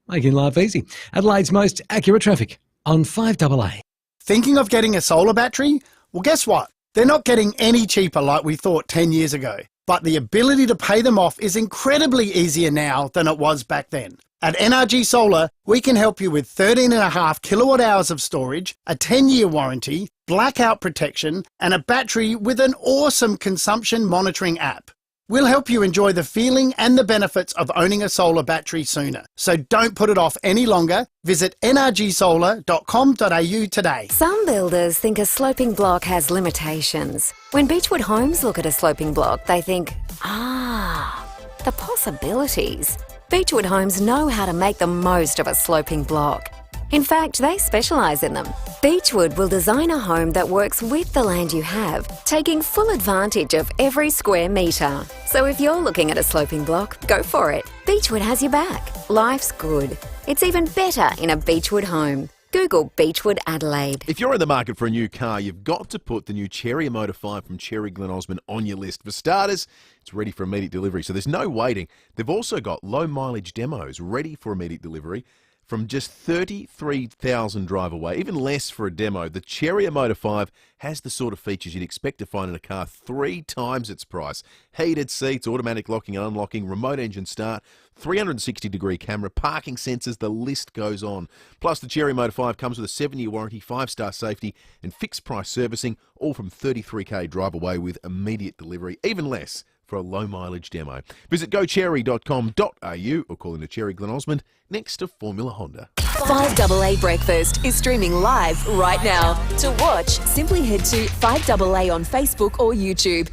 Making life easy. Adelaide's most accurate traffic on 5AA. Thinking of getting a solar battery? Well, guess what? They're not getting any cheaper like we thought 10 years ago. But the ability to pay them off is incredibly easier now than it was back then. At NRG Solar, we can help you with 13.5 kilowatt hours of storage, a 10-year warranty, blackout protection, and a battery with an awesome consumption monitoring app. We'll help you enjoy the feeling and the benefits of owning a solar battery sooner. So don't put it off any longer. Visit nrgsolar.com.au today. Some builders think a sloping block has limitations. When Beechwood Homes look at a sloping block, they think, the possibilities. Beechwood Homes know how to make the most of a sloping block. In fact, they specialise in them. Beechwood will design a home that works with the land you have, taking full advantage of every square metre. So if you're looking at a sloping block, go for it. Beechwood has your back. Life's good. It's even better in a Beechwood home. Google Beechwood Adelaide. If you're in the market for a new car, you've got to put the new Cherry Motor 5 from Cherry Glen Osmond on your list. For starters, it's ready for immediate delivery, so there's no waiting. They've also got low mileage demos ready for immediate delivery. From just 33,000 drive away, even less for a demo, the Cherry Motor 5 has the sort of features you'd expect to find in a car 3 times its price. Heated seats, automatic locking and unlocking, remote engine start, 360-degree camera, parking sensors, the list goes on. Plus, the Cherry Motor 5 comes with a 7-year warranty, 5-star safety and fixed price servicing, all from 33k drive away with immediate delivery, even less for a low mileage demo. Visit gocherry.com.au or call into Cherry Glen Osmond next to Formula Honda. 5AA Breakfast is streaming live right now. To watch, simply head to 5AA on Facebook or YouTube.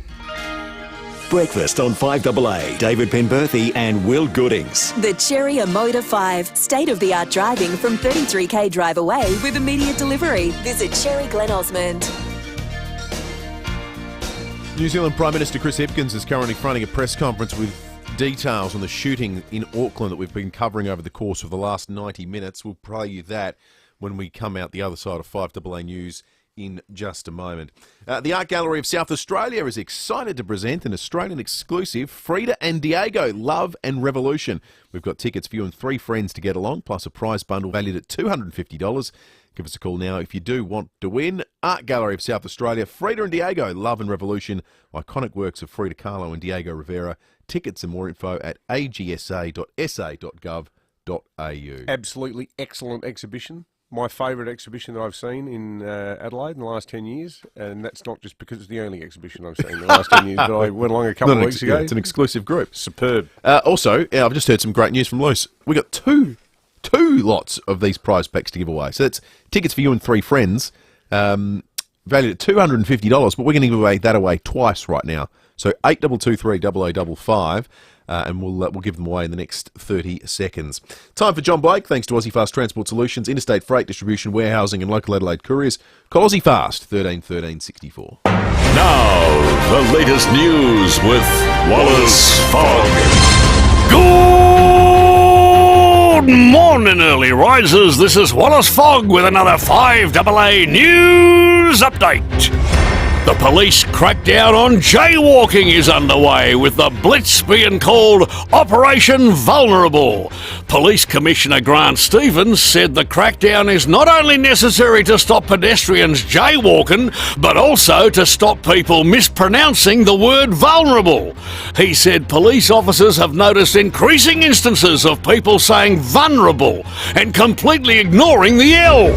Breakfast on 5AA. David Penberthy and Will Goodings. The Cherry Motor 5. State-of-the-art driving from 33k drive away with immediate delivery. Visit Cherry Glen Osmond. New Zealand Prime Minister Chris Hipkins is currently fronting a press conference with details on the shooting in Auckland that we've been covering over the course of the last 90 minutes. We'll play you that when we come out the other side of 5AA News in just a moment. The Art Gallery of South Australia is excited to present an Australian exclusive, Frida and Diego, Love and Revolution. We've got tickets for you and 3 friends to get along, plus a prize bundle valued at $250. Give us a call now if you do want to win. Art Gallery of South Australia, Frida and Diego, Love and Revolution, iconic works of Frida Kahlo and Diego Rivera. Tickets and more info at agsa.sa.gov.au. Absolutely excellent exhibition. My favourite exhibition that I've seen in Adelaide in the last 10 years, and that's not just because it's the only exhibition I've seen in the last 10 years, but I went along a couple of weeks ago. It's an exclusive group. Superb. Also, I've just heard some great news from Luce. We got two lots of these prize packs to give away. So that's tickets for you and 3 friends, valued at $250, but we're going to give that away twice right now. So 8223 and we'll give them away in the next 30 seconds. Time for John Blake, thanks to Aussie Fast Transport Solutions, interstate freight distribution, warehousing and local Adelaide couriers. Call Aussie Fast, 13 13 64. Now, the latest news with Wallace Fogg. Good morning, early risers. This is Wallace Fogg with another 5AA News Update. The police crackdown on jaywalking is underway, with the blitz being called Operation Vulnerable. Police Commissioner Grant Stevens said the crackdown is not only necessary to stop pedestrians jaywalking, but also to stop people mispronouncing the word vulnerable. He said police officers have noticed increasing instances of people saying vulnerable and completely ignoring the L.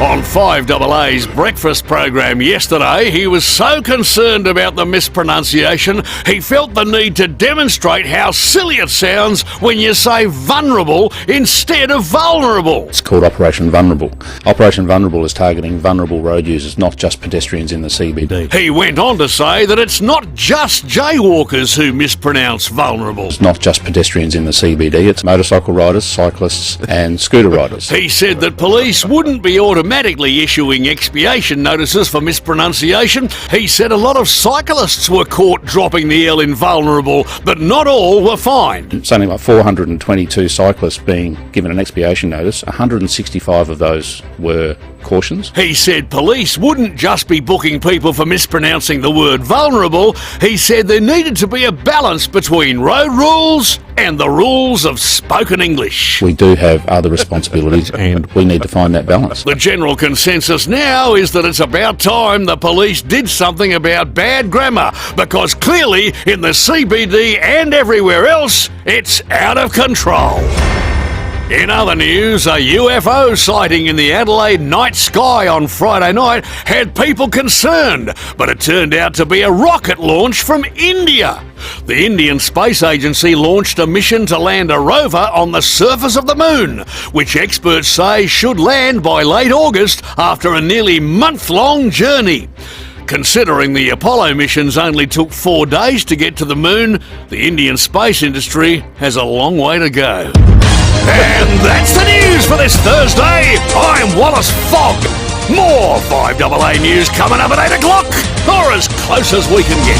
On 5AA's breakfast program yesterday, he was so concerned about the mispronunciation, he felt the need to demonstrate how silly it sounds when you say vulnerable instead of vulnerable. It's called Operation Vulnerable. Operation Vulnerable is targeting vulnerable road users, not just pedestrians in the CBD. He went on to say that it's not just jaywalkers who mispronounce vulnerable. It's not just pedestrians in the CBD, it's motorcycle riders, cyclists and scooter riders. He said that police wouldn't be automatically issuing expiation notices for mispronunciation. He said a lot of cyclists were caught dropping the L in vulnerable, but not all were fined. Something like 422 cyclists being given an expiation notice, 165 of those were cautions. He said police wouldn't just be booking people for mispronouncing the word vulnerable. He said there needed to be a balance between road rules and the rules of spoken English. We do have other responsibilities and we need to find that balance. The general consensus now is that it's about time the police did something about bad grammar, because clearly in the CBD and everywhere else, it's out of control. In other news, a UFO sighting in the Adelaide night sky on Friday night had people concerned, but it turned out to be a rocket launch from India. The Indian Space Agency launched a mission to land a rover on the surface of the moon, which experts say should land by late August after a nearly month-long journey. Considering the Apollo missions only took 4 days to get to the moon, the Indian space industry has a long way to go. And that's the news for this Thursday. I'm Wallace Fogg. More 5AA news coming up at 8 o'clock, or as close as we can get.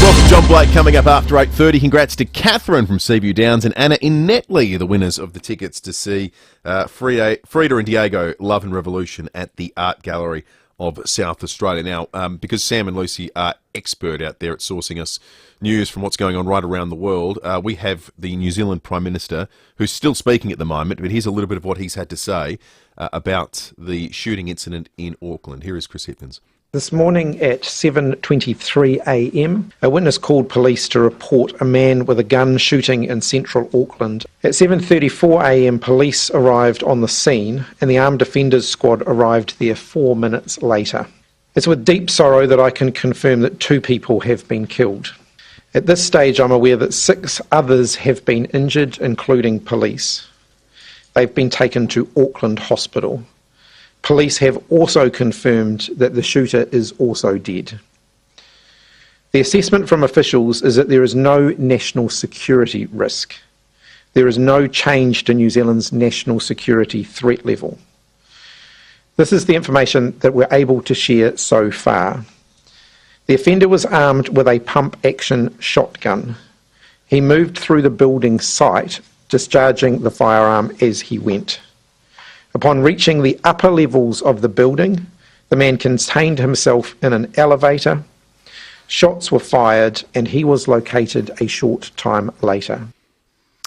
Well, John Blake coming up after 8:30. Congrats to Catherine from Seaview Downs and Anna in Netley, the winners of the tickets to see Frida and Diego Love and Revolution at the Art Gallery of South Australia. Now, because Sam and Lucy are expert out there at sourcing us news from what's going on right around the world, we have the New Zealand Prime Minister, who's still speaking at the moment, but here's a little bit of what he's had to say about the shooting incident in Auckland. Here is Chris Hipkins. This morning at 7:23 a.m, a witness called police to report a man with a gun shooting in central Auckland. At 7:34 a.m, police arrived on the scene and the Armed Defenders Squad arrived there 4 minutes later. It's with deep sorrow that I can confirm that 2 people have been killed. At this stage, I'm aware that 6 others have been injured, including police. They've been taken to Auckland Hospital. Police have also confirmed that the shooter is also dead. The assessment from officials is that there is no national security risk. There is no change to New Zealand's national security threat level. This is the information that we're able to share so far. The offender was armed with a pump-action shotgun. He moved through the building site, discharging the firearm as he went. Upon reaching the upper levels of the building, the man contained himself in an elevator. Shots were fired and he was located a short time later.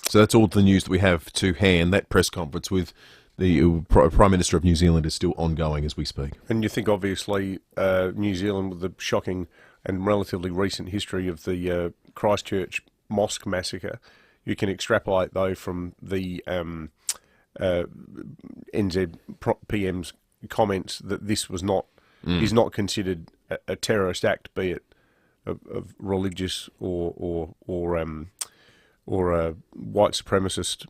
So that's all the news that we have to hand. That press conference with the Prime Minister of New Zealand is still ongoing as we speak. And you think, obviously, New Zealand, with the shocking and relatively recent history of the Christchurch mosque massacre, you can extrapolate, though, from the NZ PM's comments that this was not is not considered a terrorist act, be it of religious or a white supremacist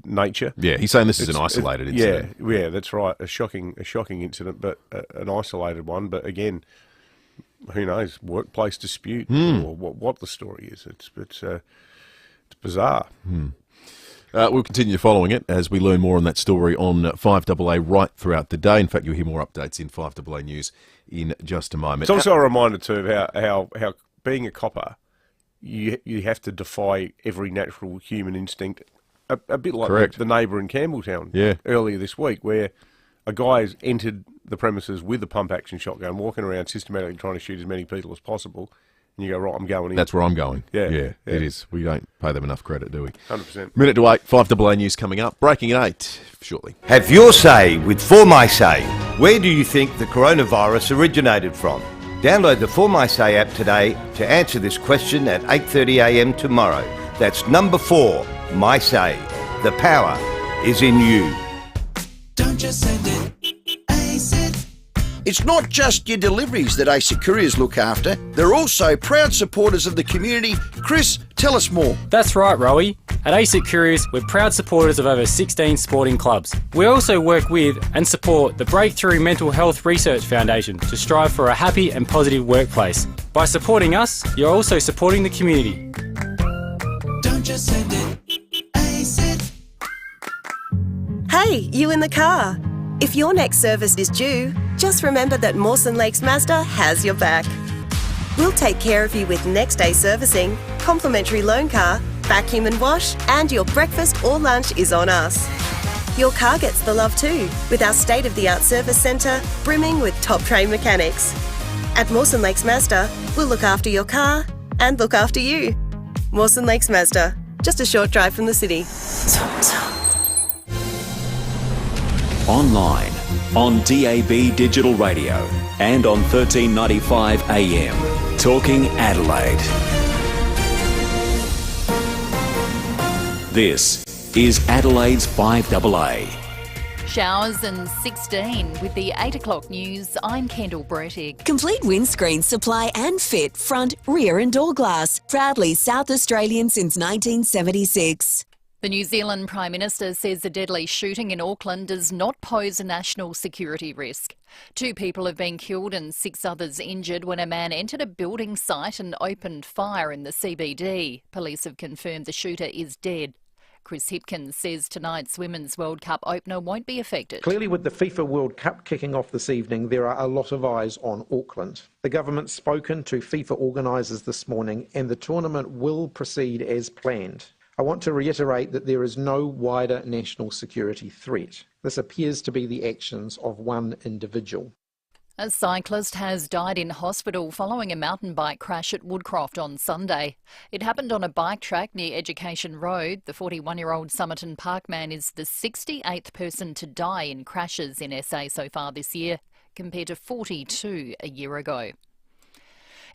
nature. Yeah, he's saying this is an isolated incident. Yeah, that's right. A shocking incident, but an isolated one. But again, who knows? Workplace dispute or what the story is. It's bizarre. We'll continue following it as we learn more on that story on 5AA right throughout the day. In fact, you'll hear more updates in 5AA News in just a moment. It's also a reminder too of how being a copper, you have to defy every natural human instinct. A bit like the neighbour in Campbelltown earlier this week, where a guy has entered the premises with a pump-action shotgun, walking around systematically trying to shoot as many people as possible. And you go, right, I'm going in. That's where I'm going. Yeah, it is. We don't pay them enough credit, do we? 100%. Minute to 8, 5AA News coming up. Breaking at 8 shortly. Have your say with For My Say. Where do you think the coronavirus originated from? Download the For My Say app today to answer this question at 8:30 a.m. tomorrow. That's number 4, My Say. The power is in you. Don't just send it. Ace it. It's not just your deliveries that ASIC Couriers look after. They're also proud supporters of the community. Chris, tell us more. That's right, Rowie. At ASIC Couriers, we're proud supporters of over 16 sporting clubs. We also work with and support the Breakthrough Mental Health Research Foundation to strive for a happy and positive workplace. By supporting us, you're also supporting the community. Don't just send it. Ace it. Hey, you in the car. If your next service is due, just remember that Mawson Lakes Mazda has your back. We'll take care of you with next day servicing, complimentary loan car, vacuum and wash, and your breakfast or lunch is on us. Your car gets the love too, with our state-of-the-art service centre brimming with top-trained mechanics. At Mawson Lakes Mazda, we'll look after your car and look after you. Mawson Lakes Mazda, just a short drive from the city. Online, on DAB Digital Radio and on 1395 AM. Talking Adelaide. This is Adelaide's 5AA. Showers and 16 with the 8 o'clock news. I'm Kendall Brettig. Complete windscreen supply and fit, front, rear and door glass. Proudly South Australian since 1976. The New Zealand Prime Minister says a deadly shooting in Auckland does not pose a national security risk. 2 people have been killed and 6 others injured when a man entered a building site and opened fire in the CBD. Police have confirmed the shooter is dead. Chris Hipkins says tonight's Women's World Cup opener won't be affected. Clearly, with the FIFA World Cup kicking off this evening, there are a lot of eyes on Auckland. The government's spoken to FIFA organisers this morning and the tournament will proceed as planned. I want to reiterate that there is no wider national security threat. This appears to be the actions of one individual. A cyclist has died in hospital following a mountain bike crash at Woodcroft on Sunday. It happened on a bike track near Education Road. The 41-year-old Somerton Park man is the 68th person to die in crashes in SA so far this year, compared to 42 a year ago.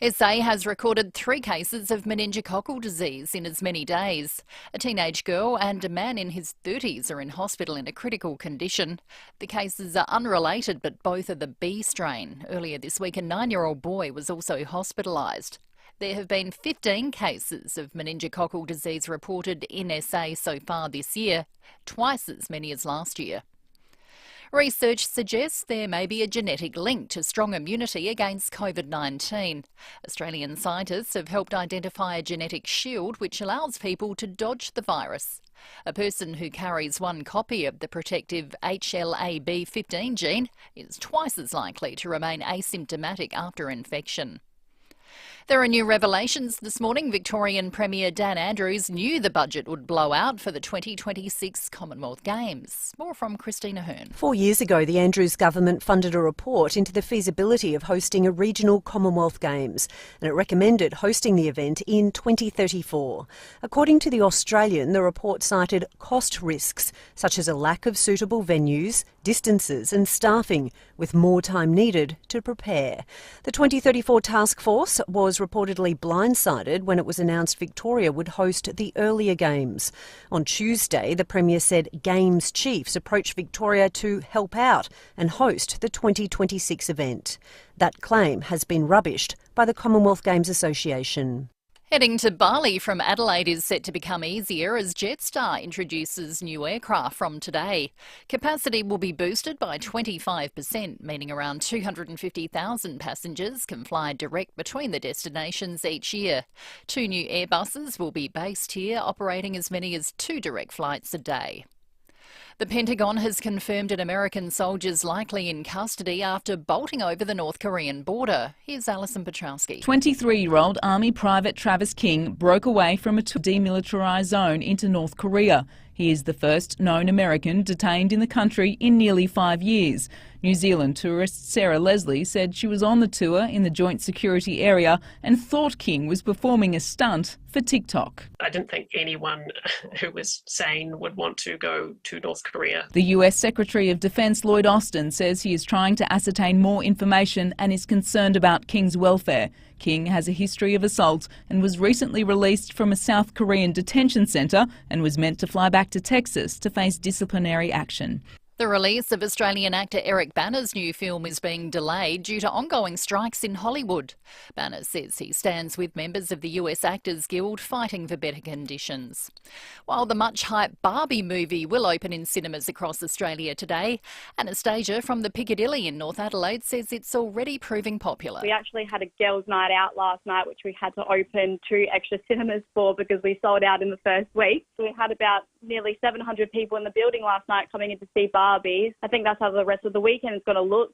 SA has recorded 3 cases of meningococcal disease in as many days. A teenage girl and a man in his 30s are in hospital in a critical condition. The cases are unrelated, but both are the B strain. Earlier this week, a 9-year-old boy was also hospitalised. There have been 15 cases of meningococcal disease reported in SA so far this year, twice as many as last year. Research suggests there may be a genetic link to strong immunity against COVID-19. Australian scientists have helped identify a genetic shield which allows people to dodge the virus. A person who carries 1 copy of the protective HLA-B15 gene is twice as likely to remain asymptomatic after infection. There are new revelations this morning. Victorian Premier Dan Andrews knew the budget would blow out for the 2026 Commonwealth Games. More from Christina Hearn. 4 years ago, the Andrews government funded a report into the feasibility of hosting a regional Commonwealth Games, and it recommended hosting the event in 2034. According to The Australian, the report cited cost risks, such as a lack of suitable venues, distances and staffing, with more time needed to prepare. The 2034 task force was reportedly blindsided when it was announced Victoria would host the earlier Games. On Tuesday, the Premier said Games chiefs approached Victoria to help out and host the 2026 event. That claim has been rubbished by the Commonwealth Games Association. Heading to Bali from Adelaide is set to become easier as Jetstar introduces new aircraft from today. Capacity will be boosted by 25%, meaning around 250,000 passengers can fly direct between the destinations each year. 2 new Airbuses will be based here, operating as many as 2 direct flights a day. The Pentagon has confirmed an American soldier is likely in custody after bolting over the North Korean border. Here's Alison Petrowski. 23-year-old Army Private Travis King broke away from a demilitarised zone into North Korea. He is the first known American detained in the country in nearly 5 years. New Zealand tourist Sarah Leslie said she was on the tour in the joint security area and thought King was performing a stunt for TikTok. I didn't think anyone who was sane would want to go to North Korea. The US Secretary of Defence Lloyd Austin says he is trying to ascertain more information and is concerned about King's welfare. King has a history of assault and was recently released from a South Korean detention centre and was meant to fly back to Texas to face disciplinary action. The release of Australian actor Eric Bana's new film is being delayed due to ongoing strikes in Hollywood. Bana says he stands with members of the US Actors Guild fighting for better conditions. While the much-hyped Barbie movie will open in cinemas across Australia today, Anastasia from the Piccadilly in North Adelaide says it's already proving popular. We actually had a girls' night out last night, which we had to open 2 extra cinemas for because we sold out in the first week. So we had about nearly 700 people in the building last night coming in to see Barbies. I think that's how the rest of the weekend is going to look.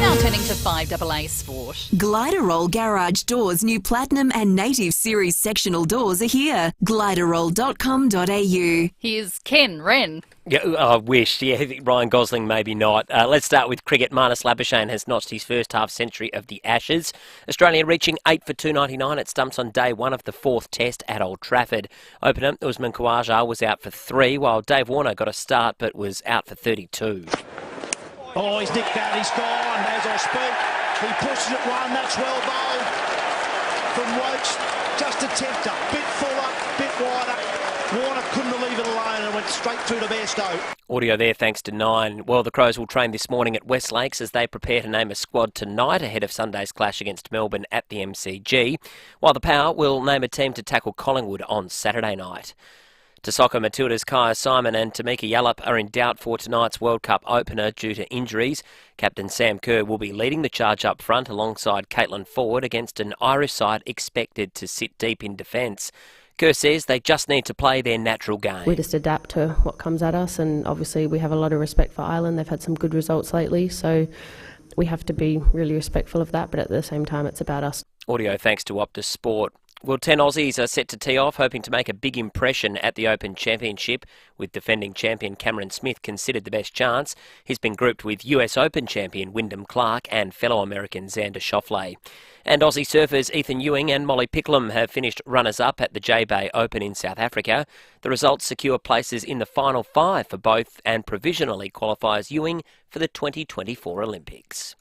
Now turning to 5AA Sport. Gliderroll Garage Doors' new Platinum and Native Series sectional doors are here. Gliderroll.com.au. Here's Ken Wren. Yeah, I wish. Yeah, Ryan Gosling, maybe not. Let's start with cricket. Marnus Labuschagne has notched his first half century of the Ashes. Australia reaching 8 for 299 at stumps on day 1 of the 4th test at Old Trafford. Opener Usman Khawaja was out for 3, while Dave Warner got a start but was out for 32. Oh, he's nicked that, he's gone as I speak. He pushes it one, that's well bowled from Roach. Just a tempter, bit fuller, bit wider. Warner couldn't leave it alone and went straight through to Bairstow. Audio there thanks to Nine. Well, the Crows will train this morning at West Lakes as they prepare to name a squad tonight ahead of Sunday's clash against Melbourne at the MCG, while the Power will name a team to tackle Collingwood on Saturday night. To soccer, Matilda's Kaya Simon and Tamika Yallop are in doubt for tonight's World Cup opener due to injuries. Captain Sam Kerr will be leading the charge up front alongside Caitlin Ford against an Irish side expected to sit deep in defence. Kerr says they just need to play their natural game. We just adapt to what comes at us, and obviously we have a lot of respect for Ireland. They've had some good results lately, so we have to be really respectful of that, but at the same time it's about us. Audio thanks to Optus Sport. Well, 10 Aussies are set to tee off, hoping to make a big impression at the Open Championship, with defending champion Cameron Smith considered the best chance. He's been grouped with US Open champion Wyndham Clark and fellow American Xander Schauffele. And Aussie surfers Ethan Ewing and Molly Picklum have finished runners-up at the J-Bay Open in South Africa. The results secure places in the final 5 for both and provisionally qualifies Ewing for the 2024 Olympics.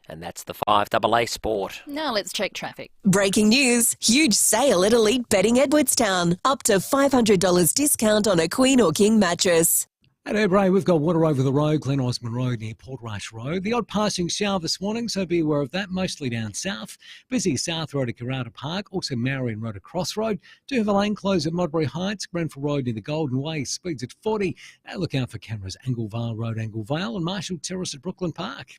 And that's the 5AA Sport. Now let's check traffic. Breaking news. Huge sale at Elite Bedding Edwardstown. Up to $500 discount on a Queen or King mattress. At Airbrae, we've got water over the road, Glen Osmond Road near Portrush Road. The odd passing shower this morning, so be aware of that, mostly down south. Busy South Road at Karata Park, also Marion Road at Crossroad. Do have a lane closed at Modbury Heights, Grenfell Road near the Golden Way, speeds at 40. Look out for cameras, Anglevale Road, Anglevale, and Marshall Terrace at Brooklyn Park.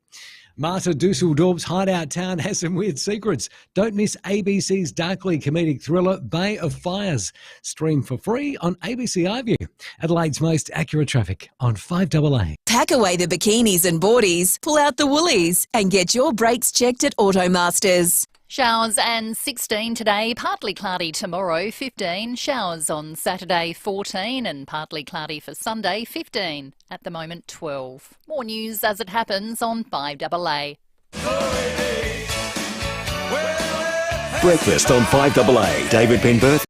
Marta Dusseldorp's hideout town has some weird secrets. Don't miss ABC's darkly comedic thriller Bay of Fires. Stream for free on ABC iView. Adelaide's most accurate traffic on 5AA. Pack away the bikinis and boardies, pull out the woolies, and get your brakes checked at Automasters. Showers and 16 today, partly cloudy tomorrow, 15. Showers on Saturday, 14, and partly cloudy for Sunday, 15. At the moment, 12. More news as it happens on 5AA. Breakfast on 5AA. David Penberth.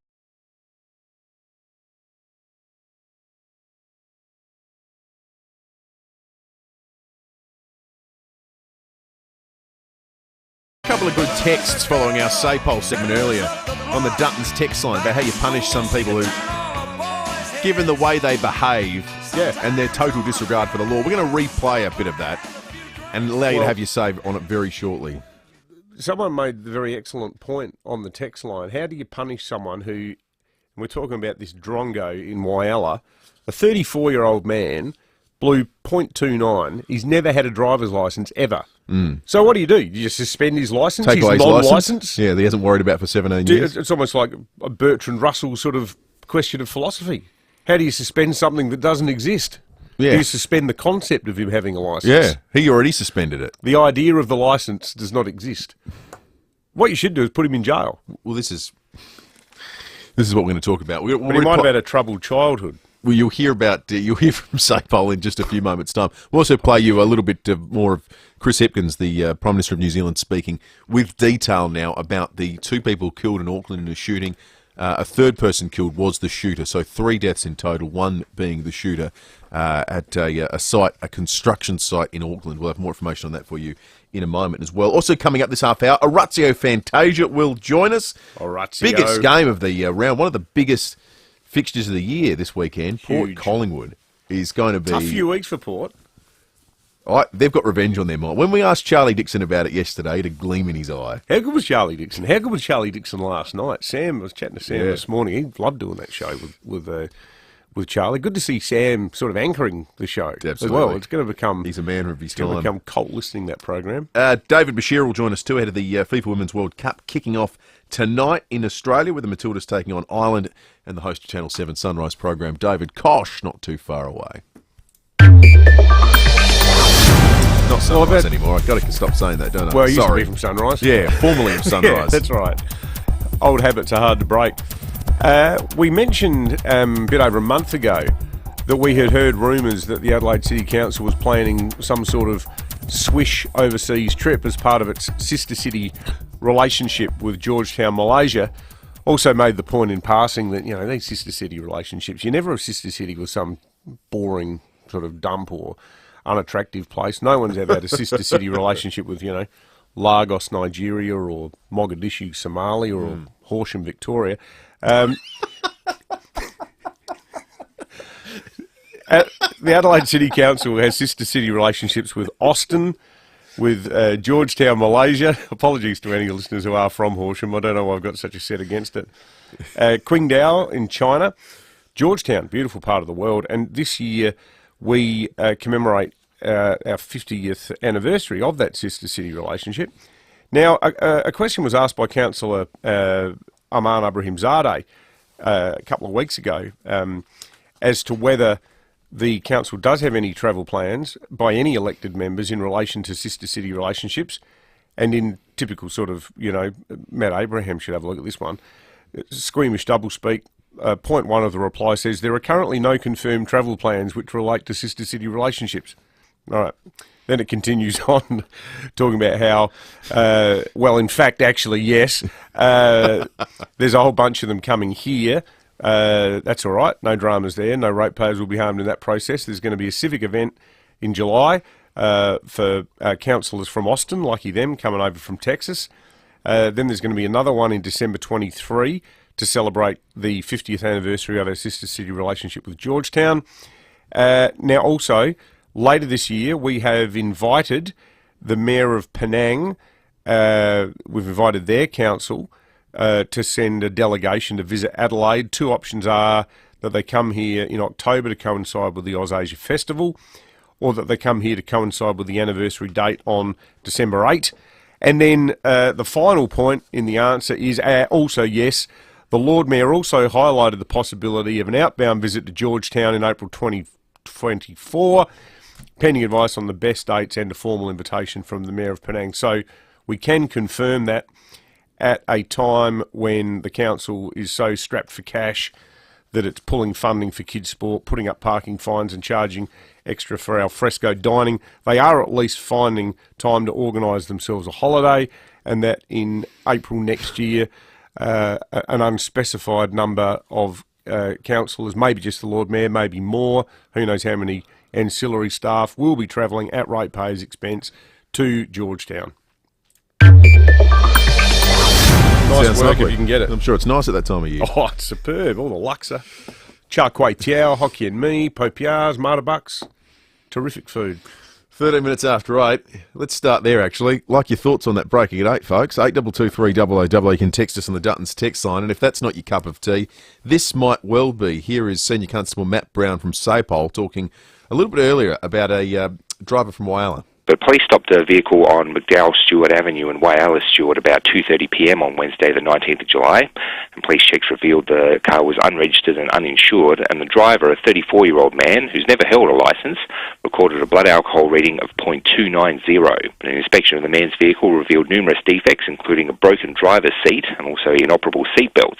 A couple of good texts following our Say Poll segment earlier on the Dutton's text line about how you punish some people who, given the way they behave and their total disregard for the law. We're going to replay a bit of that and allow you to have your say on it very shortly. Someone made the very excellent point on the text line. How do you punish someone who, and we're talking about this drongo in Wyalla, a 34-year-old man blew .29. He's never had a driver's licence ever. So what do? You just suspend his licence? Take away his non-licence? Yeah, that he hasn't worried about for 17 years. It's almost like a Bertrand Russell sort of question of philosophy. How do you suspend something that doesn't exist? Yeah. Do you suspend the concept of him having a licence? Yeah, he already suspended it. The idea of the licence does not exist. What you should do is put him in jail. Well, this is what we're going to talk about. But he might have had a troubled childhood. Well, you'll hear from Sapol in just a few moments' time. We'll also play you a little bit more of Chris Hipkins, the Prime Minister of New Zealand, speaking with detail now about the 2 people killed in Auckland in a shooting. A third person killed was the shooter, so 3 deaths in total, 1 being the shooter at a construction site in Auckland. We'll have more information on that for you in a moment as well. Also coming up this half hour, Orazio Fantasia will join us. Orazio. Biggest game of the round, one of the biggest fixtures of the year this weekend. Huge. Port Collingwood is going to be... Tough few weeks for Port. They've got revenge on their mind. When we asked Charlie Dixon about it yesterday, he had a gleam in his eye. How good was Charlie Dixon? How good was Charlie Dixon last night? I was chatting to Sam this morning. He loved doing that show with Charlie. Good to see Sam sort of anchoring the show as well. It's going to become... He's a man of his time. It's going to become cult listening, that program. David Bashir will join us too ahead of the FIFA Women's World Cup kicking off tonight in Australia with the Matildas taking on Ireland and the host of Channel 7 Sunrise program, David Kosh, not too far away. Not Sunrise anymore. I've got to stop saying that, don't I? Well, you used to be from Sunrise. Yeah, formerly of Sunrise. Yeah, that's right. Old habits are hard to break. We mentioned a bit over a month ago that we had heard rumours that the Adelaide City Council was planning some sort of swish overseas trip as part of its sister city relationship with Georgetown, Malaysia. Also made the point in passing that, these sister city relationships, you're never a sister city with some boring sort of dump or unattractive place. No one's ever had a sister city relationship with, Lagos, Nigeria, or Mogadishu, Somalia, or Horsham, Victoria. The Adelaide City Council has sister city relationships with Austin, with Georgetown, Malaysia. Apologies to any listeners who are from Horsham. I don't know why I've got such a set against it. Qingdao in China. Georgetown, beautiful part of the world. And this year we commemorate our 50th anniversary of that sister city relationship. Now, a question was asked by Councillor Aman Abrahimzadeh a couple of weeks ago as to whether the council does have any travel plans by any elected members in relation to sister city relationships. And in typical sort of, Matt Abraham should have a look at this one. Squeamish doublespeak. Point one of the reply says, there are currently no confirmed travel plans which relate to sister city relationships. All right. Then it continues on talking about how, in fact, actually, yes, there's a whole bunch of them coming here. That's all right. No dramas there. No ratepayers will be harmed in that process. There's going to be a civic event in July for councillors from Austin, lucky them, coming over from Texas. Then there's going to be another one in December 23 to celebrate the 50th anniversary of our sister city relationship with Georgetown. Now, also, later this year, we have invited the Mayor of Penang, we've invited their council to send a delegation to visit Adelaide. Two options are that they come here in October to coincide with the AusAsia Festival, or that they come here to coincide with the anniversary date on December 8. And then the final point in the answer is also yes. The Lord Mayor also highlighted the possibility of an outbound visit to Georgetown in April 2024, pending advice on the best dates and a formal invitation from the Mayor of Penang. So we can confirm that at a time when the council is so strapped for cash that it's pulling funding for kids' sport, putting up parking fines and charging extra for al fresco dining. They are at least finding time to organise themselves a holiday, and that in April next year, an unspecified number of councillors, maybe just the Lord Mayor, maybe more, who knows how many ancillary staff, will be travelling at ratepayers' expense to Georgetown. Nice work if you can get it. I'm sure it's nice at that time of year. Oh, it's superb. All the laksa. Char kway teow, hokkien mee, popiars, martabucks. Terrific food. 13 minutes after 8. Let's start there, actually. Like your thoughts on that breaking at 8, folks. 8223 You can text us on the Dutton's text line. And if that's not your cup of tea, this might well be. Here is Senior Constable Matt Brown from Sapole talking a little bit earlier about a driver from Whyalla. The police stopped a vehicle on McDowell Stewart Avenue in Whyalla Stewart about 2:30 p.m. on Wednesday the 19th of July, and police checks revealed the car was unregistered and uninsured, and the driver, a 34-year-old man who's never held a licence, recorded a blood alcohol reading of 0.290. An inspection of the man's vehicle revealed numerous defects, including a broken driver's seat and also inoperable seat belts.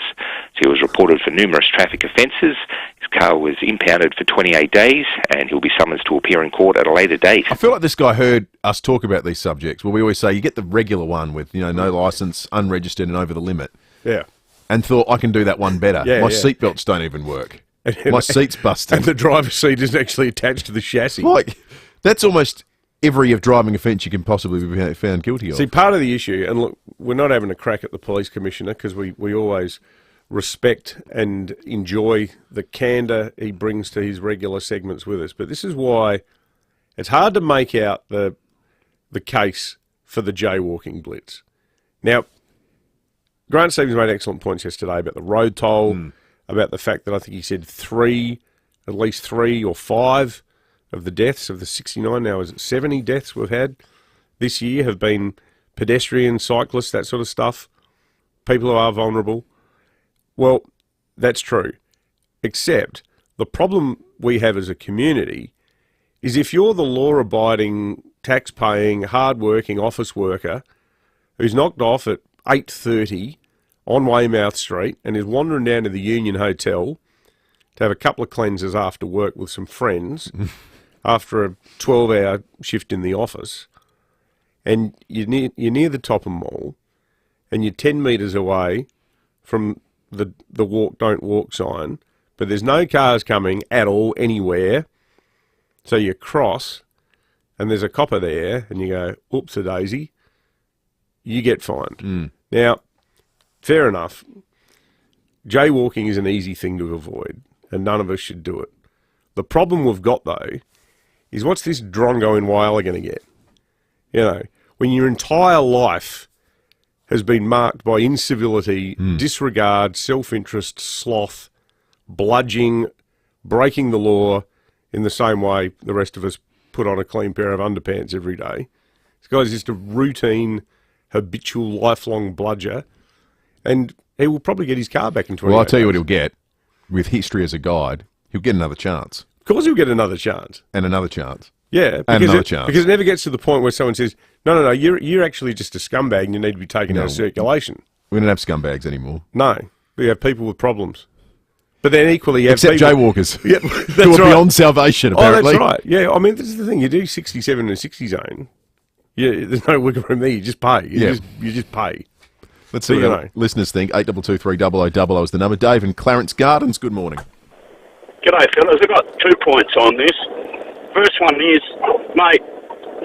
So he was reported for numerous traffic offences. His car was impounded for 28 days, and he'll be summoned to appear in court at a later date. I feel like this guy heard us talk about these subjects. Well, we always say you get the regular one with, no licence, unregistered and over the limit. Yeah. And thought, I can do that one better. My seatbelts don't even work. My seat's busted. And the driver's seat isn't actually attached to the chassis. Like, that's almost every driving offence you can possibly be found guilty of. See, part of the issue, and look, we're not having a crack at the police commissioner because we always respect and enjoy the candour he brings to his regular segments with us. But this is why it's hard to make out the case for the jaywalking blitz. Now, Grant Stevens made excellent points yesterday about the road toll, about the fact that I think he said at least 3 or 5 of the deaths of the 69, now is it 70 deaths we've had this year have been pedestrians, cyclists, that sort of stuff, people who are vulnerable. Well, that's true. Except the problem we have as a community is if you're the law-abiding, tax-paying, hard-working office worker who's knocked off at 8:30 on Weymouth Street and is wandering down to the Union Hotel to have a couple of cleansers after work with some friends after a 12-hour shift in the office, and you're near the Topham Mall and you're 10 metres away from the walk, don't walk sign, but there's no cars coming at all anywhere, so you cross and there's a copper there and you go, oops-a-daisy, you get fined. Now, fair enough, jaywalking is an easy thing to avoid and none of us should do it. The problem we've got, though, is what's this drongo in Whyalla going to get? You know, when your entire life has been marked by incivility, disregard, self-interest, sloth, bludging, breaking the law in the same way the rest of us put on a clean pair of underpants every day. This guy's just a routine, habitual, lifelong bludger, and he will probably get his car back in 20 Well, I'll tell you what he'll get. With history as a guide, he'll get another chance. Of course he'll get another chance. And another chance. Yeah, and another chance. Because it never gets to the point where someone says, no, you're actually just a scumbag and you need to be taken out of circulation. We don't have scumbags anymore. No, we have people with problems. But then equally you have except people... jaywalkers, yeah, who are beyond salvation, apparently. Oh, that's right. Yeah, I mean, this is the thing. You do 67 in a 60 zone, there's no wiggle room there. You just pay. You just pay. Let's see what listeners think. 8223 is the number. Dave in Clarence Gardens, good morning. G'day, fellas. I've got 2 points on this. First one is, mate,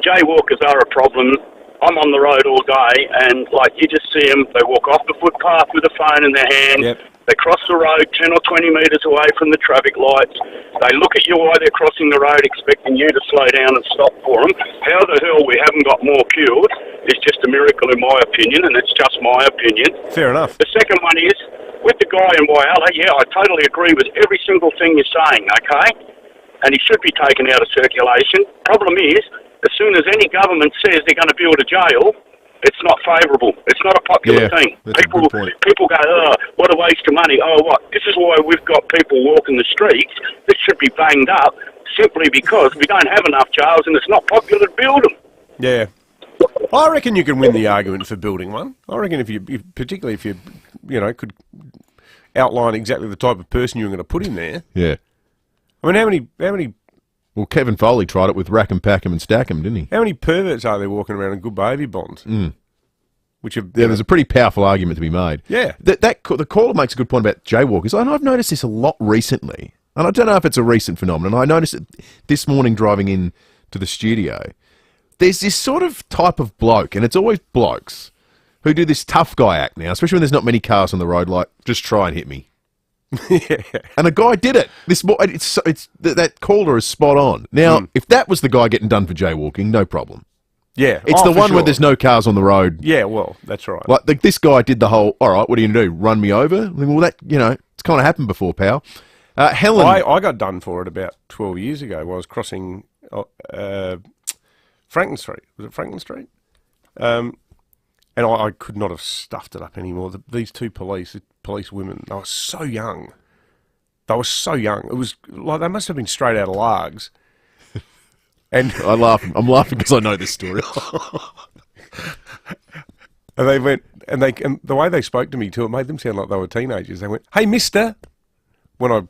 jaywalkers are a problem. I'm on the road all day, and, you just see them. They walk off the footpath with a phone in their hand. Yep. They cross the road 10 or 20 metres away from the traffic lights. They look at you while they're crossing the road, expecting you to slow down and stop for them. How the hell we haven't got more cured is just a miracle in my opinion, and it's just my opinion. Fair enough. The second one is, with the guy in Whyalla, I totally agree with every single thing you're saying, okay? And he should be taken out of circulation. Problem is, as soon as any government says they're going to build a jail, it's not favourable. It's not a popular thing. People go, oh, what a waste of money. Oh, what? This is why we've got people walking the streets that should be banged up simply because we don't have enough jails and it's not popular to build them. Yeah. I reckon you can win the argument for building one. I reckon particularly if you could outline exactly the type of person you're going to put in there. Yeah. I mean, how many... Well, Kevin Foley tried it with Rackham, Packham and Stackham, didn't he? How many perverts are there walking around in good baby bonds? There's a pretty powerful argument to be made. Yeah. The caller makes a good point about jaywalkers. And I've noticed this a lot recently. And I don't know if it's a recent phenomenon. I noticed it this morning driving in to the studio. There's this sort of type of bloke, and it's always blokes, who do this tough guy act now, especially when there's not many cars on the road, like, just try and hit me. Yeah. And a guy did it. That caller is spot on. Now, if that was the guy getting done for jaywalking, no problem. Yeah. It's the one where there's no cars on the road. Yeah, well, that's right. Like this guy did the whole, all right, what are you going to do, run me over? I think, well, that, it's kind of happened before, pal. Helen. I got done for it about 12 years ago when I was crossing Franklin Street. Was it Franklin Street? And I could not have stuffed it up anymore. These two police women, they were so young. It was like they must have been straight out of Largs. And I'm laughing because I know this story. And they went, and the way they spoke to me too, it made them sound like they were teenagers. They went, "Hey, mister," when I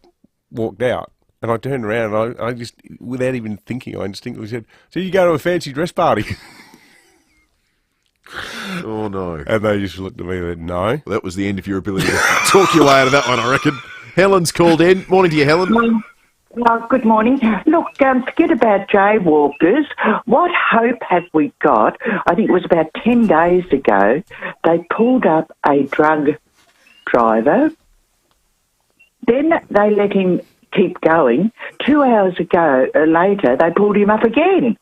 walked out. And I turned around and I just, without even thinking, I instinctively said, "So you go to a fancy dress party?" Oh, no. And they just looked at me and went, "No." That was the end of your ability to talk your way out of that one, I reckon. Helen's called in. Morning to you, Helen. Well, good morning. Look, forget about jaywalkers. What hope have we got? I think it was about 10 days ago, they pulled up a drug driver Then they let him keep going. 2 hours later, they pulled him up again.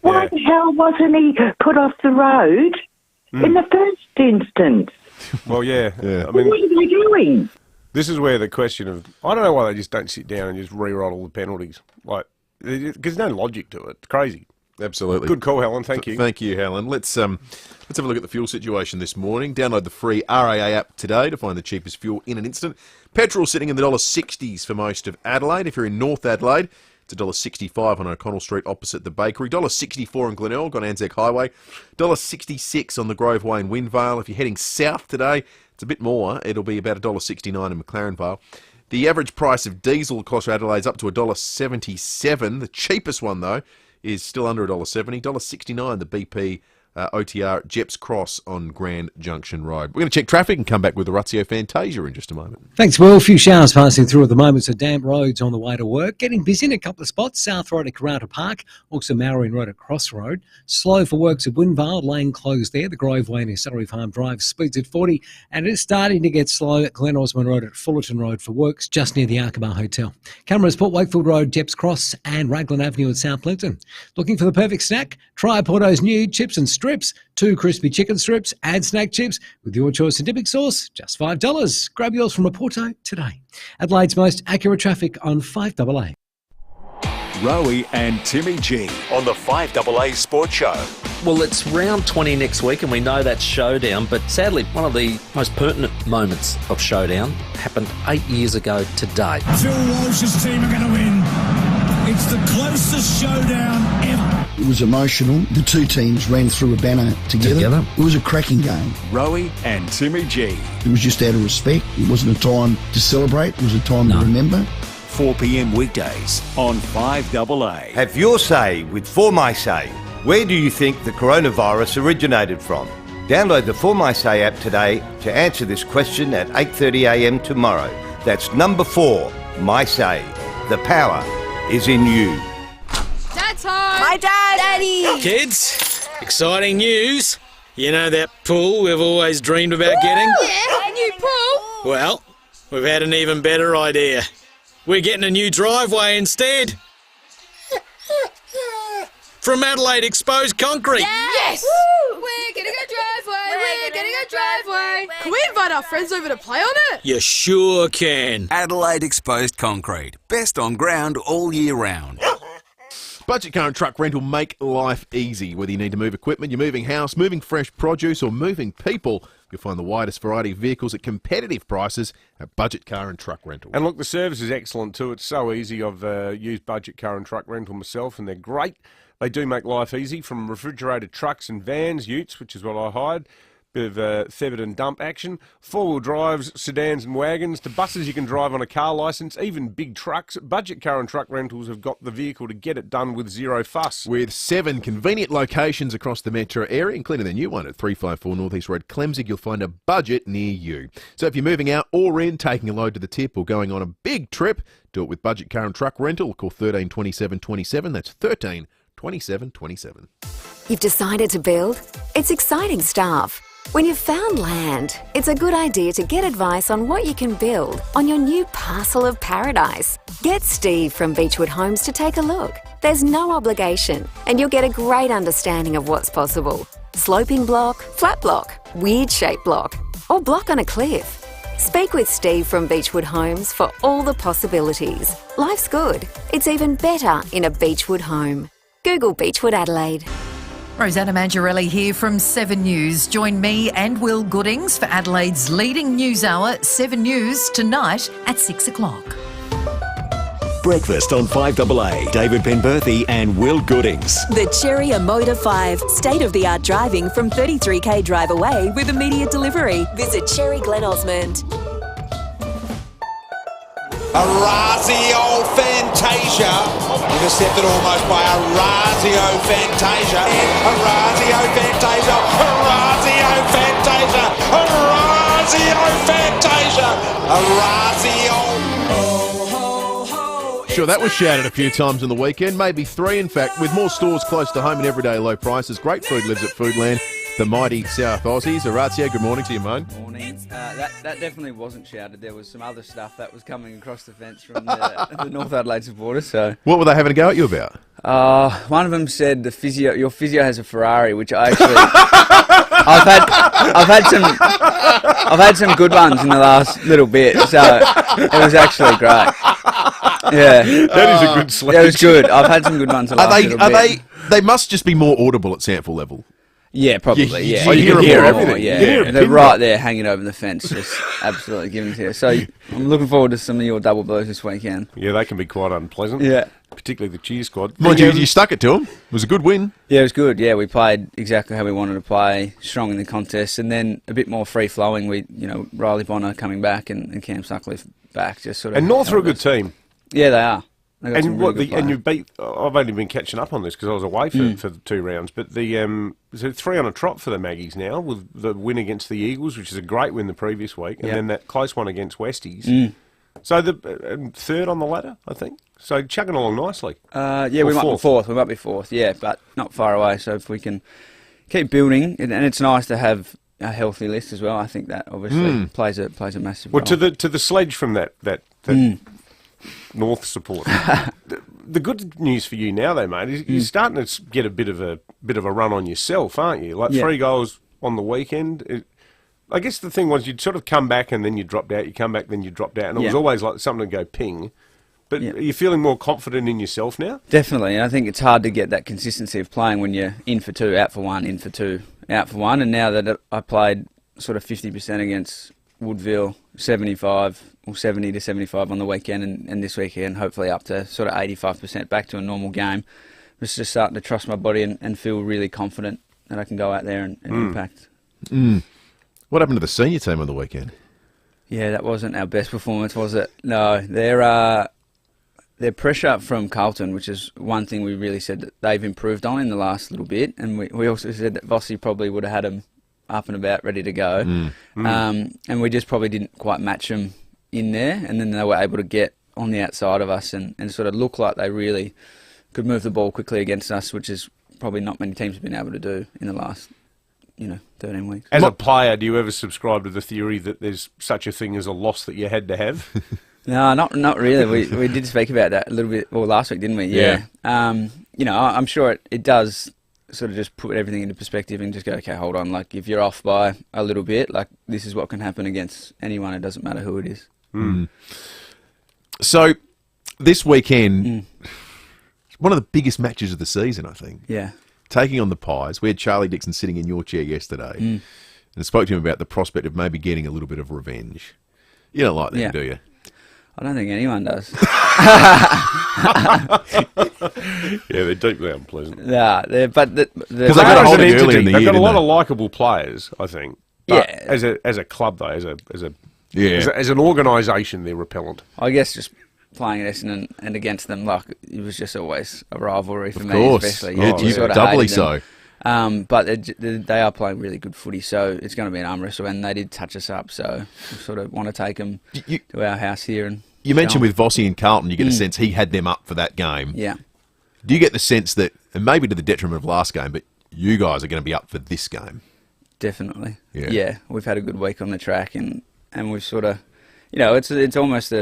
Why the hell wasn't he put off the road in the first instance? Well, yeah. I mean, what are they doing? This is where the question of, I don't know why they just don't sit down and just rewrite all the penalties. Like, because there's no logic to it. It's crazy. Absolutely. Good call, Helen. Thank you. Thank you, Helen. Let's have a look at the fuel situation this morning. Download the free RAA app today to find the cheapest fuel in an instant. Petrol sitting in the $1.60s for most of Adelaide. If you're in North Adelaide, it's $1.65 on O'Connell Street opposite the bakery. $1.64 in Glenelg on Anzac Highway. $1.66 on the Grove Way in Windvale. If you're heading south today, it's a bit more. It'll be about $1.69 in McLaren Vale. The average price of diesel across Adelaide's up to $1.77. The cheapest one, though, is still under $1.70. $1.69 the BP OTR at Jeps Cross on Grand Junction Road. We're going to check traffic and come back with the Rutzio Fantasia in just a moment. Thanks, Will. A few showers passing through at the moment, so damp roads on the way to work. Getting busy in a couple of spots. South Road at Karata Park, also Maureen Road at Cross Road. Slow for works at Windvale, lane closed there. The Grove Way near Salary Farm Drive speeds at 40, and it's starting to get slow at Glen Osmond Road at Fullerton Road for works just near the Arkaba Hotel. Cameras, Port Wakefield Road, Jeps Cross, and Raglan Avenue at South Linton. Looking for the perfect snack? Try Porto's new chips and strips. 2 crispy chicken strips and snack chips with your choice of dipping sauce, just $5. Grab yours from a Porto today. Adelaide's most accurate traffic on 5AA. Rowie and Timmy G on the 5AA Sports Show. Well, it's round 20 next week and we know that's Showdown, but sadly one of the most pertinent moments of Showdown happened 8 years ago today. Phil Walsh's team are going to win. It's the closest showdown ever. It was emotional. The two teams ran through a banner together. It was a cracking game. Rowie and Timmy G. It was just out of respect. It wasn't a time to celebrate. It was a time to remember. 4 p.m. weekdays on 5AA. Have your say with For My Say. Where do you think the coronavirus originated from? Download the For My Say app today to answer this question at 8:30 a.m. tomorrow. That's number 4, My Say. The power is in you. Dad's home. Hi, Dad. Daddy. Kids, exciting news. You know that pool we've always dreamed about getting? Yeah, a new pool. Well, we've had an even better idea. We're getting a new driveway instead. From Adelaide Exposed Concrete. Yes. Woo. We're getting a driveway. We're getting a driveway. Can we invite our friends over to play on it? You sure can. Adelaide Exposed Concrete. Best on ground all year round. Budget car and truck rental make life easy. Whether you need to move equipment, you're moving house, moving fresh produce or moving people, you'll find the widest variety of vehicles at competitive prices at Budget Car and Truck Rental. And look, the service is excellent too. It's so easy. I've used Budget Car and Truck Rental myself and they're great. They do make life easy, from refrigerated trucks and vans, utes, which is what I hired, bit of feathered and dump action, four-wheel drives, sedans and wagons, to buses you can drive on a car licence, even big trucks. Budget Car and Truck Rentals have got the vehicle to get it done with zero fuss. With 7 convenient locations across the metro area, including the new one at 354 North East Road, Clemzig, you'll find a Budget near you. So if you're moving out or in, taking a load to the tip or going on a big trip, do it with Budget Car and Truck Rental. Call 13 27 27. That's 13 27 27. You've decided to build? It's exciting stuff. When you've found land, it's a good idea to get advice on what you can build on your new parcel of paradise. Get Steve from Beechwood Homes to take a look. There's no obligation, and you'll get a great understanding of what's possible. Sloping block, flat block, weird shaped block, or block on a cliff. Speak with Steve from Beechwood Homes for all the possibilities. Life's good. It's even better in a Beechwood home. Google Beechwood Adelaide. Rosanna Mangiarelli here from 7 News. Join me and Will Goodings for Adelaide's leading news hour, 7 News, tonight at 6 o'clock. Breakfast on 5AA. David Penberthy and Will Goodings. The Cherry Motor 5. State-of-the-art driving from 33k drive away with immediate delivery. Visit Cherry Glen Osmond. Orazio Fantasia, intercepted almost by Orazio Fantasia. Orazio Fantasia, Orazio Fantasia, Orazio Fantasia, Orazio. Sure, that was shouted a few times on the weekend, maybe 3 in fact, with more stores close to home and everyday low prices. Great food lives at Foodland. The mighty South Aussies. Orazio, good morning to you, mate. Morning. That definitely wasn't shouted. There was some other stuff that was coming across the fence from the North Adelaide supporters. So what were they having a go at you about? One of them said your physio has a Ferrari, which I actually I've had some good ones in the last little bit, so it was actually great. Yeah, that is a good sledge. That was good. I've had some good ones the last little bit. They must just be more audible at sample level. Yeah, probably. You You hear can everything. Yeah, they're right there, hanging over the fence, just absolutely giving it to you. So I'm looking forward to some of your double blows this weekend. Yeah, they can be quite unpleasant. Yeah, particularly the cheer squad. Mind you stuck it to them. It was a good win. Yeah, it was good. Yeah, we played exactly how we wanted to play, strong in the contest, and then a bit more free flowing. Riley Bonner coming back and Cam Sutcliffe back, just sort of. And North are a good team. Yeah, they are. And you beat. I've only been catching up on this because I was away for the 2 rounds. But so 3 on a trot for the Maggies now with the win against the Eagles, which is a great win the previous week, and then that close one against Westies. So the 3rd on the ladder, I think. So chugging along nicely. Yeah, we might be fourth. We might be fourth. Yeah, but not far away. So if we can keep building, and it's nice to have a healthy list as well. I think that obviously plays a massive role. Well, to the sledge from that North support. The good news for you now, though, mate, is you're starting to get a bit of a run on yourself, aren't you? Like 3 goals on the weekend. I guess the thing was you'd sort of come back and then you dropped out. You come back, then you dropped out, and it was always like something to go ping. But are you feeling more confident in yourself now? Definitely, and I think it's hard to get that consistency of playing when you're in for 2, out for 1, in for 2, out for 1. And now that I played sort of 50% against Woodville, 75 or 70 to 75 on the weekend, and this weekend hopefully up to sort of 85% back to a normal game. I'm just starting to trust my body and feel really confident that I can go out there and impact. What happened to the senior team on the weekend? Yeah, that wasn't our best performance, was it? No, their pressure from Carlton, which is one thing we really said that they've improved on in the last little bit, and we also said that Vossi probably would have had them up and about, ready to go. And we just probably didn't quite match them in there, and then they were able to get on the outside of us and sort of look like they really could move the ball quickly against us, which is probably not many teams have been able to do in the last 13 weeks. As a player, do you ever subscribe to the theory that there's such a thing as a loss that you had to have? No, not really. We did speak about that a little bit last week, didn't we? Yeah. I'm sure it does sort of just put everything into perspective and just go, okay, hold on. Like, if you're off by a little bit, like, this is what can happen against anyone. It doesn't matter who it is. So, this weekend, one of the biggest matches of the season, I think. Yeah. Taking on the Pies. We had Charlie Dixon sitting in your chair yesterday and I spoke to him about the prospect of maybe getting a little bit of revenge. You don't like that, do you? I don't think anyone does. Yeah, they're deeply unpleasant. Yeah, because they've got a lot of likeable players, I think. But as a club though, as an organisation, they're repellent. I guess just playing at Essendon and against them, like, it was just always a rivalry for me, especially. Doubly so. But they are playing really good footy, so it's going to be an arm wrestle, and they did touch us up, so we sort of want to take them to our house here. And you mentioned with Vossi and Carlton, you get the sense he had them up for that game. Yeah. Do you get the sense that, and maybe to the detriment of last game, but you guys are going to be up for this game? Definitely. Yeah. We've had a good week on the track, and we've sort of, it's almost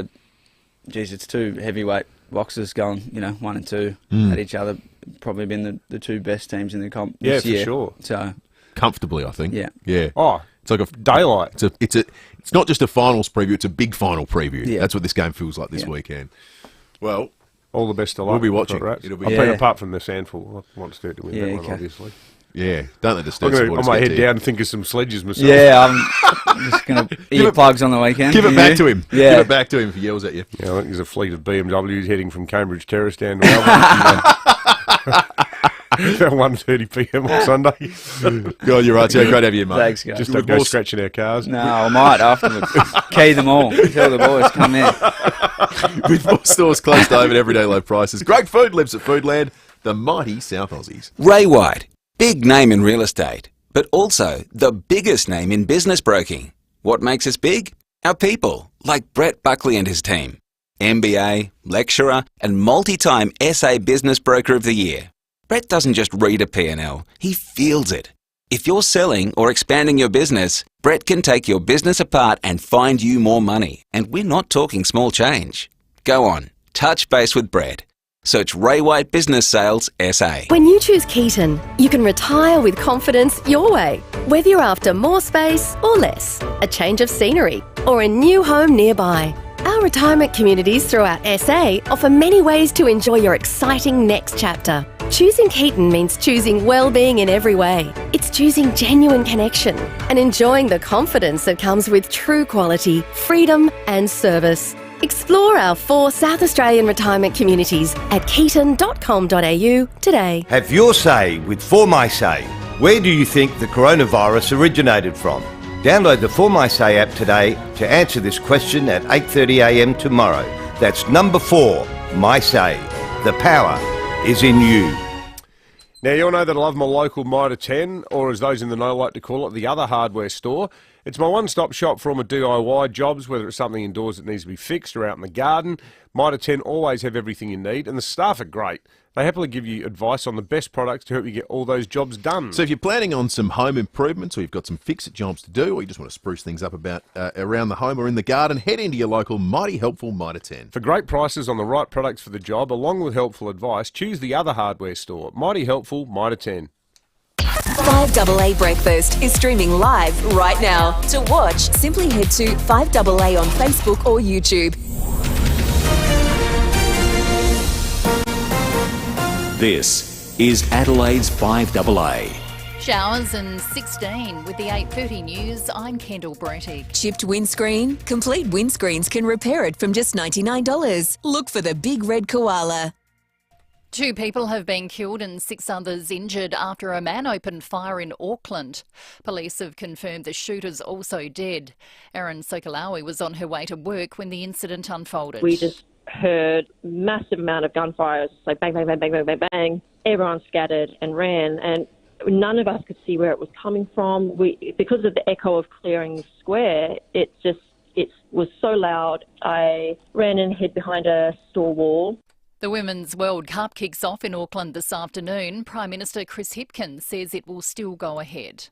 it's 2 heavyweight boxers going, 1 and 2 at each other. Probably been the 2 best teams in the comp this year. Yeah, for sure. So comfortably, I think. Yeah. Oh, it's like a daylight. It's not just a finals preview; it's a big final preview. Yeah. That's what this game feels like this weekend. Well, all the best to luck. We'll be watching. It'll be apart from the Sandful. I want to win that one, obviously. Yeah, don't let the Sturt supporters get head down and think of some sledges myself. Yeah, I'm just going to eat plugs on the weekend. Give it back to him. Yeah. Give it back to him if he yells at you. Yeah, I think there's a fleet of BMWs heading from Cambridge Terrace down to Melbourne. About 1:30 p.m. on Sunday. God, you're right, Joe. Great to have you, mate. Thanks, guys. Just don't go scratching our cars. No, I might afterwards. Key them all. Tell the boys, come in. With more stores closed over at everyday low prices. Great food lives at Foodland, the mighty South Aussies. Ray White, big name in real estate, but also the biggest name in business broking. What makes us big? Our people, like Brett Buckley and his team. MBA, lecturer, and multi-time SA Business Broker of the Year. Brett doesn't just read a P&L, he feels it. If you're selling or expanding your business, Brett can take your business apart and find you more money. And we're not talking small change. Go on, touch base with Brett. Search Ray White Business Sales SA. When you choose Keaton, you can retire with confidence your way. Whether you're after more space or less, a change of scenery, or a new home nearby. Our retirement communities throughout SA offer many ways to enjoy your exciting next chapter. Choosing Keaton means choosing well-being in every way. It's choosing genuine connection and enjoying the confidence that comes with true quality, freedom and service. Explore our 4 South Australian retirement communities at keaton.com.au today. Have your say with For My Say. Where do you think the coronavirus originated from? Download the For My Say app today to answer this question at 8:30 a.m. tomorrow. That's number 4, My Say. The power is in you. Now, you all know that I love my local Mitre 10, or as those in the know like to call it, the other hardware store. It's my one-stop shop for all my DIY jobs, whether it's something indoors that needs to be fixed or out in the garden. Mitre 10 always have everything you need, and the staff are great. They happily give you advice on the best products to help you get all those jobs done. So if you're planning on some home improvements, or you've got some fix-it jobs to do, or you just want to spruce things up about around the home or in the garden, head into your local Mighty Helpful Mitre 10. For great prices on the right products for the job, along with helpful advice, choose the other hardware store. Mighty Helpful Mitre 10. 5AA Breakfast is streaming live right now. To watch, simply head to 5AA on Facebook or YouTube. This is Adelaide's 5AA. Showers and 16 with the 8:30 news. I'm Kendall Brettig. Chipped windscreen? Complete Windscreens can repair it from just $99. Look for the big red koala. 2 people have been killed and 6 others injured after a man opened fire in Auckland. Police have confirmed the shooter's also dead. Erin Sokolawi was on her way to work when the incident unfolded. We just heard massive amount of gunfire, like bang, bang, bang, bang, bang, bang, bang. Everyone scattered and ran, and none of us could see where it was coming from. Because of the echo of clearing the square, it was so loud. I ran and hid behind a store wall. The Women's World Cup kicks off in Auckland this afternoon. Prime Minister Chris Hipkins says it will still go ahead.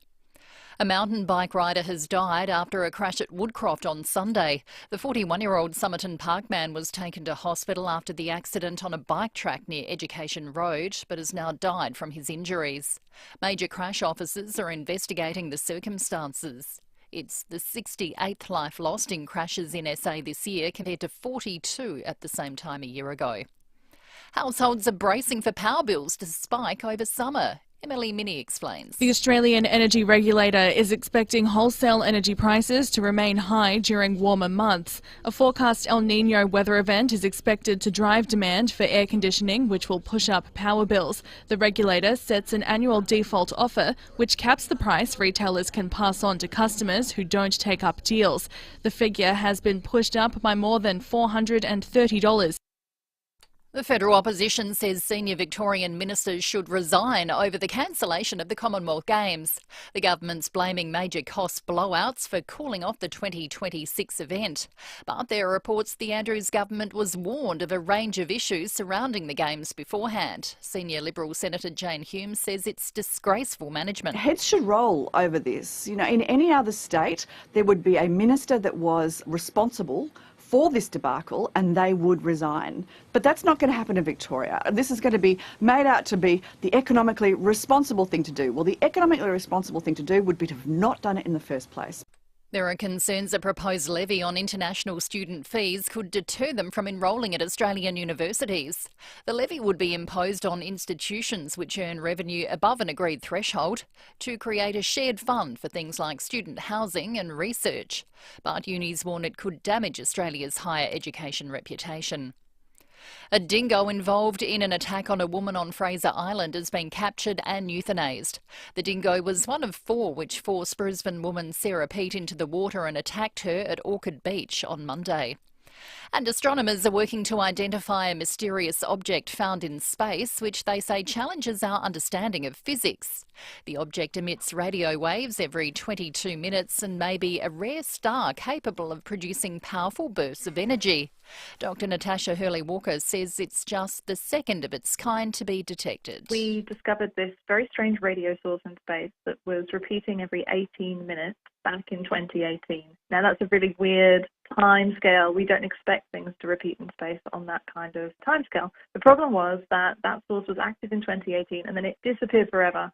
A mountain bike rider has died after a crash at Woodcroft on Sunday. The 41-year-old Somerton Park man was taken to hospital after the accident on a bike track near Education Road, but has now died from his injuries. Major crash officers are investigating the circumstances. It's the 68th life lost in crashes in SA this year, compared to 42 at the same time a year ago. Households are bracing for power bills to spike over summer. Emily Minnie explains. The Australian Energy Regulator is expecting wholesale energy prices to remain high during warmer months. A forecast El Niño weather event is expected to drive demand for air conditioning, which will push up power bills. The regulator sets an annual default offer, which caps the price retailers can pass on to customers who don't take up deals. The figure has been pushed up by more than $430. The federal opposition says senior Victorian ministers should resign over the cancellation of the Commonwealth Games. The government's blaming major cost blowouts for calling off the 2026 event. But there are reports the Andrews government was warned of a range of issues surrounding the Games beforehand. Senior Liberal Senator Jane Hume says it's disgraceful management. Heads should roll over this. You know, in any other state, there would be a minister that was responsible for this debacle and they would resign. But that's not going to happen in Victoria. This is going to be made out to be the economically responsible thing to do. Well, the economically responsible thing to do would be to have not done it in the first place. There are concerns a proposed levy on international student fees could deter them from enrolling at Australian universities. The levy would be imposed on institutions which earn revenue above an agreed threshold to create a shared fund for things like student housing and research. But unis warn it could damage Australia's higher education reputation. A dingo involved in an attack on a woman on Fraser Island has been captured and euthanased. The dingo was one of 4 which forced Brisbane woman Sarah Peat into the water and attacked her at Orchard Beach on Monday. And astronomers are working to identify a mysterious object found in space, which they say challenges our understanding of physics. The object emits radio waves every 22 minutes and may be a rare star capable of producing powerful bursts of energy. Dr. Natasha Hurley-Walker says it's just the second of its kind to be detected. We discovered this very strange radio source in space that was repeating every 18 minutes back in 2018. Now, that's a really weird time scale. We don't expect things to repeat in space on that kind of time scale. The problem was that that source was active in 2018 and then it disappeared forever.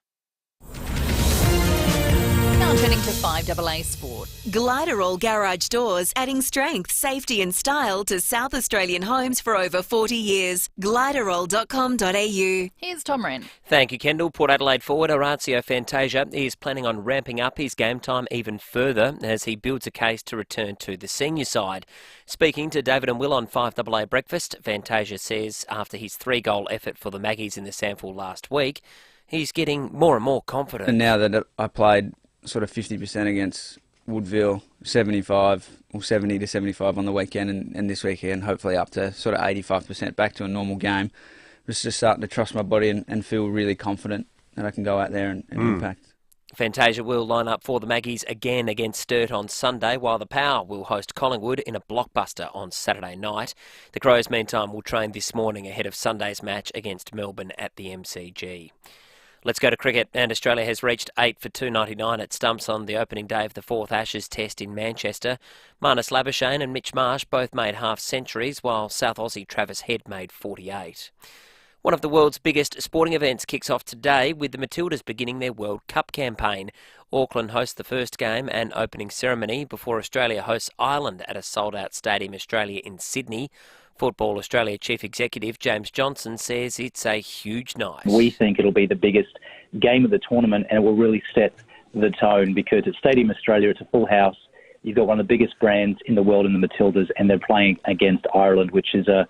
Now turning to 5AA Sport. Gliderall Garage Doors, adding strength, safety and style to South Australian homes for over 40 years. Gliderall.com.au. Here's Tom Wren. Thank you, Kendall. Port Adelaide forward Aurazio Fantasia is planning on ramping up his game time even further as he builds a case to return to the senior side. Speaking to David and Will on 5AA Breakfast, Fantasia says after his 3-goal effort for the Maggies in the SANFL last week, he's getting more and more confident. And now that I played sort of 50% against Woodville, 75 or 70 to 75 on the weekend, and this weekend hopefully up to sort of 85% back to a normal game. Just starting to trust my body and feel really confident that I can go out there and impact. Fantasia will line up for the Maggies again against Sturt on Sunday, while the Power will host Collingwood in a blockbuster on Saturday night. The Crows, meantime, will train this morning ahead of Sunday's match against Melbourne at the MCG. Let's go to cricket, and Australia has reached 8 for 299 at stumps on the opening day of the 4th Ashes Test in Manchester. Marnus Labuschagne and Mitch Marsh both made half-centuries, while South Aussie Travis Head made 48. One of the world's biggest sporting events kicks off today with the Matildas beginning their World Cup campaign. Auckland hosts the first game and opening ceremony before Australia hosts Ireland at a sold-out Stadium Australia in Sydney. Football Australia Chief Executive James Johnson says it's a huge night. We think it'll be the biggest game of the tournament and it will really set the tone because at Stadium Australia it's a full house. You've got one of the biggest brands in the world in the Matildas and they're playing against Ireland, which is a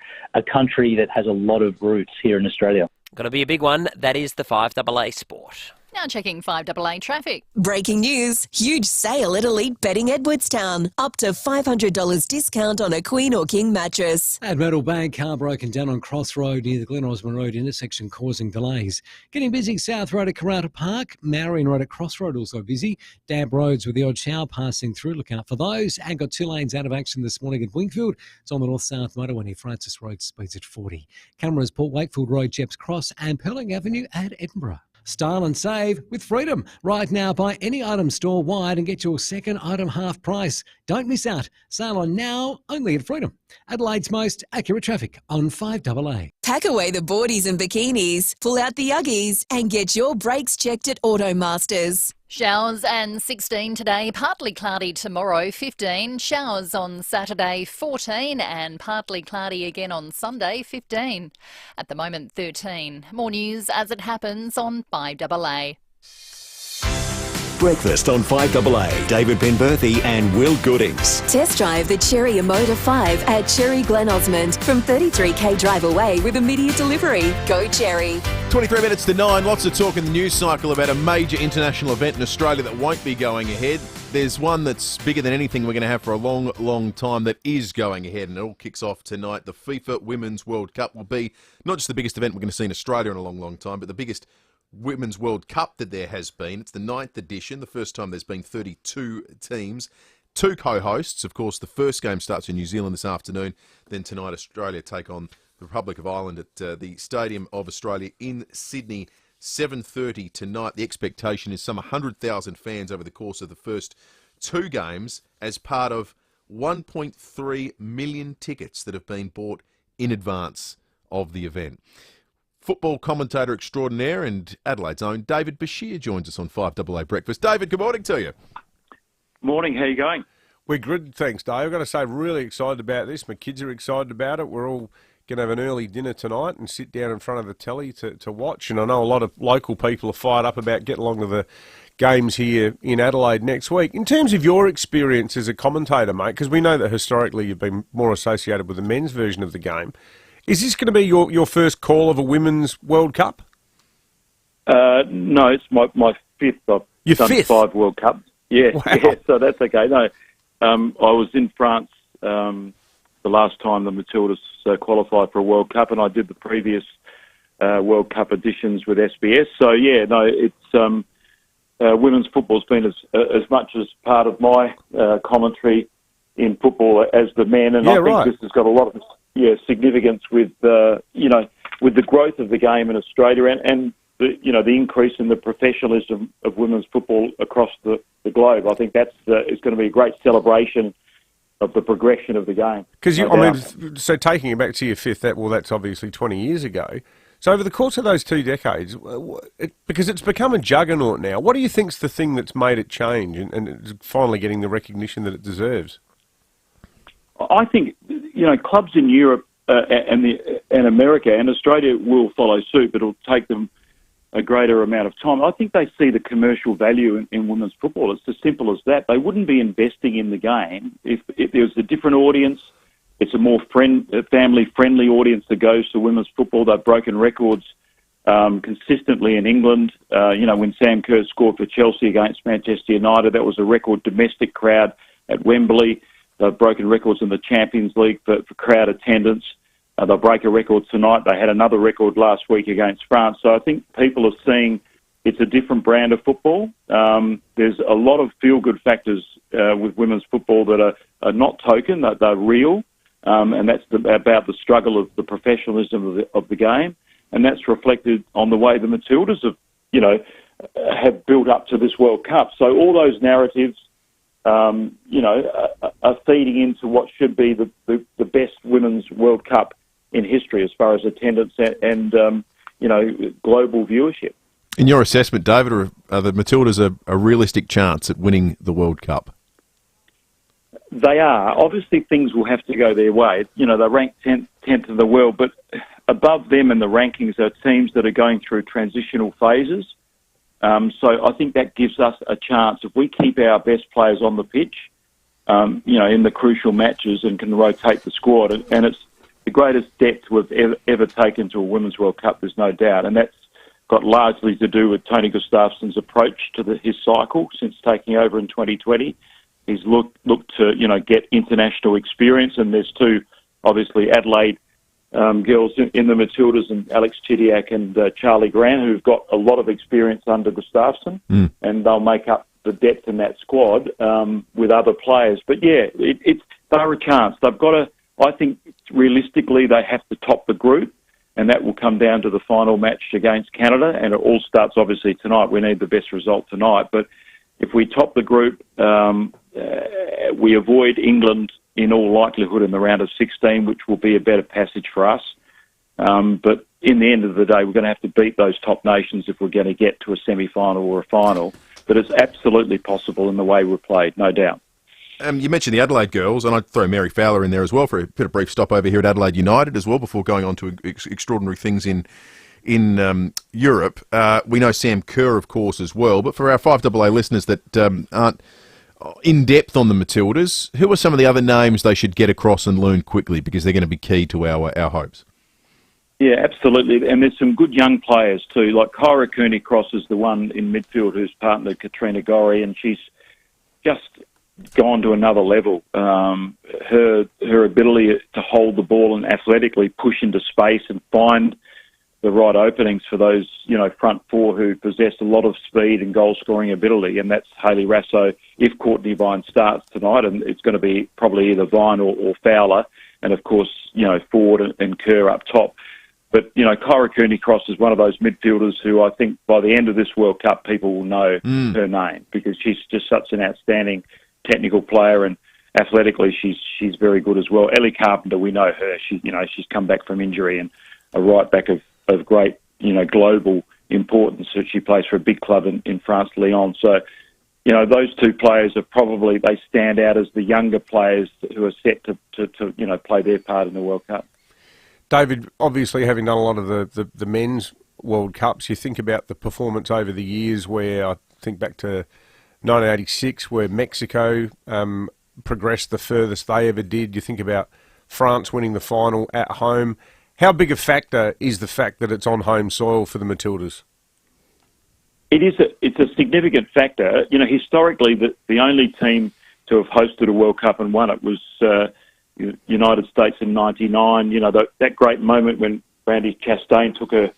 country that has a lot of roots here in Australia. Going to be a big one. That is the 5AA Sport. Now checking 5AA traffic. Breaking news. Huge sale at Elite Bedding Edwardstown. Up to $500 discount on a Queen or King mattress. At Myrtle Bank, car broken down on Cross Road near the Glen Osmond Road intersection causing delays. Getting busy South Road at Karata Park. Marion Road at Cross Road also busy. Damp roads with the odd shower passing through. Look out for those. And got 2 lanes out of action this morning at Wingfield. It's on the north-south motorway near Francis Road, speeds at 40. Cameras Port Wakefield Road, Jeps Cross and Pearling Avenue at Edinburgh. Style and save with Freedom. Right now, buy any item store-wide and get your second item half price. Don't miss out. Sale on now, only at Freedom. Adelaide's most accurate traffic on 5AA. Pack away the boardies and bikinis, pull out the Uggies and get your brakes checked at Automasters. Showers and 16 today, partly cloudy tomorrow, 15. Showers on Saturday, 14, and partly cloudy again on Sunday, 15. At the moment, 13. More news as it happens on 5AA. Breakfast on 5AA. David Penberthy and Will Goodings. Test drive the Cherry Emoda 5 at Cherry Glen Osmond from 33k drive away with immediate delivery. Go Cherry. 23 minutes to 9. Lots of talk in the news cycle about a major international event in Australia that won't be going ahead. There's one that's bigger than anything we're going to have for a long, long time that is going ahead, and it all kicks off tonight. The FIFA Women's World Cup will be not just the biggest event we're going to see in Australia in a long, long time, but the biggest Women's World Cup that there has been. It's the 9th edition, the first time there's been 32 teams. 2 co-hosts. Of course, the first game starts in New Zealand this afternoon. Then tonight, Australia take on the Republic of Ireland at the Stadium of Australia in Sydney, 7:30 tonight. The expectation is some 100,000 fans over the course of the first 2 games as part of 1.3 million tickets that have been bought in advance of the event. Football commentator extraordinaire and Adelaide's own David Bashir joins us on 5AA Breakfast. David, good morning to you. Morning, how are you going? We're good, thanks, Dave. I've got to say, really excited about this. My kids are excited about it. We're all going to have an early dinner tonight and sit down in front of the telly to watch. And I know a lot of local people are fired up about getting along to the games here in Adelaide next week. In terms of your experience as a commentator, mate, because we know that historically you've been more associated with the men's version of the game, is this going to be your first call of a Women's World Cup? No, it's my 5th. I've done 5 World Cups. Yeah, wow. Yeah, so that's okay. No, I was in France the last time the Matildas qualified for a World Cup, and I did the previous World Cup editions with SBS. So yeah, no, it's women's football's been as much as part of my commentary in football as the men, and I think this has got a lot of significance with with the growth of the game in Australia and the increase in the professionalism of women's football across the globe. I think that's is going to be a great celebration of the progression of the game. Because so taking it back to your fifth, that's obviously 20 years ago. So over the course of those 2 decades, because it's become a juggernaut now, what do you think's the thing that's made it change and it's finally getting the recognition that it deserves? I think clubs in Europe and America and Australia will follow suit, but it'll take them a greater amount of time. I think they see the commercial value in women's football. It's as simple as that. They wouldn't be investing in the game if there was a different audience. It's a more family-friendly audience that goes to women's football. They've broken records consistently in England. When Sam Kerr scored for Chelsea against Manchester United, that was a record domestic crowd at Wembley. They've broken records in the Champions League for crowd attendance. They'll break a record tonight. They had another record last week against France. So I think people are seeing it's a different brand of football. There's a lot of feel-good factors with women's football that are not token, that they're real, and that's about the struggle of the professionalism of the game, and that's reflected on the way the Matildas have built up to this World Cup. So all those narratives are feeding into what should be the best women's World Cup in history as far as attendance and global viewership. In your assessment, David, are the Matildas a realistic chance at winning the World Cup? They are. Obviously, things will have to go their way. They're ranked 10th in the world, but above them in the rankings are teams that are going through transitional phases. So I think that gives us a chance if we keep our best players on the pitch, in the crucial matches and can rotate the squad. And it's the greatest depth we've ever taken to a Women's World Cup, there's no doubt. And that's got largely to do with Tony Gustafsson's approach to his cycle since taking over in 2020. He's looked to, get international experience, and there's two, obviously, Adelaide girls in the Matildas, and Alex Chidiac and Charlie Grant, who've got a lot of experience under Gustafsson, and they'll make up the depth in that squad with other players. But yeah, they're a chance. They've got to, I think, realistically, they have to top the group, and that will come down to the final match against Canada, and it all starts, obviously, tonight. We need the best result tonight, but if we top the group, we avoid England in all likelihood in the round of 16, which will be a better passage for us. But in the end of the day, we're going to have to beat those top nations if we're going to get to a semi-final or a final. But it's absolutely possible in the way we're played, no doubt. You mentioned the Adelaide girls, and I'd throw Mary Fowler in there as well for a bit of brief stop over here at Adelaide United as well before going on to extraordinary things in Europe. We know Sam Kerr, of course, as well. But for our 5AA listeners that aren't in depth on the Matildas, who are some of the other names they should get across and learn quickly because they're going to be key to our hopes? Yeah, absolutely. And there's some good young players too. Like Kyra Cooney-Cross is the one in midfield who's partnered Katrina Gorry, and she's just gone to another level. Her ability to hold the ball and athletically push into space and find the right openings for those, front four who possess a lot of speed and goal-scoring ability, and that's Hayley Rasso if Courtney Vine starts tonight, and it's going to be probably either Vine or Fowler, and of course, Ford and Kerr up top. But, Kyra Cooney-Cross is one of those midfielders who I think by the end of this World Cup, people will know her name because she's just such an outstanding technical player, and athletically she's very good as well. Ellie Carpenter, we know her. She's come back from injury and a right back of great, global importance. She plays for a big club in France, Lyon. So, those two players they stand out as the younger players who are set to play their part in the World Cup. David, obviously having done a lot of the men's World Cups, you think about the performance over the years where I think back to 1986 where Mexico progressed the furthest they ever did. You think about France winning the final at home. How big a factor is the fact that it's on home soil for the Matildas? It's a significant factor. Historically, the only team to have hosted a World Cup and won it was United States in '99. That great moment when Brandy Chastain took her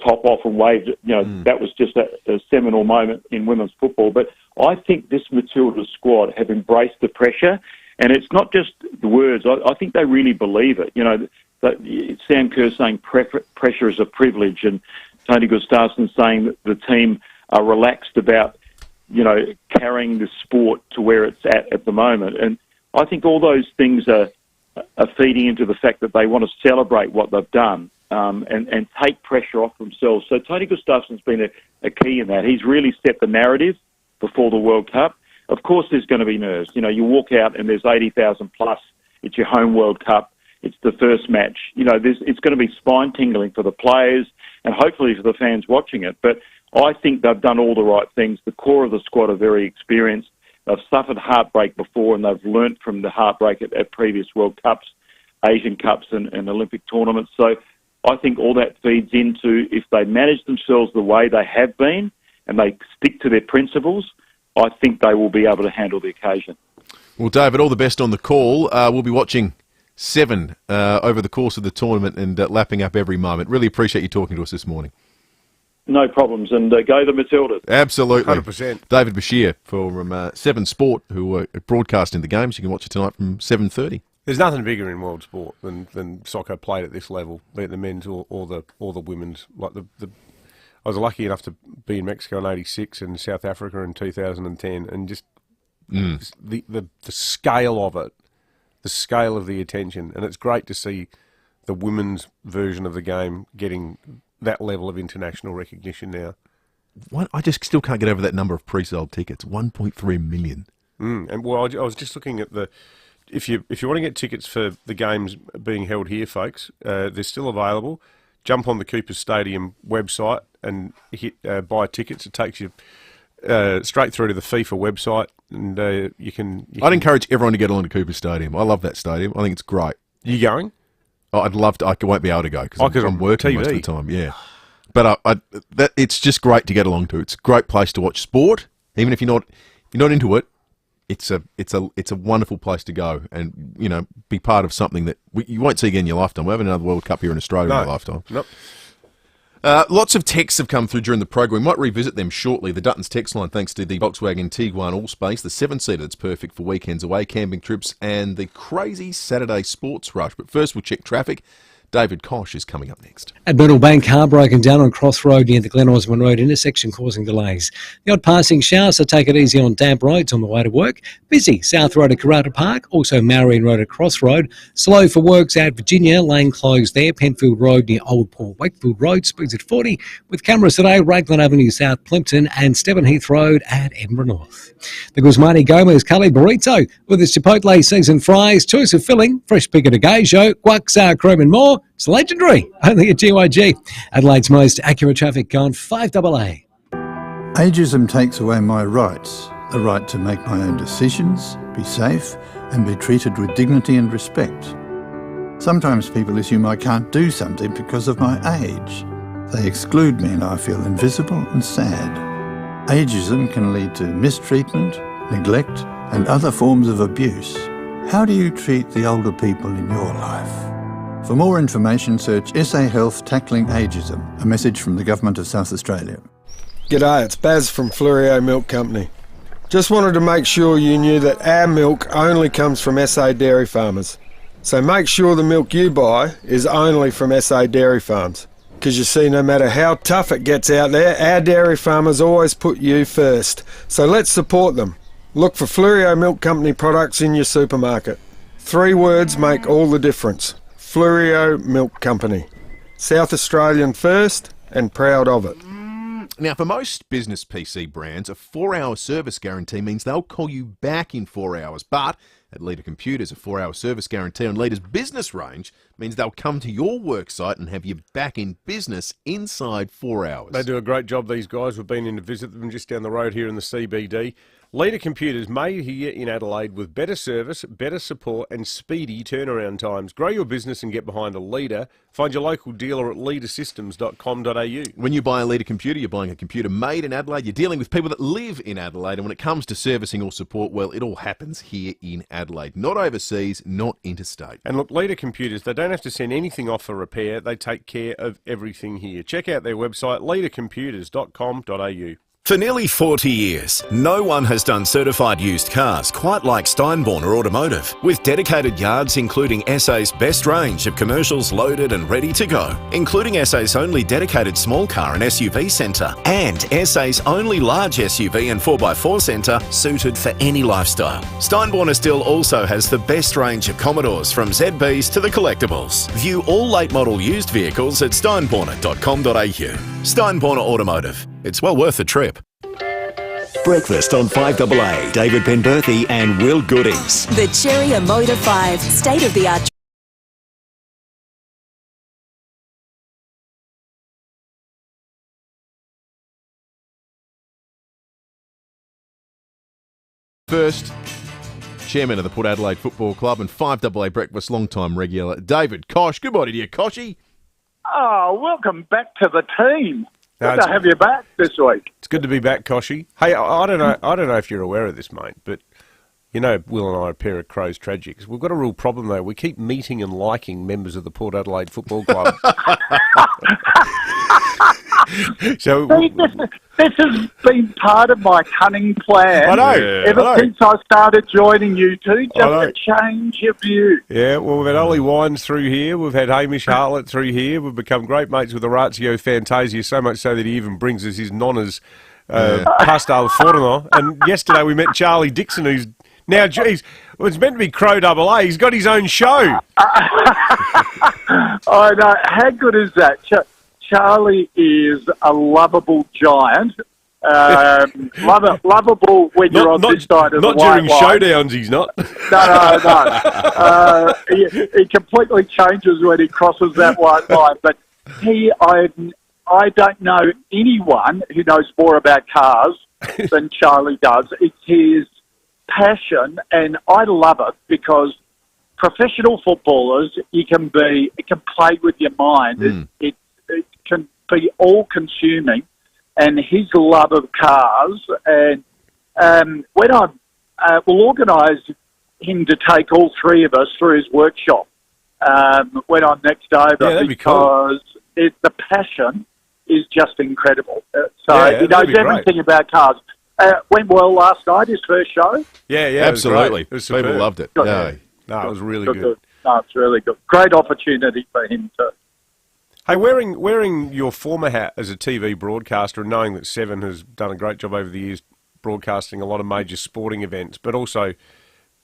top off and waved it. That was just a seminal moment in women's football. But I think this Matilda squad have embraced the pressure, and it's not just the words. I think they really believe it. Sam Kerr saying pressure is a privilege, and Tony Gustafsson saying that the team are relaxed about, carrying the sport to where it's at the moment. And I think all those things are feeding into the fact that they want to celebrate what they've done. And take pressure off themselves. So Tony Gustafsson's been a key in that. He's really set the narrative before the World Cup. Of course there's going to be nerves. You walk out and there's 80,000 plus. It's your home World Cup. It's the first match. It's going to be spine-tingling for the players and hopefully for the fans watching it. But I think they've done all the right things. The core of the squad are very experienced. They've suffered heartbreak before and they've learnt from the heartbreak at previous World Cups, Asian Cups and Olympic tournaments. So I think all that feeds into, if they manage themselves the way they have been and they stick to their principles, I think they will be able to handle the occasion. Well, David, all the best on the call. We'll be watching 7 over the course of the tournament and lapping up every moment. Really appreciate you talking to us this morning. No problems, and go the Matildas. Absolutely. 100%. David Bashir from 7 Sport, who are broadcasting the games. You can watch it tonight from 7:30. There's nothing bigger in world sport than soccer played at this level, be it the men's or the women's. Like I was lucky enough to be in Mexico in '86 and South Africa in 2010, and just the scale of it, the scale of the attention, and it's great to see the women's version of the game getting that level of international recognition now. I just still can't get over that number of pre-sold tickets, 1.3 million. And I was just looking at the. If you want to get tickets for the games being held here, folks, they're still available. Jump on the Coopers Stadium website and hit buy tickets. It takes you straight through to the FIFA website, and you can. I'd encourage everyone to get along to Coopers Stadium. I love that stadium. I think it's great. You going? Oh, I'd love to. I won't be able to go because I'm working TV. most of the time. Yeah, but it's just great to get along to. It's a great place to watch sport, even if you're not into it. It's a wonderful place to go and, be part of something that you won't see again in your lifetime. We're having another World Cup here in Australia in our lifetime. Nope. Lots of texts have come through during the program. We might revisit them shortly. The Duttons text line, thanks to the Volkswagen Tiguan Allspace, the 7-seater that's perfect for weekends away, camping trips, and the crazy Saturday sports rush. But first, we'll check traffic. David Kosh is coming up next. At Myrtle Bank, car broken down on Cross Road near the Glen Osmond Road intersection, causing delays. The odd passing shower, so take it easy on damp roads on the way to work. Busy South Road at Karata Park, also Marion Road at Cross Road. Slow for works at Virginia, lane closed there. Penfield Road near Old Port Wakefield Road, speeds at 40. With cameras today, Raglan Avenue South Plimpton and Stephen Heath Road at Edinburgh North. The Guzmani Gomez Curly Burrito with its Chipotle seasoned fries, choice of filling, fresh pico de gallo, guac, sour cream and more. It's legendary, only at GYG. Adelaide's most accurate traffic on 5AA. Ageism takes away my rights, the right to make my own decisions, be safe, and be treated with dignity and respect. Sometimes people assume I can't do something because of my age. They exclude me and I feel invisible and sad. Ageism can lead to mistreatment, neglect, and other forms of abuse. How do you treat the older people in your life? For more information, search SA Health Tackling Ageism, a message from the Government of South Australia. G'day, it's Baz from FIVEAA Milk Company. Just wanted to make sure you knew that our milk only comes from SA dairy farmers. So make sure the milk you buy is only from SA dairy farms. Because you see, no matter how tough it gets out there, our dairy farmers always put you first. So let's support them. Look for FIVEAA Milk Company products in your supermarket. 3 words make all the difference. FIVEAA Milk Company. South Australian first and proud of it. Now, for most business PC brands, a 4-hour service guarantee means they'll call you back in 4 hours. But at Leader Computers, a 4-hour service guarantee on Leader's business range means they'll come to your work site and have you back in business inside 4 hours. They do a great job, these guys. We've been in to visit them just down the road here in the CBD. Leader Computers, made here in Adelaide with better service, better support and speedy turnaround times. Grow your business and get behind a Leader. Find your local dealer at leadersystems.com.au. When you buy a Leader computer, you're buying a computer made in Adelaide. You're dealing with people that live in Adelaide. And when it comes to servicing or support, well, it all happens here in Adelaide. Not overseas, not interstate. And look, Leader Computers, they don't have to send anything off for repair. They take care of everything here. Check out their website, leadercomputers.com.au. For nearly 40 years, no one has done certified used cars quite like Steinborner Automotive, with dedicated yards including SA's best range of commercials loaded and ready to go, including SA's only dedicated small car and SUV centre, and SA's only large SUV and 4x4 centre suited for any lifestyle. Steinborner still also has the best range of Commodores, from ZBs to the collectibles. View all late model used vehicles at steinborner.com.au. Steinborner Automotive. It's well worth the trip. Breakfast on 5AA. David Penberthy and Will Goodings. The Cherry Motor 5 state-of-the-art. First, chairman of the Port Adelaide Football Club and 5AA Breakfast long-time regular, David Kosh. Good morning to you, Koshy. Oh, welcome back to the team. Good to have you back this week. It's good to be back, Koshy. Hey, I don't know if you're aware of this, mate, but you know Will and I are a pair of Crows tragics. We've got a real problem, though. We keep meeting and liking members of the Port Adelaide Football Club. So this has been part of my cunning plan. I know. Ever since I started joining you two, just to change your view. Yeah, well, we've had Ollie Wines through here. We've had Hamish Hartlett through here. We've become great mates with Orazio Fantasia, so much so that he even brings us his nonna's pasta al forno. And yesterday we met Charlie Dixon, who's now, geez, it was meant to be Crow AA. He's got his own show. I know. How good is that? Charlie is a lovable giant. Lovable when you're on this side of the white line. Not during showdowns, he's not. No. He completely changes when he crosses that white line. But I don't know anyone who knows more about cars than Charlie does. It's his passion, and I love it because professional footballers, it can play with your mind. It can be all-consuming, and his love of cars. And when we'll organise him to take all three of us through his workshop when I'm next over, because the passion is just incredible. He knows everything about cars. Went well last night, his first show. Yeah, absolutely. People loved it. No, it was really good. No, it's really good. Great opportunity for him too. Hey, wearing your former hat as a TV broadcaster and knowing that Seven has done a great job over the years broadcasting a lot of major sporting events, but also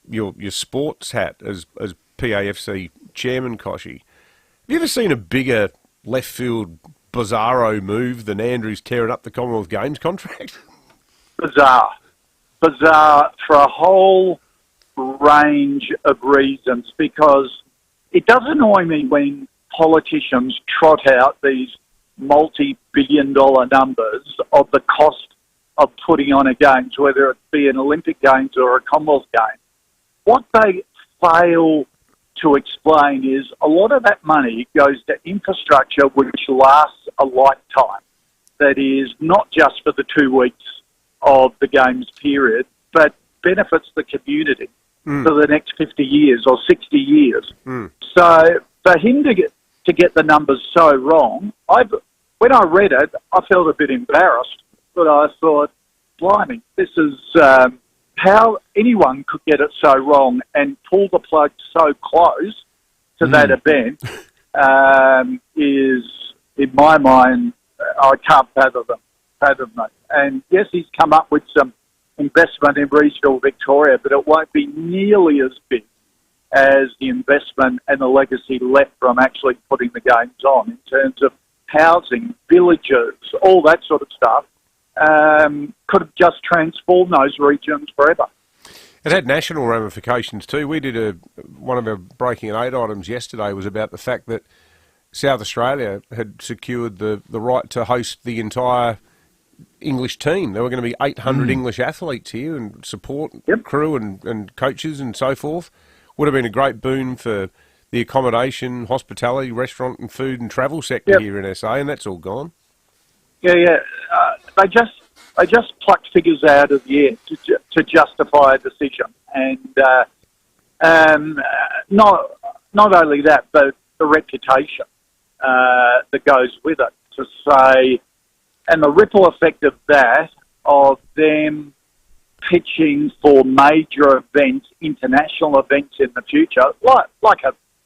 your sports hat as PAFC chairman, Koshy. Have you ever seen a bigger left field bizarro move than Andrews tearing up the Commonwealth Games contract? Bizarre for a whole range of reasons, because it does annoy me when politicians trot out these multi-billion-dollar numbers of the cost of putting on a Games, whether it be an Olympic Games or a Commonwealth Games. What they fail to explain is a lot of that money goes to infrastructure which lasts a lifetime. That is not just for the 2 weeks of the Games period, but benefits the community for the next 50 years or 60 years. So for him to get the numbers so wrong, when I read it, I felt a bit embarrassed, but I thought, blimey, this is how anyone could get it so wrong and pull the plug so close to that event is, in my mind, I can't fathom it. And yes, he's come up with some investment in regional Victoria, but it won't be nearly as big as the investment and the legacy left from actually putting the Games on in terms of housing, villages, all that sort of stuff. Could have just transformed those regions forever. It had national ramifications too. We did one of our Breaking at 8 items yesterday was about the fact that South Australia had secured the right to host the entire English team. There were going to be 800 English athletes here and support crew and coaches and so forth. Would have been a great boon for the accommodation, hospitality, restaurant and food and travel sector here in SA, and that's all gone. Yeah. They just plucked figures out of the air to justify a decision, and not only that, but the reputation that goes with it. To say, and the ripple effect of that, of them pitching for major events, international events in the future, like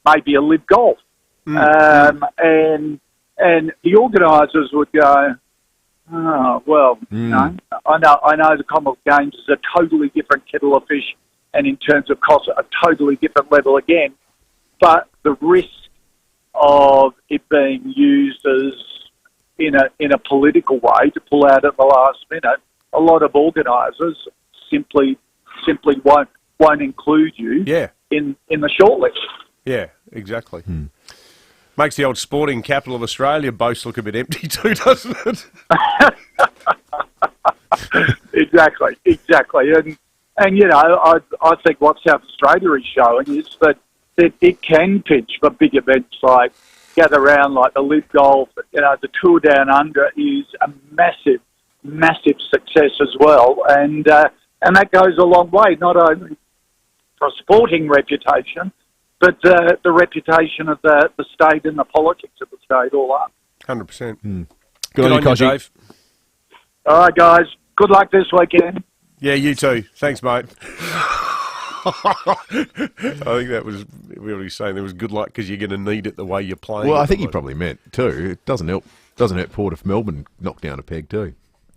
maybe a live golf, and the organisers would go, oh well, no, I know the Commonwealth Games is a totally different kettle of fish, and in terms of cost, a totally different level again, but the risk of it being used as in a political way to pull out at the last minute, a lot of organisers simply won't include you in the shortlist. Yeah, exactly. Makes the old sporting capital of Australia boast look a bit empty too, doesn't it? Exactly. And you know, I think what South Australia is showing is that it can pitch for big events like gather round, like the Live Golf. You know, the Tour Down Under is a massive success as well, and that goes a long way, not only for a sporting reputation, but the reputation of the state and the politics of the state all up. 100%. Good on you, Koshy. Dave. All right, guys. Good luck this weekend. Yeah, you too. Thanks, mate. I think that was really saying there was good luck because you're going to need it the way you're playing. Well, I think he probably meant too. It doesn't help. Doesn't hurt Port of Melbourne knock down a peg too.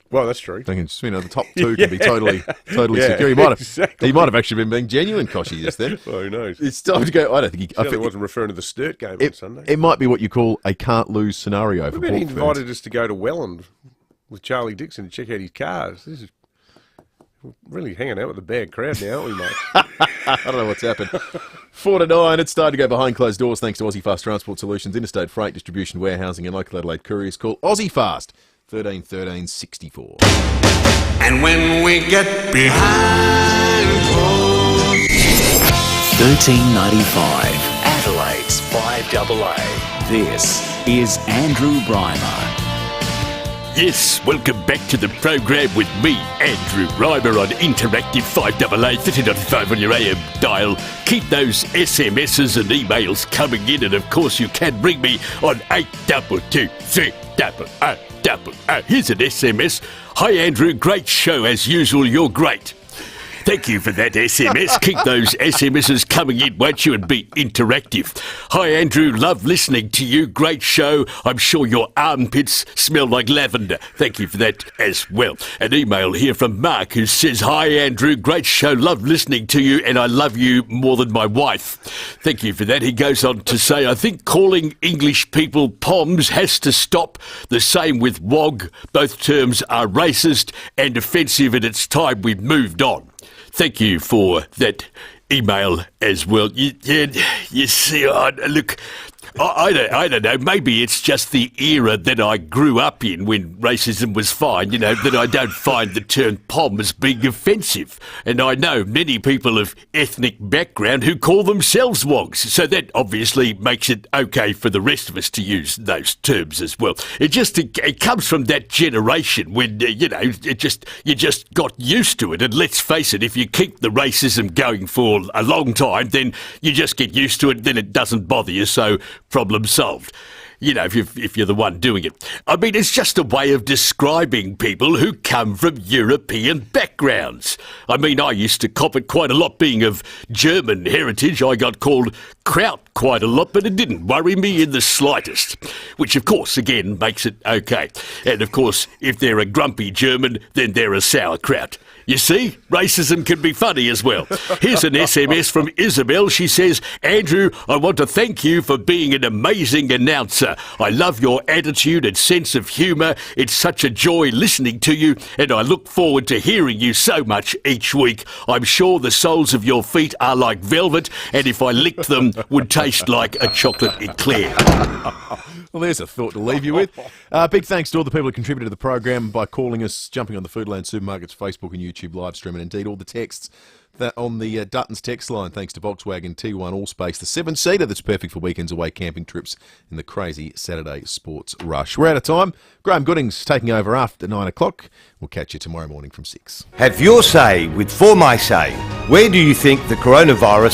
Well, that's true. Thinking, the top two can be totally secure. He might have actually been being genuine, Koshy, just then. Well, who knows? It's time to go. I don't think I think he wasn't referring to the Sturt game on Sunday. It might be what you call a can't lose scenario for Port fans. He invited us to go to Welland with Charlie Dixon to check out his cars. This is really hanging out with a bad crowd now, aren't we, mate? I don't know what's happened. 4 to 9, it's starting to go behind closed doors thanks to Aussie Fast Transport Solutions, interstate freight distribution, warehousing and local Adelaide couriers. Call Aussie Fast, 13 13 64. And when we get behind closed... 1395, Adelaide's 5AA. This is Andrew Brymer. Yes, welcome back to the program with me, Andrew Reimer, on Interactive 5AA, 30.5 on your AM dial. Keep those SMSs and emails coming in, and of course you can ring me on 8223 0000. Here's an SMS. Hi Andrew, great show as usual, you're great. Thank you for that SMS. Keep those SMSs coming in, won't you, and be interactive. Hi, Andrew. Love listening to you. Great show. I'm sure your armpits smell like lavender. Thank you for that as well. An email here from Mark who says, hi, Andrew. Great show. Love listening to you, and I love you more than my wife. Thank you for that. He goes on to say, I think calling English people POMs has to stop. The same with WOG. Both terms are racist and offensive, and it's time we've moved on. Thank you for that email as well. You see, look, I don't know, maybe it's just the era that I grew up in when racism was fine, that I don't find the term POM as being offensive. And I know many people of ethnic background who call themselves WOGs, so that obviously makes it okay for the rest of us to use those terms as well. It comes from that generation when, you just got used to it. And let's face it, if you keep the racism going for a long time, then you just get used to it, then it doesn't bother you, so problem solved. If you're the one doing it. I mean, it's just a way of describing people who come from European backgrounds. I mean, I used to cop it quite a lot being of German heritage. I got called kraut quite a lot, but it didn't worry me in the slightest. Which, of course, again, makes it okay. And, of course, if they're a grumpy German, then they're a sauerkraut. You see, racism can be funny as well. Here's an SMS from Isabel. She says, Andrew, I want to thank you for being an amazing announcer. I love your attitude and sense of humour. It's such a joy listening to you, and I look forward to hearing you so much each week. I'm sure the soles of your feet are like velvet, and if I licked them, would taste like a chocolate eclair. Well, there's a thought to leave you with. Big thanks to all the people who contributed to the program by calling us, jumping on the Foodland Supermarkets Facebook and YouTube live stream, and indeed all the texts that on the Dutton's text line, thanks to Volkswagen T1 Allspace, the 7-seater that's perfect for weekends away camping trips in the crazy Saturday sports rush. We're out of time. Graham Gooding's taking over after 9 o'clock. We'll catch you tomorrow morning from 6. Have your say with For My Say. Where do you think the coronavirus